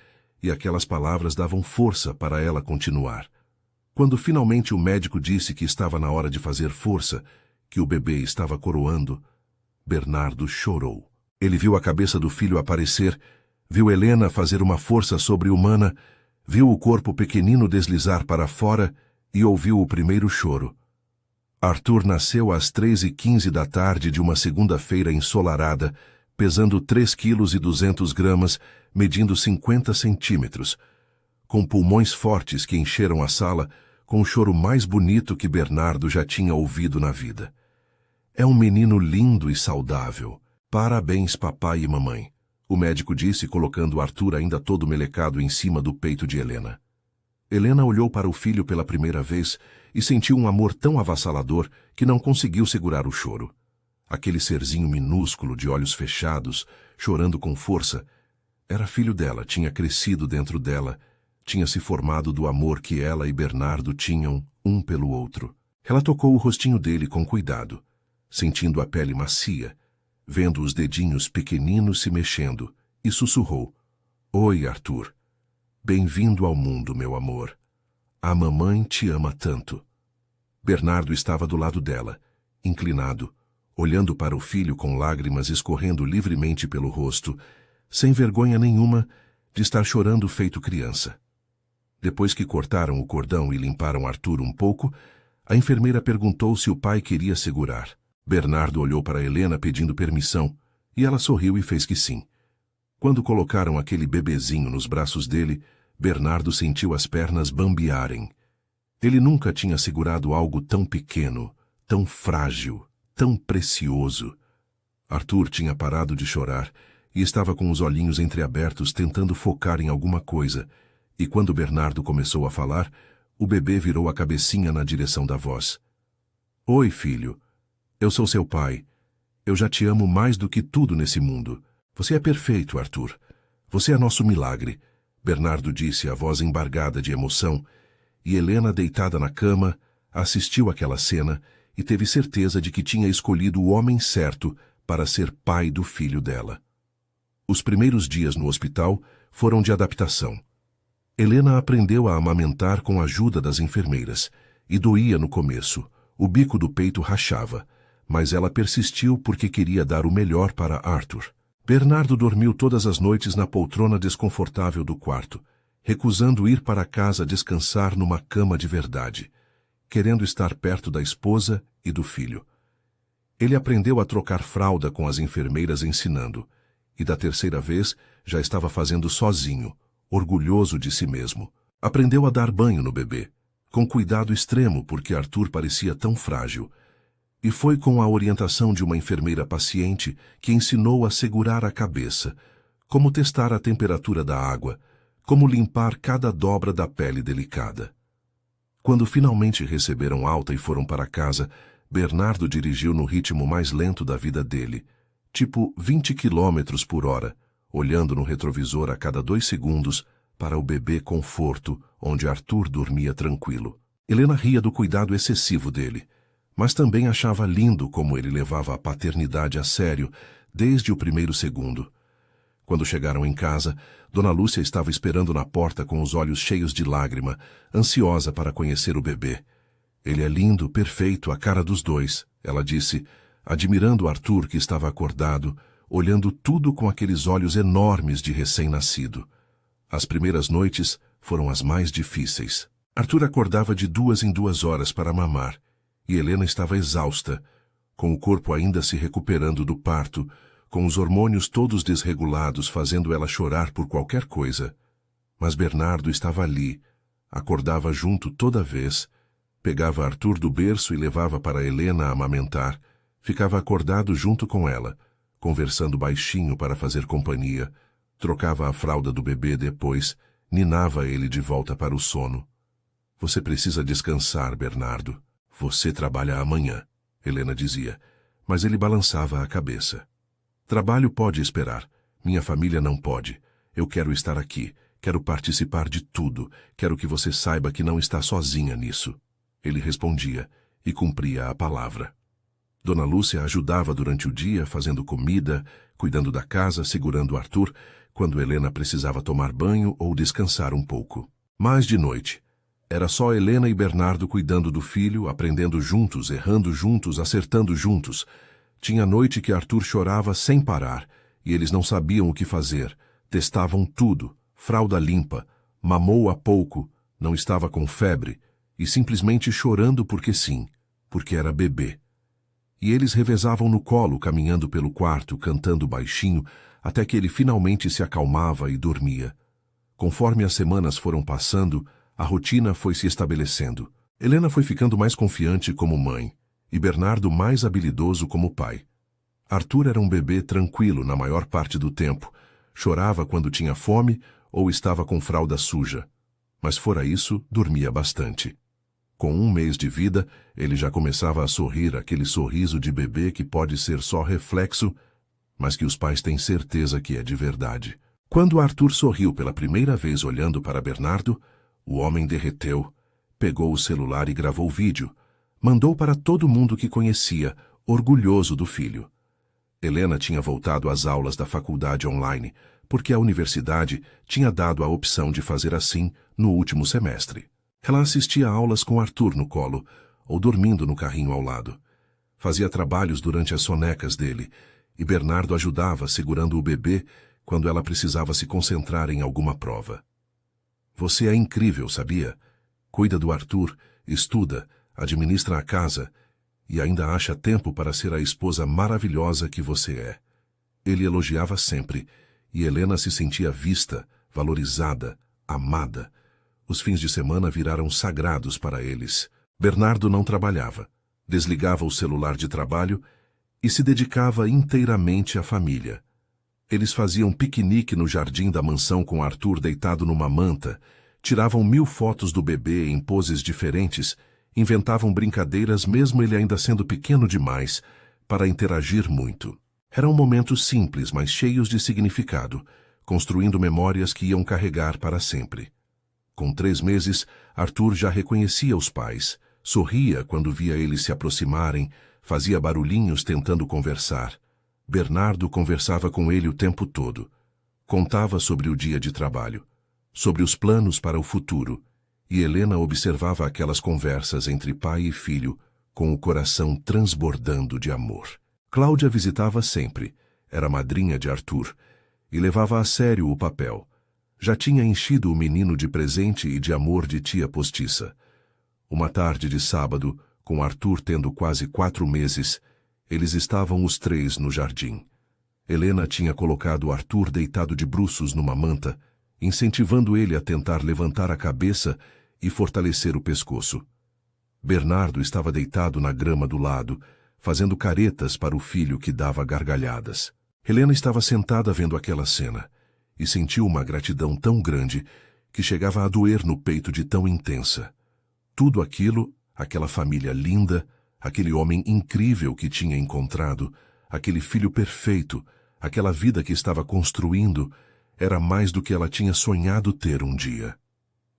e aquelas palavras davam força para ela continuar. Quando finalmente o médico disse que estava na hora de fazer força, que o bebê estava coroando, Bernardo chorou. Ele viu a cabeça do filho aparecer, viu Helena fazer uma força sobre-humana, viu o corpo pequenino deslizar para fora e ouviu o primeiro choro. Arthur nasceu às 3h15 da tarde de uma segunda-feira ensolarada, pesando 3,2 kg, medindo 50 centímetros, com pulmões fortes que encheram a sala, com o choro mais bonito que Bernardo já tinha ouvido na vida. É um menino lindo e saudável. Parabéns, papai e mamãe, o médico disse, colocando Arthur ainda todo melecado em cima do peito de Helena. Helena olhou para o filho pela primeira vez e sentiu um amor tão avassalador que não conseguiu segurar o choro. Aquele serzinho minúsculo de olhos fechados, chorando com força, era filho dela, tinha crescido dentro dela, tinha se formado do amor que ela e Bernardo tinham um pelo outro. Ela tocou o rostinho dele com cuidado, sentindo a pele macia, vendo os dedinhos pequeninos se mexendo, e sussurrou: Oi, Arthur. Bem-vindo ao mundo, meu amor. A mamãe te ama tanto. Bernardo estava do lado dela, inclinado, olhando para o filho com lágrimas escorrendo livremente pelo rosto, sem vergonha nenhuma de estar chorando feito criança. Depois que cortaram o cordão e limparam Arthur um pouco, a enfermeira perguntou se o pai queria segurar. Bernardo olhou para Helena pedindo permissão, e ela sorriu e fez que sim. Quando colocaram aquele bebezinho nos braços dele, Bernardo sentiu as pernas bambearem. Ele nunca tinha segurado algo tão pequeno, tão frágil, tão precioso. Arthur tinha parado de chorar e estava com os olhinhos entreabertos tentando focar em alguma coisa, e quando Bernardo começou a falar, o bebê virou a cabecinha na direção da voz. Oi, filho. Eu sou seu pai. Eu já te amo mais do que tudo nesse mundo. Você é perfeito, Arthur. Você é nosso milagre, Bernardo disse, a voz embargada de emoção, e Helena, deitada na cama, assistiu àquela cena e teve certeza de que tinha escolhido o homem certo para ser pai do filho dela. Os primeiros dias no hospital foram de adaptação. Helena aprendeu a amamentar com a ajuda das enfermeiras, e doía no começo, o bico do peito rachava, mas ela persistiu porque queria dar o melhor para Arthur. Bernardo dormiu todas as noites na poltrona desconfortável do quarto, recusando ir para casa descansar numa cama de verdade, querendo estar perto da esposa e do filho. Ele aprendeu a trocar fralda com as enfermeiras ensinando, e da terceira vez já estava fazendo sozinho, orgulhoso de si mesmo. Aprendeu a dar banho no bebê, com cuidado extremo porque Arthur parecia tão frágil, e foi com a orientação de uma enfermeira paciente que ensinou a segurar a cabeça, como testar a temperatura da água, como limpar cada dobra da pele delicada. Quando finalmente receberam alta e foram para casa, Bernardo dirigiu no ritmo mais lento da vida dele, tipo 20 km por hora, olhando no retrovisor a cada 2 segundos para o bebê conforto, onde Arthur dormia tranquilo. Helena ria do cuidado excessivo dele, mas também achava lindo como ele levava a paternidade a sério desde o primeiro segundo. Quando chegaram em casa, Dona Lúcia estava esperando na porta com os olhos cheios de lágrima, ansiosa para conhecer o bebê. Ele é lindo, perfeito, a cara dos dois, ela disse, admirando Arthur que estava acordado, olhando tudo com aqueles olhos enormes de recém-nascido. As primeiras noites foram as mais difíceis. Arthur acordava de 2 em 2 horas para mamar, e Helena estava exausta, com o corpo ainda se recuperando do parto, com os hormônios todos desregulados fazendo ela chorar por qualquer coisa. Mas Bernardo estava ali, acordava junto toda vez, Pegava Arthur do berço e levava para Helena amamentar. Ficava acordado junto com ela, conversando baixinho para fazer companhia. Trocava a fralda do bebê depois, ninava ele de volta para o sono. Você precisa descansar, Bernardo. Você trabalha amanhã, Helena dizia, mas ele balançava a cabeça. Trabalho pode esperar. Minha família não pode. Eu quero estar aqui. Quero participar de tudo. Quero que você saiba que não está sozinha nisso. Ele respondia e cumpria a palavra. Dona Lúcia ajudava durante o dia, fazendo comida, cuidando da casa, segurando Arthur, quando Helena precisava tomar banho ou descansar um pouco. Mas de noite, era só Helena e Bernardo cuidando do filho, aprendendo juntos, errando juntos, acertando juntos. Tinha noite que Arthur chorava sem parar, e eles não sabiam o que fazer. Testavam tudo, fralda limpa, mamou há pouco, não estava com febre, e simplesmente chorando porque sim, porque era bebê. E eles revezavam no colo, caminhando pelo quarto, cantando baixinho, até que ele finalmente se acalmava e dormia. Conforme as semanas foram passando, a rotina foi se estabelecendo. Helena foi ficando mais confiante como mãe, e Bernardo mais habilidoso como pai. Arthur era um bebê tranquilo na maior parte do tempo, chorava quando tinha fome ou estava com fralda suja. Mas fora isso, dormia bastante. Com 1 mês de vida, ele já começava a sorrir, aquele sorriso de bebê que pode ser só reflexo, mas que os pais têm certeza que é de verdade. Quando Arthur sorriu pela primeira vez olhando para Bernardo, o homem derreteu, pegou o celular e gravou vídeo. Mandou para todo mundo que conhecia, orgulhoso do filho. Helena tinha voltado às aulas da faculdade online, porque a universidade tinha dado a opção de fazer assim no último semestre. Ela assistia a aulas com Arthur no colo, ou dormindo no carrinho ao lado. Fazia trabalhos durante as sonecas dele, e Bernardo ajudava segurando o bebê quando ela precisava se concentrar em alguma prova. Você é incrível, sabia? Cuida do Arthur, estuda, administra a casa e ainda acha tempo para ser a esposa maravilhosa que você é. Ele elogiava sempre, e Helena se sentia vista, valorizada, amada. Os fins de semana viraram sagrados para eles. Bernardo não trabalhava, desligava o celular de trabalho e se dedicava inteiramente à família. Eles faziam piquenique no jardim da mansão com Arthur deitado numa manta, tiravam 1000 fotos do bebê em poses diferentes, inventavam brincadeiras mesmo ele ainda sendo pequeno demais, para interagir muito. Eram momentos simples, mas cheios de significado, construindo memórias que iam carregar para sempre. Com 3 meses, Arthur já reconhecia os pais, sorria quando via eles se aproximarem, fazia barulhinhos tentando conversar. Bernardo conversava com ele o tempo todo. Contava sobre o dia de trabalho, sobre os planos para o futuro, e Helena observava aquelas conversas entre pai e filho, com o coração transbordando de amor. Cláudia visitava sempre, era madrinha de Arthur, e levava a sério o papel. Já tinha enchido o menino de presente e de amor de tia postiça. Uma tarde de sábado, com Arthur tendo quase 4 meses, eles estavam os 3 no jardim. Helena tinha colocado Arthur deitado de bruços numa manta, incentivando ele a tentar levantar a cabeça e fortalecer o pescoço. Bernardo estava deitado na grama do lado, fazendo caretas para o filho que dava gargalhadas. Helena estava sentada vendo aquela cena e sentiu uma gratidão tão grande que chegava a doer no peito de tão intensa. Tudo aquilo, aquela família linda, aquele homem incrível que tinha encontrado, aquele filho perfeito, aquela vida que estava construindo, era mais do que ela tinha sonhado ter um dia.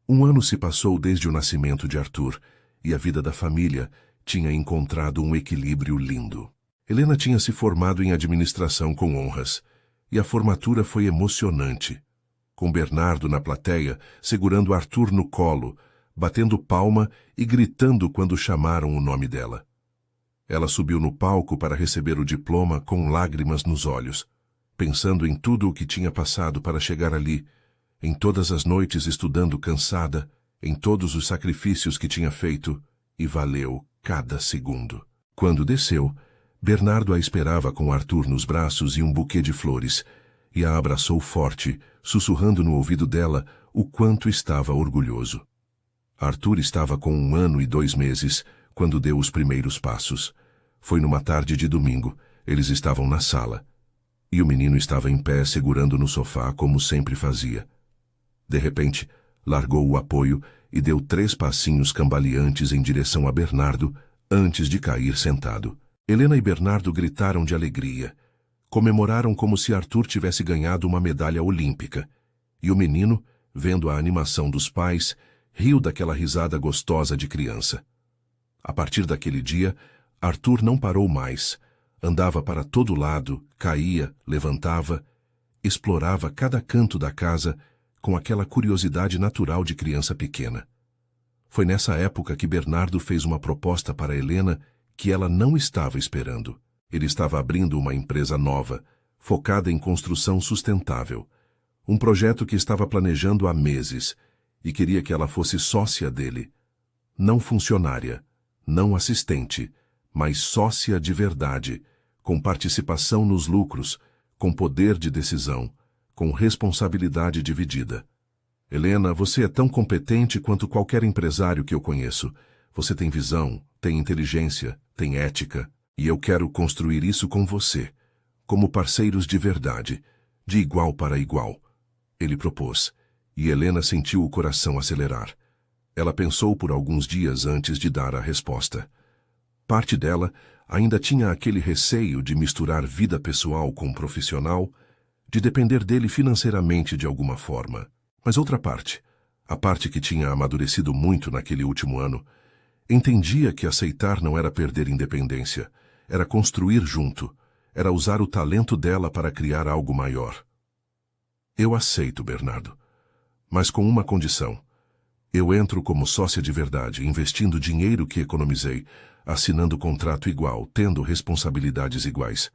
1 ano se passou desde o nascimento de Arthur, e a vida da família tinha encontrado um equilíbrio lindo. Helena tinha se formado em administração com honras, e a formatura foi emocionante. Com Bernardo na plateia, segurando Arthur no colo, batendo palma e gritando quando chamaram o nome dela. Ela subiu no palco para receber o diploma com lágrimas nos olhos, pensando em tudo o que tinha passado para chegar ali, em todas as noites estudando cansada, em todos os sacrifícios que tinha feito, e valeu cada segundo. Quando desceu, Bernardo a esperava com Arthur nos braços e um buquê de flores, e a abraçou forte, sussurrando no ouvido dela o quanto estava orgulhoso. Arthur estava com 1 ano e 2 meses quando deu os primeiros passos. Foi numa tarde de domingo. Eles estavam na sala. E o menino estava em pé segurando no sofá como sempre fazia. De repente, largou o apoio e deu 3 passinhos cambaleantes em direção a Bernardo antes de cair sentado. Helena e Bernardo gritaram de alegria. Comemoraram como se Arthur tivesse ganhado uma medalha olímpica. E o menino, vendo a animação dos pais, riu daquela risada gostosa de criança. A partir daquele dia, Arthur não parou mais. Andava para todo lado, caía, levantava, explorava cada canto da casa com aquela curiosidade natural de criança pequena. Foi nessa época que Bernardo fez uma proposta para Helena que ela não estava esperando. Ele estava abrindo uma empresa nova, focada em construção sustentável. Um projeto que estava planejando há meses e queria que ela fosse sócia dele. Não funcionária, não assistente, mas sócia de verdade, com participação nos lucros, com poder de decisão, com responsabilidade dividida. Helena, você é tão competente quanto qualquer empresário que eu conheço. Você tem visão, tem inteligência, tem ética, e eu quero construir isso com você, como parceiros de verdade, de igual para igual. Ele propôs, e Helena sentiu o coração acelerar. Ela pensou por alguns dias antes de dar a resposta. Parte dela ainda tinha aquele receio de misturar vida pessoal com profissional, de depender dele financeiramente de alguma forma. Mas outra parte, a parte que tinha amadurecido muito naquele último ano, entendia que aceitar não era perder independência, era construir junto, era usar o talento dela para criar algo maior. Eu aceito, Bernardo, mas com uma condição. Eu entro como sócia de verdade, investindo dinheiro que economizei, assinando contrato igual, tendo responsabilidades iguais.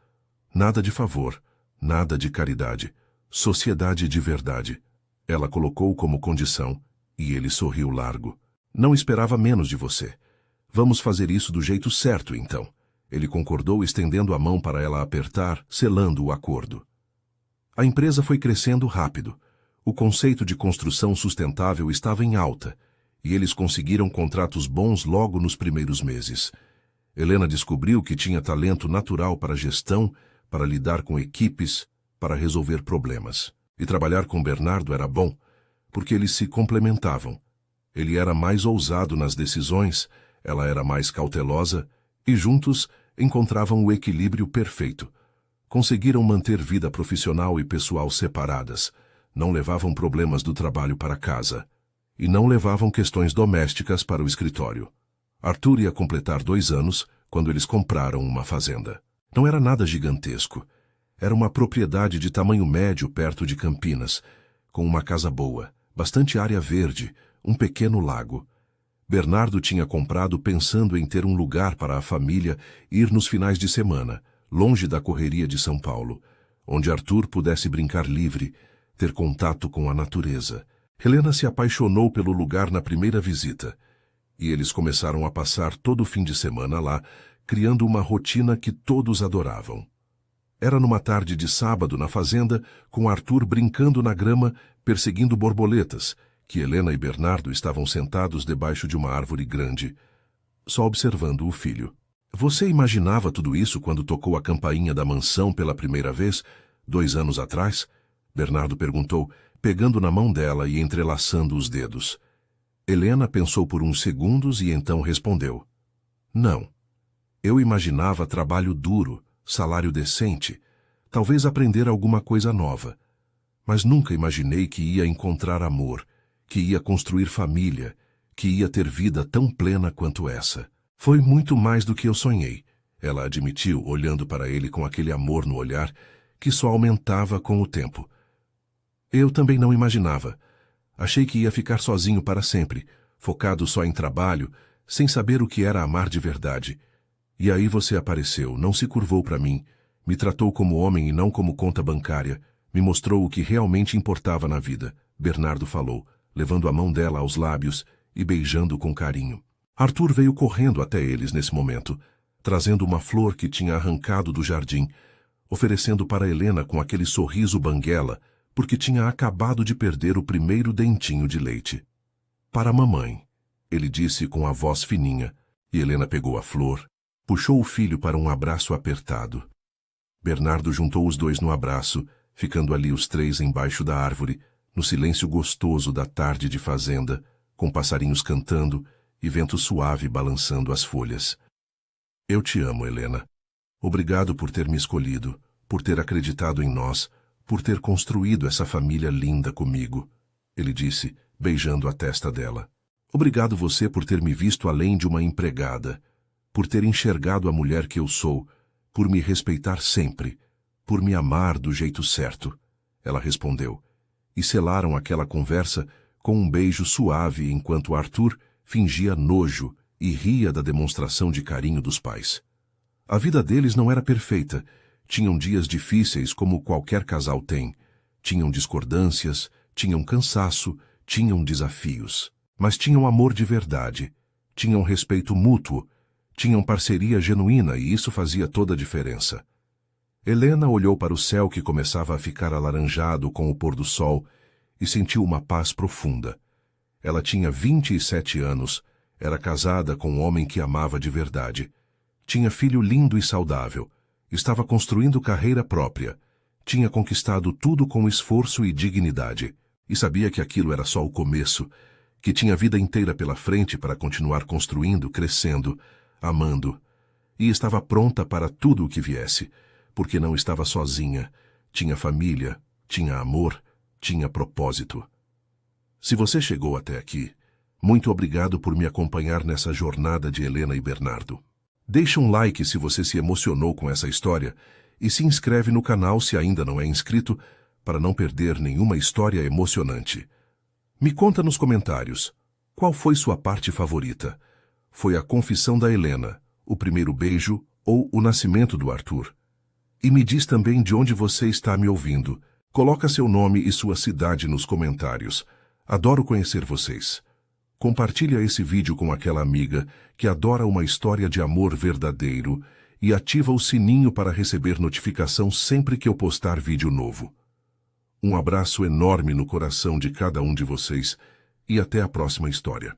Nada de favor, nada de caridade, sociedade de verdade. Ela colocou como condição, e ele sorriu largo. Não esperava menos de você. Vamos fazer isso do jeito certo, então. Ele concordou, estendendo a mão para ela apertar, selando o acordo. A empresa foi crescendo rápido. O conceito de construção sustentável estava em alta, e eles conseguiram contratos bons logo nos primeiros meses. Helena descobriu que tinha talento natural para gestão, para lidar com equipes, para resolver problemas. E trabalhar com Bernardo era bom, porque eles se complementavam. Ele era mais ousado nas decisões, ela era mais cautelosa, e juntos encontravam o equilíbrio perfeito. Conseguiram manter vida profissional e pessoal separadas, não levavam problemas do trabalho para casa, e não levavam questões domésticas para o escritório. Arthur ia completar 2 anos quando eles compraram uma fazenda. Não era nada gigantesco. Era uma propriedade de tamanho médio perto de Campinas, com uma casa boa, bastante área verde, um pequeno lago. Bernardo tinha comprado pensando em ter um lugar para a família ir nos finais de semana, longe da correria de São Paulo, onde Arthur pudesse brincar livre, ter contato com a natureza. Helena se apaixonou pelo lugar na primeira visita, e eles começaram a passar todo o fim de semana lá, criando uma rotina que todos adoravam. Era numa tarde de sábado na fazenda, com Arthur brincando na grama, perseguindo borboletas, que Helena e Bernardo estavam sentados debaixo de uma árvore grande, só observando o filho. Você imaginava tudo isso quando tocou a campainha da mansão pela primeira vez, 2 anos atrás? Bernardo perguntou, pegando na mão dela e entrelaçando os dedos. Helena pensou por uns segundos e então respondeu. Não. Eu imaginava trabalho duro, salário decente, talvez aprender alguma coisa nova. Mas nunca imaginei que ia encontrar amor, que ia construir família, que ia ter vida tão plena quanto essa. Foi muito mais do que eu sonhei, ela admitiu, olhando para ele com aquele amor no olhar que só aumentava com o tempo. Eu também não imaginava. Achei que ia ficar sozinho para sempre, focado só em trabalho, sem saber o que era amar de verdade. E aí você apareceu, não se curvou para mim, me tratou como homem e não como conta bancária, me mostrou o que realmente importava na vida, Bernardo falou, levando a mão dela aos lábios e beijando com carinho. Arthur veio correndo até eles nesse momento, trazendo uma flor que tinha arrancado do jardim, oferecendo para Helena com aquele sorriso banguela, porque tinha acabado de perder o primeiro dentinho de leite. Para a mamãe, ele disse com a voz fininha, e Helena pegou a flor, puxou o filho para um abraço apertado. Bernardo juntou os dois no abraço, ficando ali os três embaixo da árvore, no silêncio gostoso da tarde de fazenda, com passarinhos cantando e vento suave balançando as folhas. Eu te amo, Helena. Obrigado por ter me escolhido, por ter acreditado em nós, por ter construído essa família linda comigo, ele disse, beijando a testa dela. Obrigado você por ter me visto além de uma empregada, por ter enxergado a mulher que eu sou, por me respeitar sempre, por me amar do jeito certo, ela respondeu, e selaram aquela conversa com um beijo suave enquanto Arthur fingia nojo e ria da demonstração de carinho dos pais. A vida deles não era perfeita, tinham dias difíceis como qualquer casal tem, tinham discordâncias, tinham cansaço, tinham desafios, mas tinham amor de verdade, tinham respeito mútuo, tinham parceria genuína e isso fazia toda a diferença. Helena olhou para o céu que começava a ficar alaranjado com o pôr do sol e sentiu uma paz profunda. Ela tinha 27 anos, era casada com um homem que amava de verdade. Tinha filho lindo e saudável, estava construindo carreira própria, tinha conquistado tudo com esforço e dignidade, e sabia que aquilo era só o começo, que tinha a vida inteira pela frente para continuar construindo, crescendo, amando, e estava pronta para tudo o que viesse, porque não estava sozinha, tinha família, tinha amor, tinha propósito. Se você chegou até aqui, muito obrigado por me acompanhar nessa jornada de Helena e Bernardo. Deixa um like se você se emocionou com essa história e se inscreve no canal se ainda não é inscrito para não perder nenhuma história emocionante. Me conta nos comentários, qual foi sua parte favorita? Foi a confissão da Helena, o primeiro beijo ou o nascimento do Arthur? E me diz também de onde você está me ouvindo. Coloca seu nome e sua cidade nos comentários. Adoro conhecer vocês. Compartilha esse vídeo com aquela amiga que adora uma história de amor verdadeiro e ativa o sininho para receber notificação sempre que eu postar vídeo novo. Um abraço enorme no coração de cada um de vocês e até a próxima história.